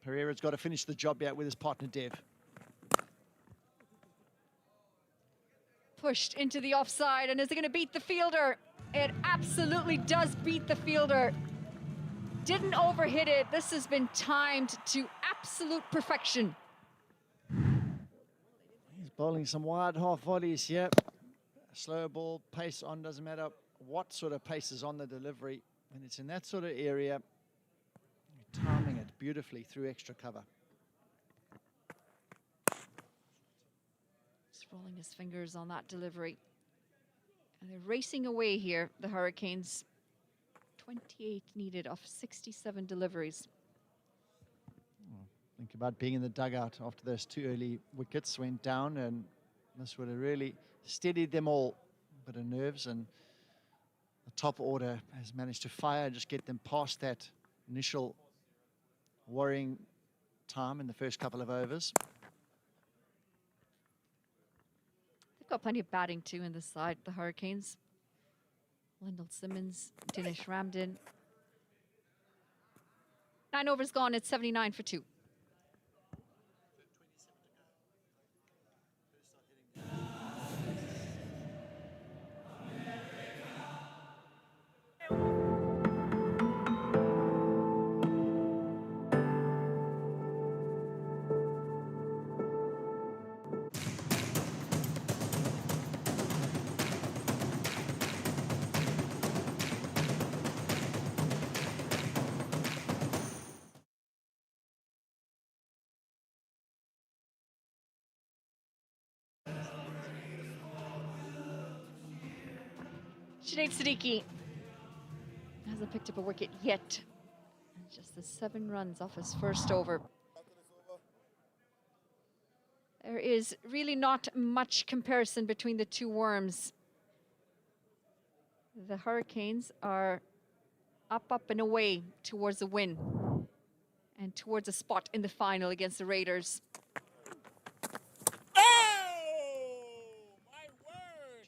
Pereira's got to finish the job out with his partner Dev. Pushed into the offside, and is it going to beat the fielder? It absolutely does beat the fielder. Didn't overhit it. This has been timed to absolute perfection. He's bowling some wide half volleys here. Slow ball, pace on, doesn't matter what sort of pace is on the delivery. When it's in that sort of area, timing it beautifully through extra cover. Just rolling his fingers on that delivery. And they're racing away here, the Hurricanes. 28 needed off 67 deliveries. Think about being in the dugout after those 2 early wickets went down, and this would have really steadied them all. A bit of nerves, and the top order has managed to fire, just get them past that initial worrying time in the first couple of overs. They've got plenty of batting too in this side, the Hurricanes. Lyndall Simmons, Dinesh Ramdin. 9 overs gone, it's 79 for 2. Junaid Siddiqui hasn't picked up a wicket yet. And just the 7 runs off his first over. There is really not much comparison between the two Worms. The Hurricanes are up and away towards a win and towards a spot in the final against the Raiders.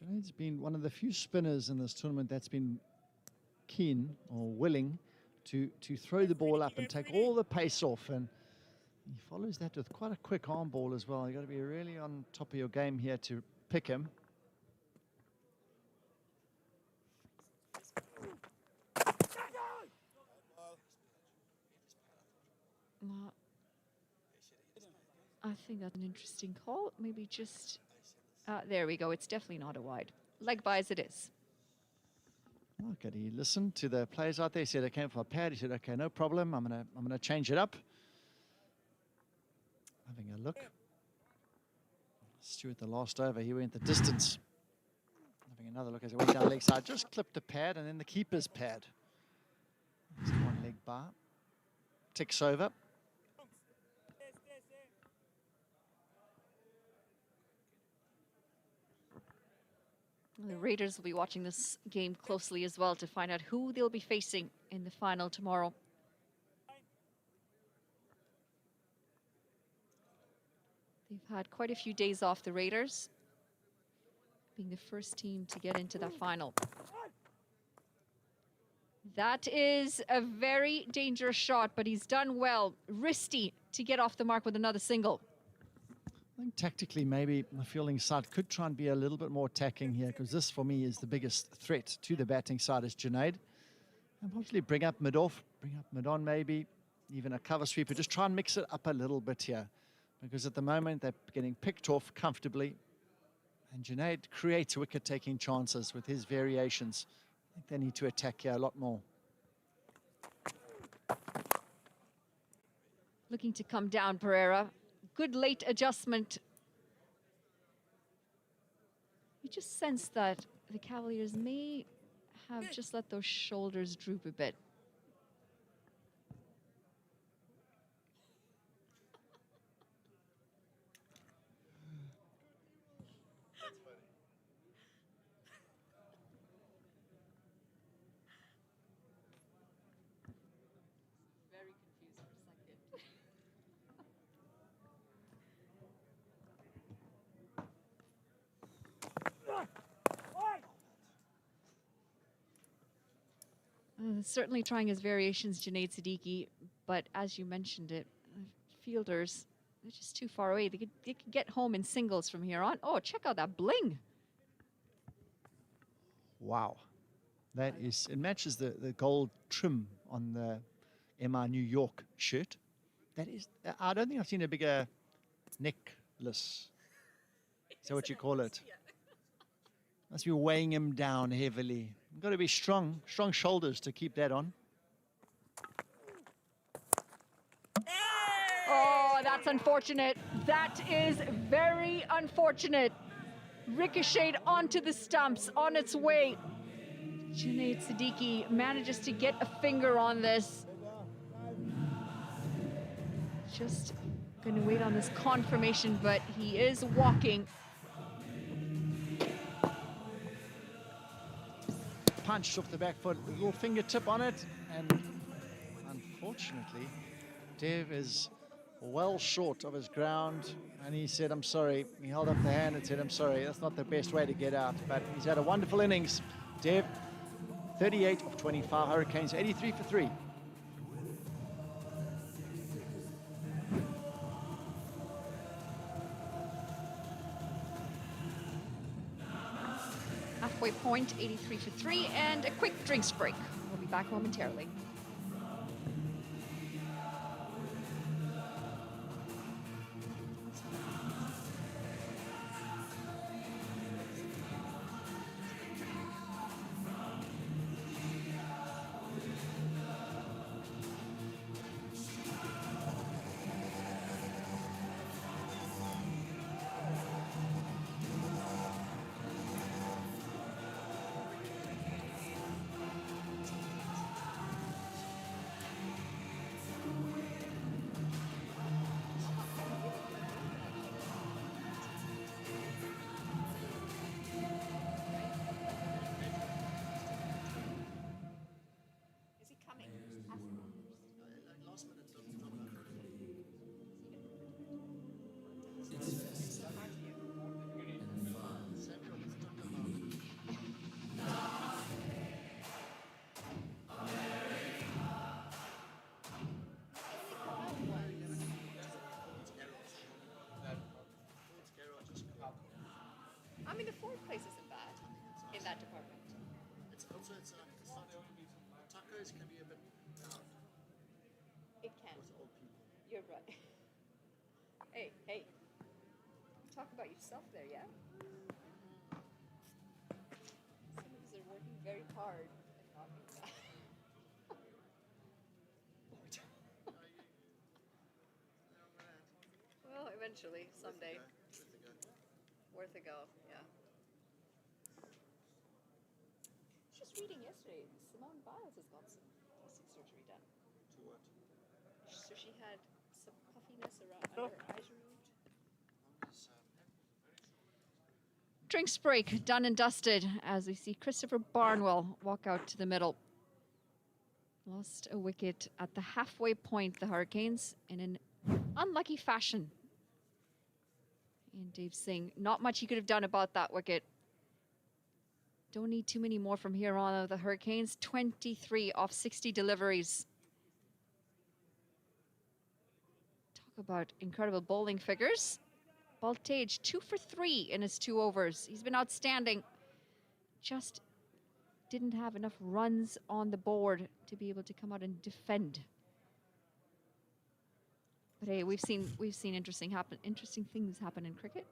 Junaid's been one of the few spinners in this tournament that's been keen or willing to throw the ball up and take all the pace off, and he follows that with quite a quick arm ball as well. You've got to be really on top of your game here to pick him. Well, I think that's an interesting call. Maybe just, there we go. It's definitely not a wide. Leg by as it is. Look at, he listened to the players out there. He said, I came for a pad. He said, okay, no problem. I'm gonna change it up. Having a look. Stewart, the last over, he went the distance. Having another look as he went down leg side. Just clipped a pad and then the keeper's pad. There's 1 leg bar. Ticks over. The Raiders will be watching this game closely as well to find out who they'll be facing in the final tomorrow. They've had quite a few days off, the Raiders, being the first team to get into that final. That is a very dangerous shot, but he's done well. Risty to get off the mark with another single. I think tactically maybe the fielding side could try and be a little bit more attacking here, because this for me is the biggest threat to the batting side is Junaid. And possibly bring up mid-off, bring up mid-on maybe, even a cover sweeper. Just try and mix it up a little bit here, because at the moment they're getting picked off comfortably. And Junaid creates wicket-taking chances with his variations. I think they need to attack here a lot more. Looking to come down, Pereira. Good late adjustment. You just sense that the Cavaliers may have just let those shoulders droop a bit. Certainly trying his variations, Junaid Siddiqui, but as you mentioned it, fielders, they're just too far away. They could get home in singles from here on. Oh, check out that bling. Wow. That is, it matches the gold trim on the MI New York shirt. That is, I don't think I've seen a bigger necklace. Is that what you call it? Must be weighing him down heavily. You've got to be strong shoulders to keep that on. Oh, that's unfortunate. That is very unfortunate. Ricocheted onto the stumps on its way. Junaid Siddiqui manages to get a finger on this. Just going to wait on this confirmation, but he is walking. Punched off the back foot, a little fingertip on it, and unfortunately, Dev is well short of his ground, and he said, I'm sorry. He held up the hand and said, I'm sorry. That's not the best way to get out, but he's had a wonderful innings. Dev, 38 of 25 Hurricanes, 83 for 3. Halfway point, 83 for 3, and a quick drinks break. We'll be back momentarily. mean, the fourth place isn't bad in that department. It's also tacos can be a bit loud It can. with old people. You're right. Hey, hey. Talk about yourself there, yeah? Some of us are working very hard at not being that. Well, eventually, someday. Worth a go, yeah. Just reading yesterday, Simone Biles has got some plastic surgery done. To what? So she had some puffiness around under her eyes removed. Drinks break, done and dusted, as we see Christopher Barnwell walk out to the middle. Lost a wicket at the halfway point, the Hurricanes, in an unlucky fashion. And Dave Singh, not much he could have done about that wicket. Don't need too many more from here on of the Hurricanes. 23 off 60 deliveries. Talk about incredible bowling figures. Baltage, 2 for 3 in his 2 overs. He's been outstanding. Just didn't have enough runs on the board to be able to come out and defend. But hey, we've seen interesting things happen in cricket.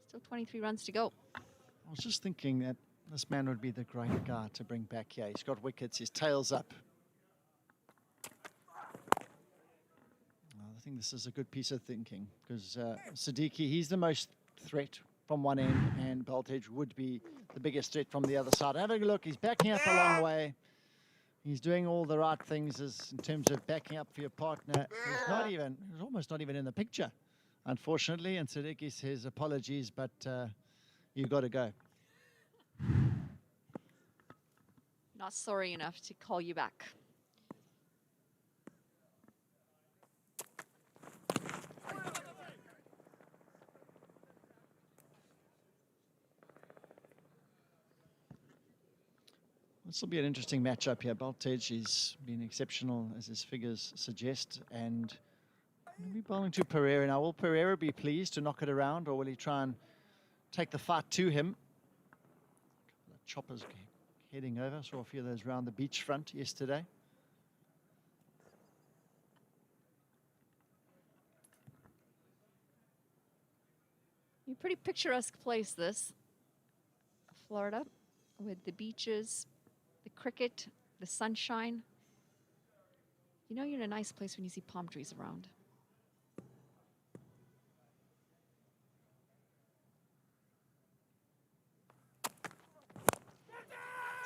Still 23 runs to go. I was just thinking that this man would be the great guy to bring back here. He's got wickets, his tail's up. I think this is a good piece of thinking because Siddiqui, he's the most threat from one end and Baltage would be the biggest threat from the other side. Having a look, he's backing up a long way. He's doing all the right things in terms of backing up for your partner. He's almost not even in the picture, unfortunately. And Siddiqui says apologies, but you've got to go. Not sorry enough to call you back. This will be an interesting matchup here. Baltage, he's been exceptional, as his figures suggest, and he'll be bowling to Pereira. Now, will Pereira be pleased to knock it around, or will he try and take the fight to him? A couple of choppers heading over. Saw a few of those round the beachfront yesterday. A pretty picturesque place, this. Florida, with the beaches, the cricket, the sunshine. You know you're in a nice place when you see palm trees around.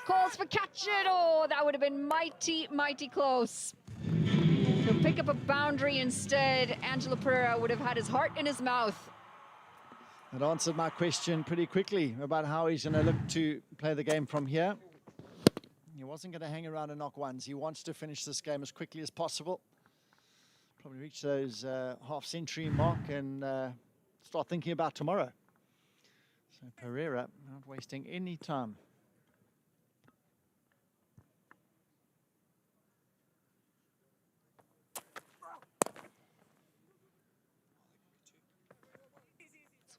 Calls for catch it. Oh, that would have been mighty, mighty close. He'll pick up a boundary instead. Angelo Pereira would have had his heart in his mouth. That answered my question pretty quickly about how he's going to look to play the game from here. He wasn't going to hang around and knock ones. He wants to finish this game as quickly as possible. Probably reach those half-century mark and start thinking about tomorrow. So Pereira not wasting any time.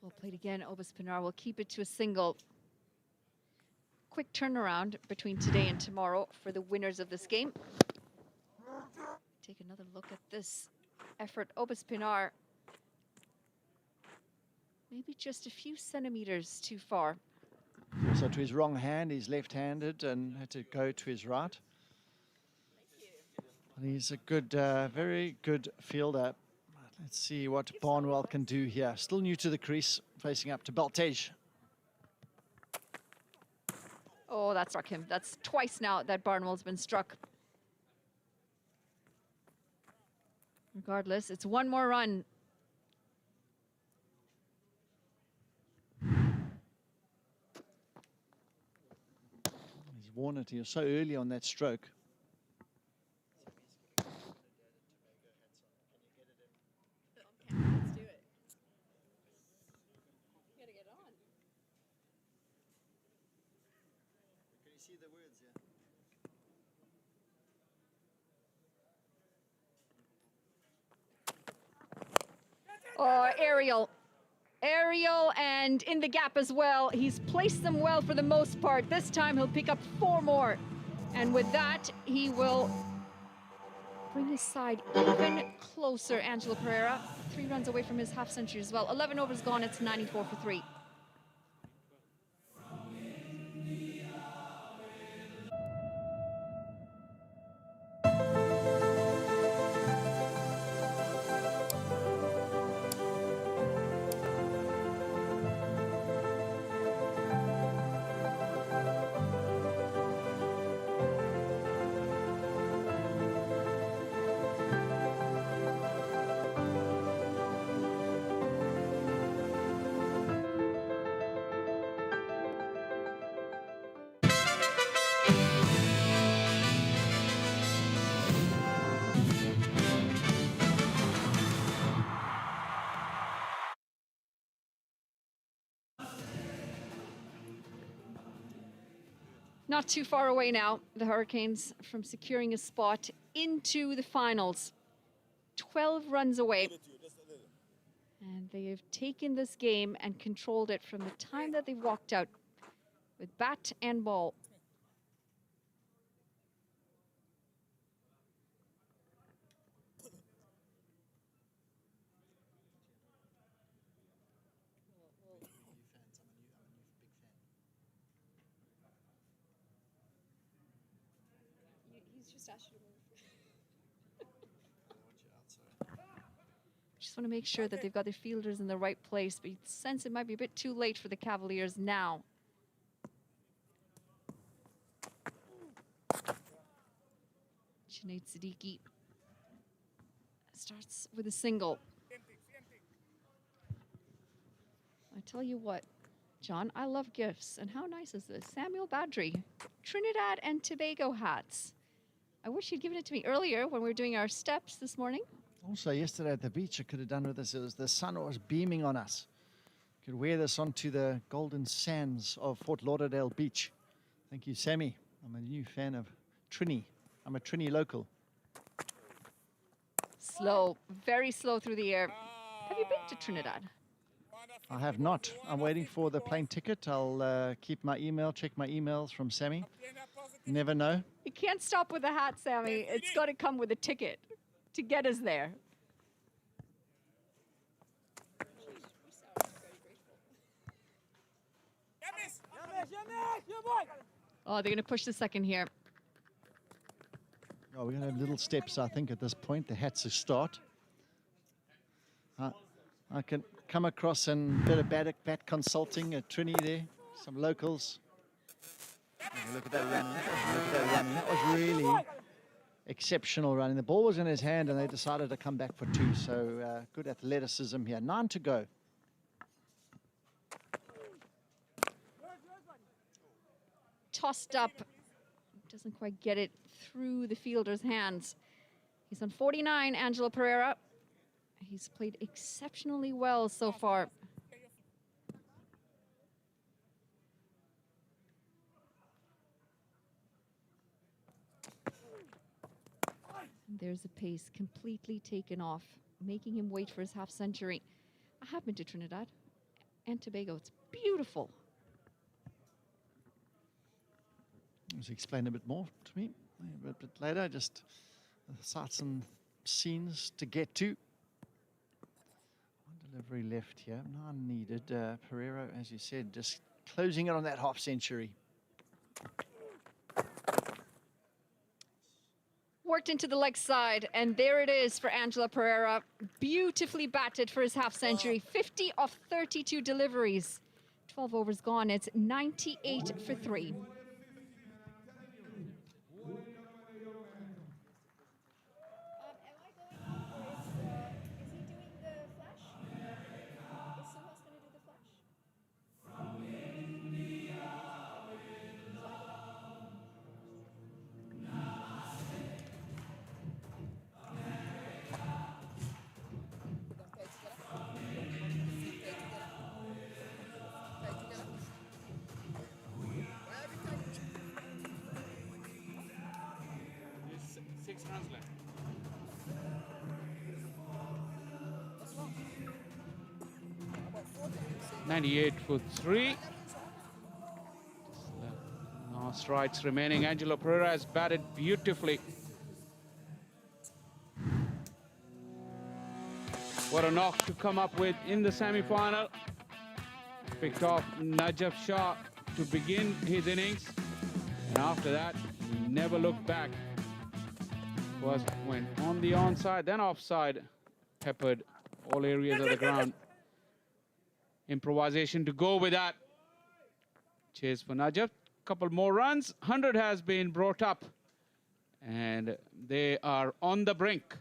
Well played again. Obus Pinar will keep it to a single. Quick turnaround between today and tomorrow for the winners of this game. Take another look at this effort. Obus Pinar, maybe just a few centimeters too far. So to his wrong hand, he's left-handed and had to go to his right. And he's a good, very good fielder. Let's see what Barnwell can do here. Still new to the crease, facing up to Baltage. Oh, that struck him. That's twice now that Barnwell's been struck. Regardless, it's one more run. He's worn it here so early on that stroke. Oh, aerial. Aerial and in the gap as well. He's placed them well for the most part. This time he'll pick up 4 more. And with that, he will bring his side even closer. Angelo Pereira, 3 runs away from his half century as well. 11 overs gone, it's 94 for 3. Not too far away now, the Hurricanes, from securing a spot into the finals. 12 runs away. And they have taken this game and controlled it from the time that they walked out with bat and ball. Just want to make sure that they've got their fielders in the right place, but you sense it might be a bit too late for the Cavaliers now. Sinead Siddiqui starts with a single. I tell you what, John, I love gifts. And how nice is this? Samuel Badri, Trinidad and Tobago hats. I wish you'd given it to me earlier when we were doing our steps this morning. Also, yesterday at the beach, I could have done with this. It was the sun was beaming on us. Could wear this onto the golden sands of Fort Lauderdale Beach. Thank you, Sammy. I'm a new fan of Trini. I'm a Trini local. Slow, very slow through the air. Have you been to Trinidad? I have not. I'm waiting for the plane ticket. I'll keep my email, check my emails from Sammy. Never know. You can't stop with the hat, Sammy. It's got to come with a ticket to get us there. Oh, they're going to push the second here. Oh, we're going to have little steps, I think, at this point. The hat's a start. I can come across and bit of bat consulting at Trini there. Some locals. Oh, look at that running. Look at that running. That was really exceptional running. The ball was in his hand and they decided to come back for 2. So good athleticism here. 9 to go. Tossed up. Doesn't quite get it through the fielder's hands. He's on 49, Angelo Pereira. He's played exceptionally well so far. And there's a pace completely taken off, making him wait for his half century. I have been to Trinidad and Tobago. It's beautiful. Just explain a bit more to me a bit later. Just sights and scenes to get to. One delivery left here. 9 needed. Pereira, as you said, just closing it on that half century. Worked into the leg side, and there it is for Angelo Pereira. Beautifully batted for his half century. 50 of 32 deliveries. 12 overs gone. It's 98 for 3. 98 for 3. No strikes remaining. Angelo Pereira has batted beautifully. What a knock to come up with in the semi-final. Picked off Najaf Shah to begin his innings. And after that, he never looked back. First went on the onside, then offside. Peppered all areas of the ground. Improvisation to go with that. Chase for Najaf. Couple more runs. 100 has been brought up. And they are on the brink.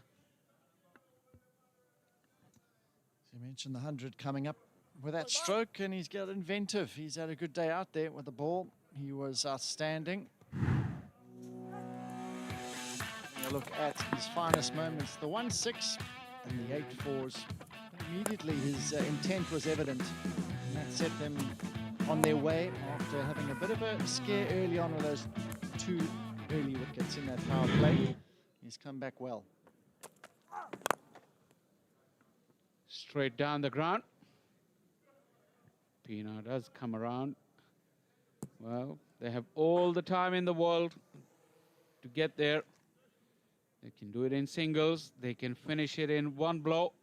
You mentioned the 100 coming up with that stroke, and he's got inventive. He's had a good day out there with the ball. He was outstanding. Having a look at his finest moments, the 1-6 and the 8-4s. Immediately his intent was evident, and that set them on their way after having a bit of a scare early on with those 2 early wickets in that power play. He's come back well. Straight down the ground. Pina does come around. Well, they have all the time in the world to get there. They can do it in singles. They can finish it in one blow.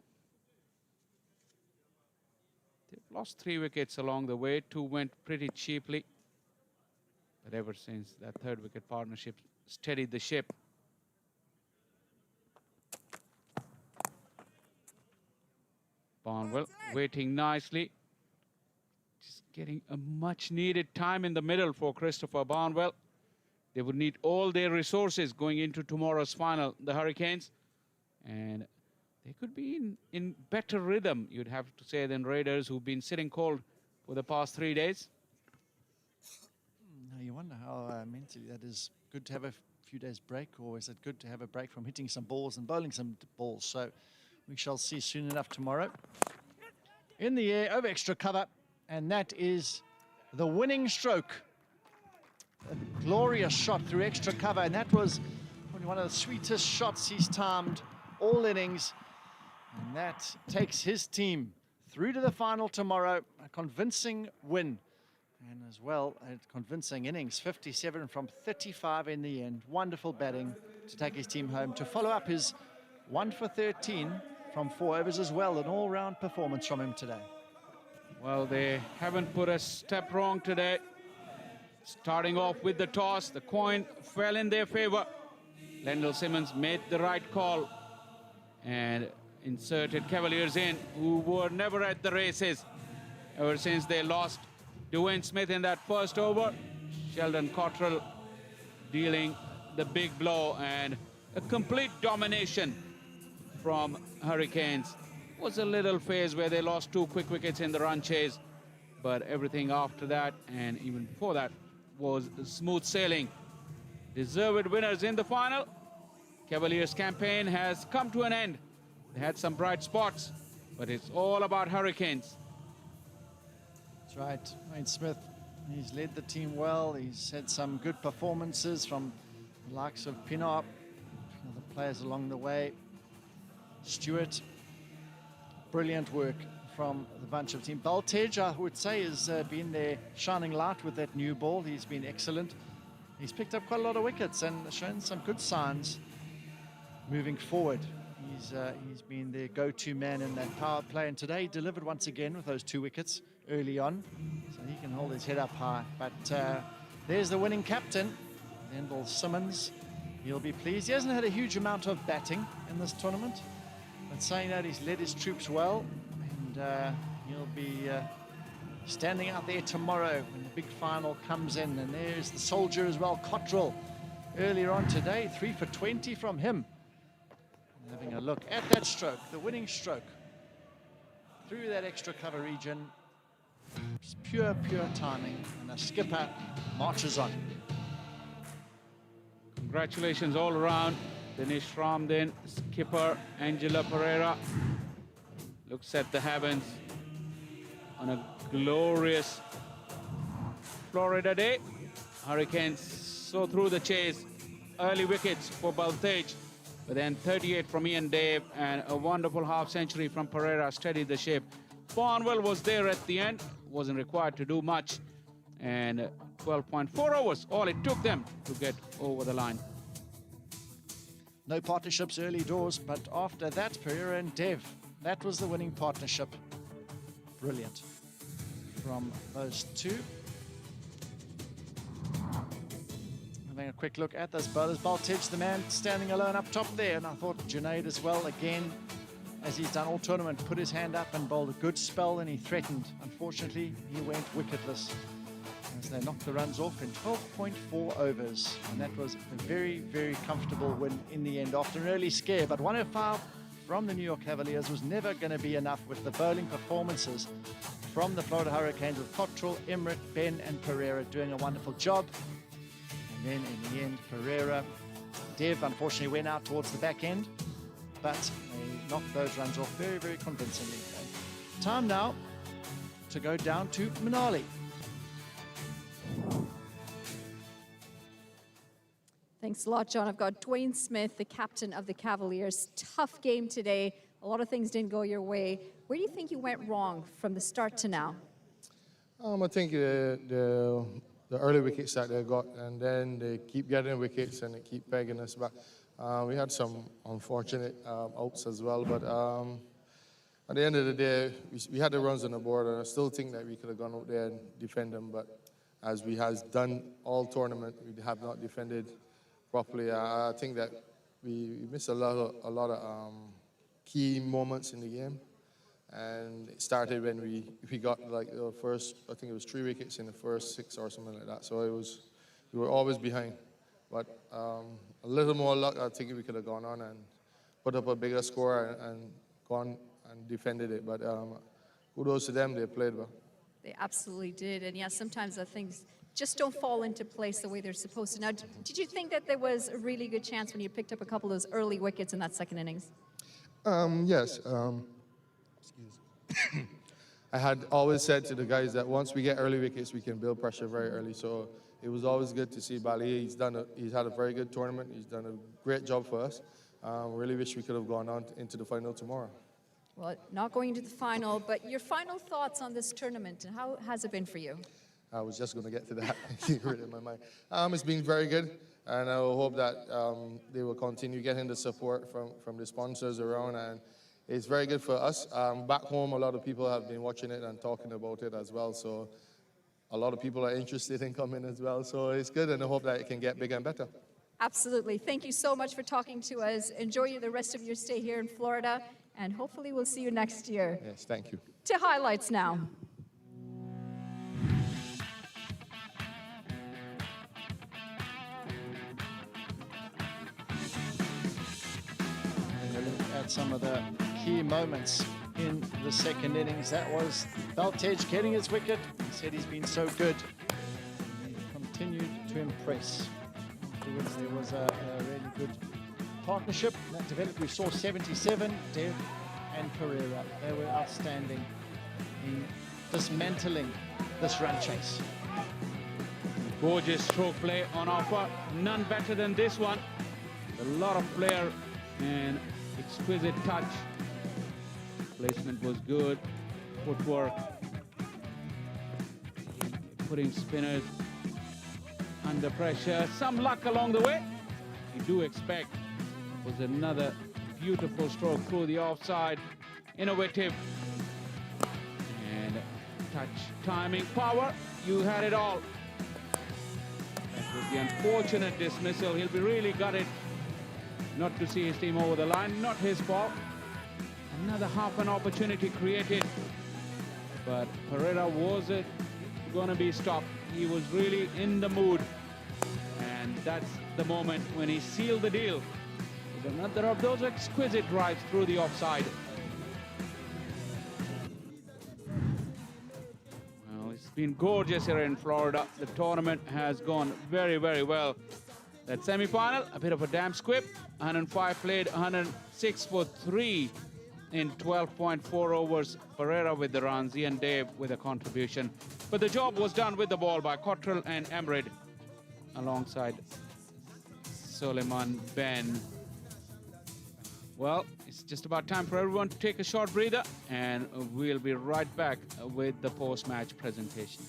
They've lost 3 wickets along the way. 2 went pretty cheaply. But ever since that 3rd wicket partnership steadied the ship. Barnwell waiting nicely. Just getting a much needed time in the middle for Christopher Barnwell. They would need all their resources going into tomorrow's final, the Hurricanes. And they could be in better rhythm, you'd have to say, than Raiders, who've been sitting cold for the past 3 days. Now you wonder how mentally that is good to have a few days break, or is it good to have a break from hitting some balls and bowling some balls? So we shall see soon enough tomorrow. In the air, over extra cover, and that is the winning stroke. A glorious shot through extra cover, and that was probably one of the sweetest shots he's timed all innings. And that takes his team through to the final tomorrow. A convincing win, and as well a convincing innings. 57 from 35 in the end. Wonderful batting to take his team home, to follow up his 1 for 13 from 4 overs as well. An all-round performance from him today. Well, they haven't put a step wrong today. Starting off with the toss, the coin fell in their favor. Lendl Simmons made the right call and inserted Cavaliers in, who were never at the races ever since they lost Dwayne Smith in that first over. Sheldon Cottrell dealing the big blow, and a complete domination from Hurricanes. Was a little phase where they lost 2 quick wickets in the run chase, but everything after that and even before that was smooth sailing. Deserved winners in the final. Cavaliers' campaign has come to an end. They had some bright spots, but it's all about Hurricanes. That's right, Wayne Smith, he's led the team well. He's had some good performances from the likes of Pinop, the players along the way. Stewart, brilliant work from the bunch of team. Baltej, I would say, has been their shining light with that new ball. He's been excellent. He's picked up quite a lot of wickets and shown some good signs moving forward. He's been their go-to man in that power play, and today he delivered once again with those 2 wickets early on, so he can hold his head up high. But there's the winning captain, Lendl Simmons. He'll be pleased. He hasn't had a huge amount of batting in this tournament, but saying that, he's led his troops well, and he'll be standing out there tomorrow when the big final comes in. And there's the soldier as well, Cottrell, earlier on today, 3 for 20 from him. And having a look at that stroke, the winning stroke through that extra cover region. It's pure timing, and the skipper marches on. Congratulations all around. Dinesh Ramdin, skipper Angela Pereira, looks at the heavens on a glorious Florida day. Hurricanes saw through the chase. Early wickets for Baltej, but then 38 from Ian Dave and a wonderful half-century from Pereira steadied the ship. Barnwell was there at the end, wasn't required to do much. And 12.4 overs, all it took them to get over the line. No partnerships early doors, but after that, Pereira and Dev, that was the winning partnership. Brilliant from those two. Having a quick look at those bowlers. Baltej, the man standing alone up top there, and I thought Junaid as well, again, as he's done all tournament, put his hand up and bowled a good spell, and he threatened. Unfortunately, he went wicketless as they knocked the runs off in 12.4 overs, and that was a very, very comfortable win in the end after an early scare. But 105 from the New York Cavaliers was never going to be enough with the bowling performances from the Florida Hurricanes, with Cottrell, Emmerich, Ben and Pereira doing a wonderful job. And then in the end, Pereira, Dev unfortunately went out towards the back end, but they knocked those runs off very, very convincingly. Time now to go down to Manali. Thanks a lot, John. I've got Dwayne Smith, the captain of the Cavaliers. Tough game today. A lot of things didn't go your way. Where do you think you went wrong from the start to now? I think the early wickets that they got, and then they keep getting wickets and they keep pegging us back. We had some unfortunate outs as well, but at the end of the day, we had the runs on the board, and I still think that we could have gone out there and defend them, but as we has done all tournament, we have not defended properly. I think that we missed a lot of key moments in the game, and it started when we got like the first, I think it was 3 wickets in the first 6 or something like that. So we were always behind, but a little more luck, I think we could have gone on and put up a bigger score and gone and defended it. But kudos to them, they played well. They absolutely did. And yeah, sometimes the things just don't fall into place the way they're supposed to. Now, did you think that there was a really good chance when you picked up a couple of those early wickets in that second innings? Yes. Excuse. I had always said to the guys that once we get early wickets, we can build pressure very early. So it was always good to see Bali. He's had a very good tournament. He's done a great job for us. Really wish we could have gone on into the final tomorrow. Well, not going into the final, but your final thoughts on this tournament, and how has it been for you? I was just going to get to that. You read it in my mind. It's been very good, and I hope that they will continue getting the support from the sponsors around, and it's very good for us. Back home, a lot of people have been watching it and talking about it as well, so a lot of people are interested in coming as well, so it's good, and I hope that it can get bigger and better. Absolutely. Thank you so much for talking to us. Enjoy the rest of your stay here in Florida, and hopefully we'll see you next year. Yes, thank you. To highlights now. At some of the key moments in the second innings, that was Baltej getting his wicket. He said he's been so good. He continued to impress. Afterwards, there was a really good partnership that developed. We saw 77, Dev and Pereira. They were outstanding in dismantling this run chase. Gorgeous stroke play on offer. None better than this one. A lot of flair and exquisite touch. Placement was good. Footwork. Putting spinners under pressure. Some luck along the way. You do expect. Was another beautiful stroke through the offside. Innovative. And touch, timing, power. You had it all. That was the unfortunate dismissal. He'll be really gutted not to see his team over the line. Not his fault. Another half an opportunity created. But Pereira wasn't going to be stopped. He was really in the mood. And that's the moment when he sealed the deal. With another of those exquisite drives through the offside. Well, it's been gorgeous here in Florida. The tournament has gone very, very well. That semi-final, a bit of a damn squib. 105 played, 106 for 3 in 12.4 overs. Pereira with the runs, Ian Dave with a contribution. But the job was done with the ball by Cottrell and Emmerich alongside Suleiman Ben. Well, it's just about time for everyone to take a short breather, and we'll be right back with the post-match presentation.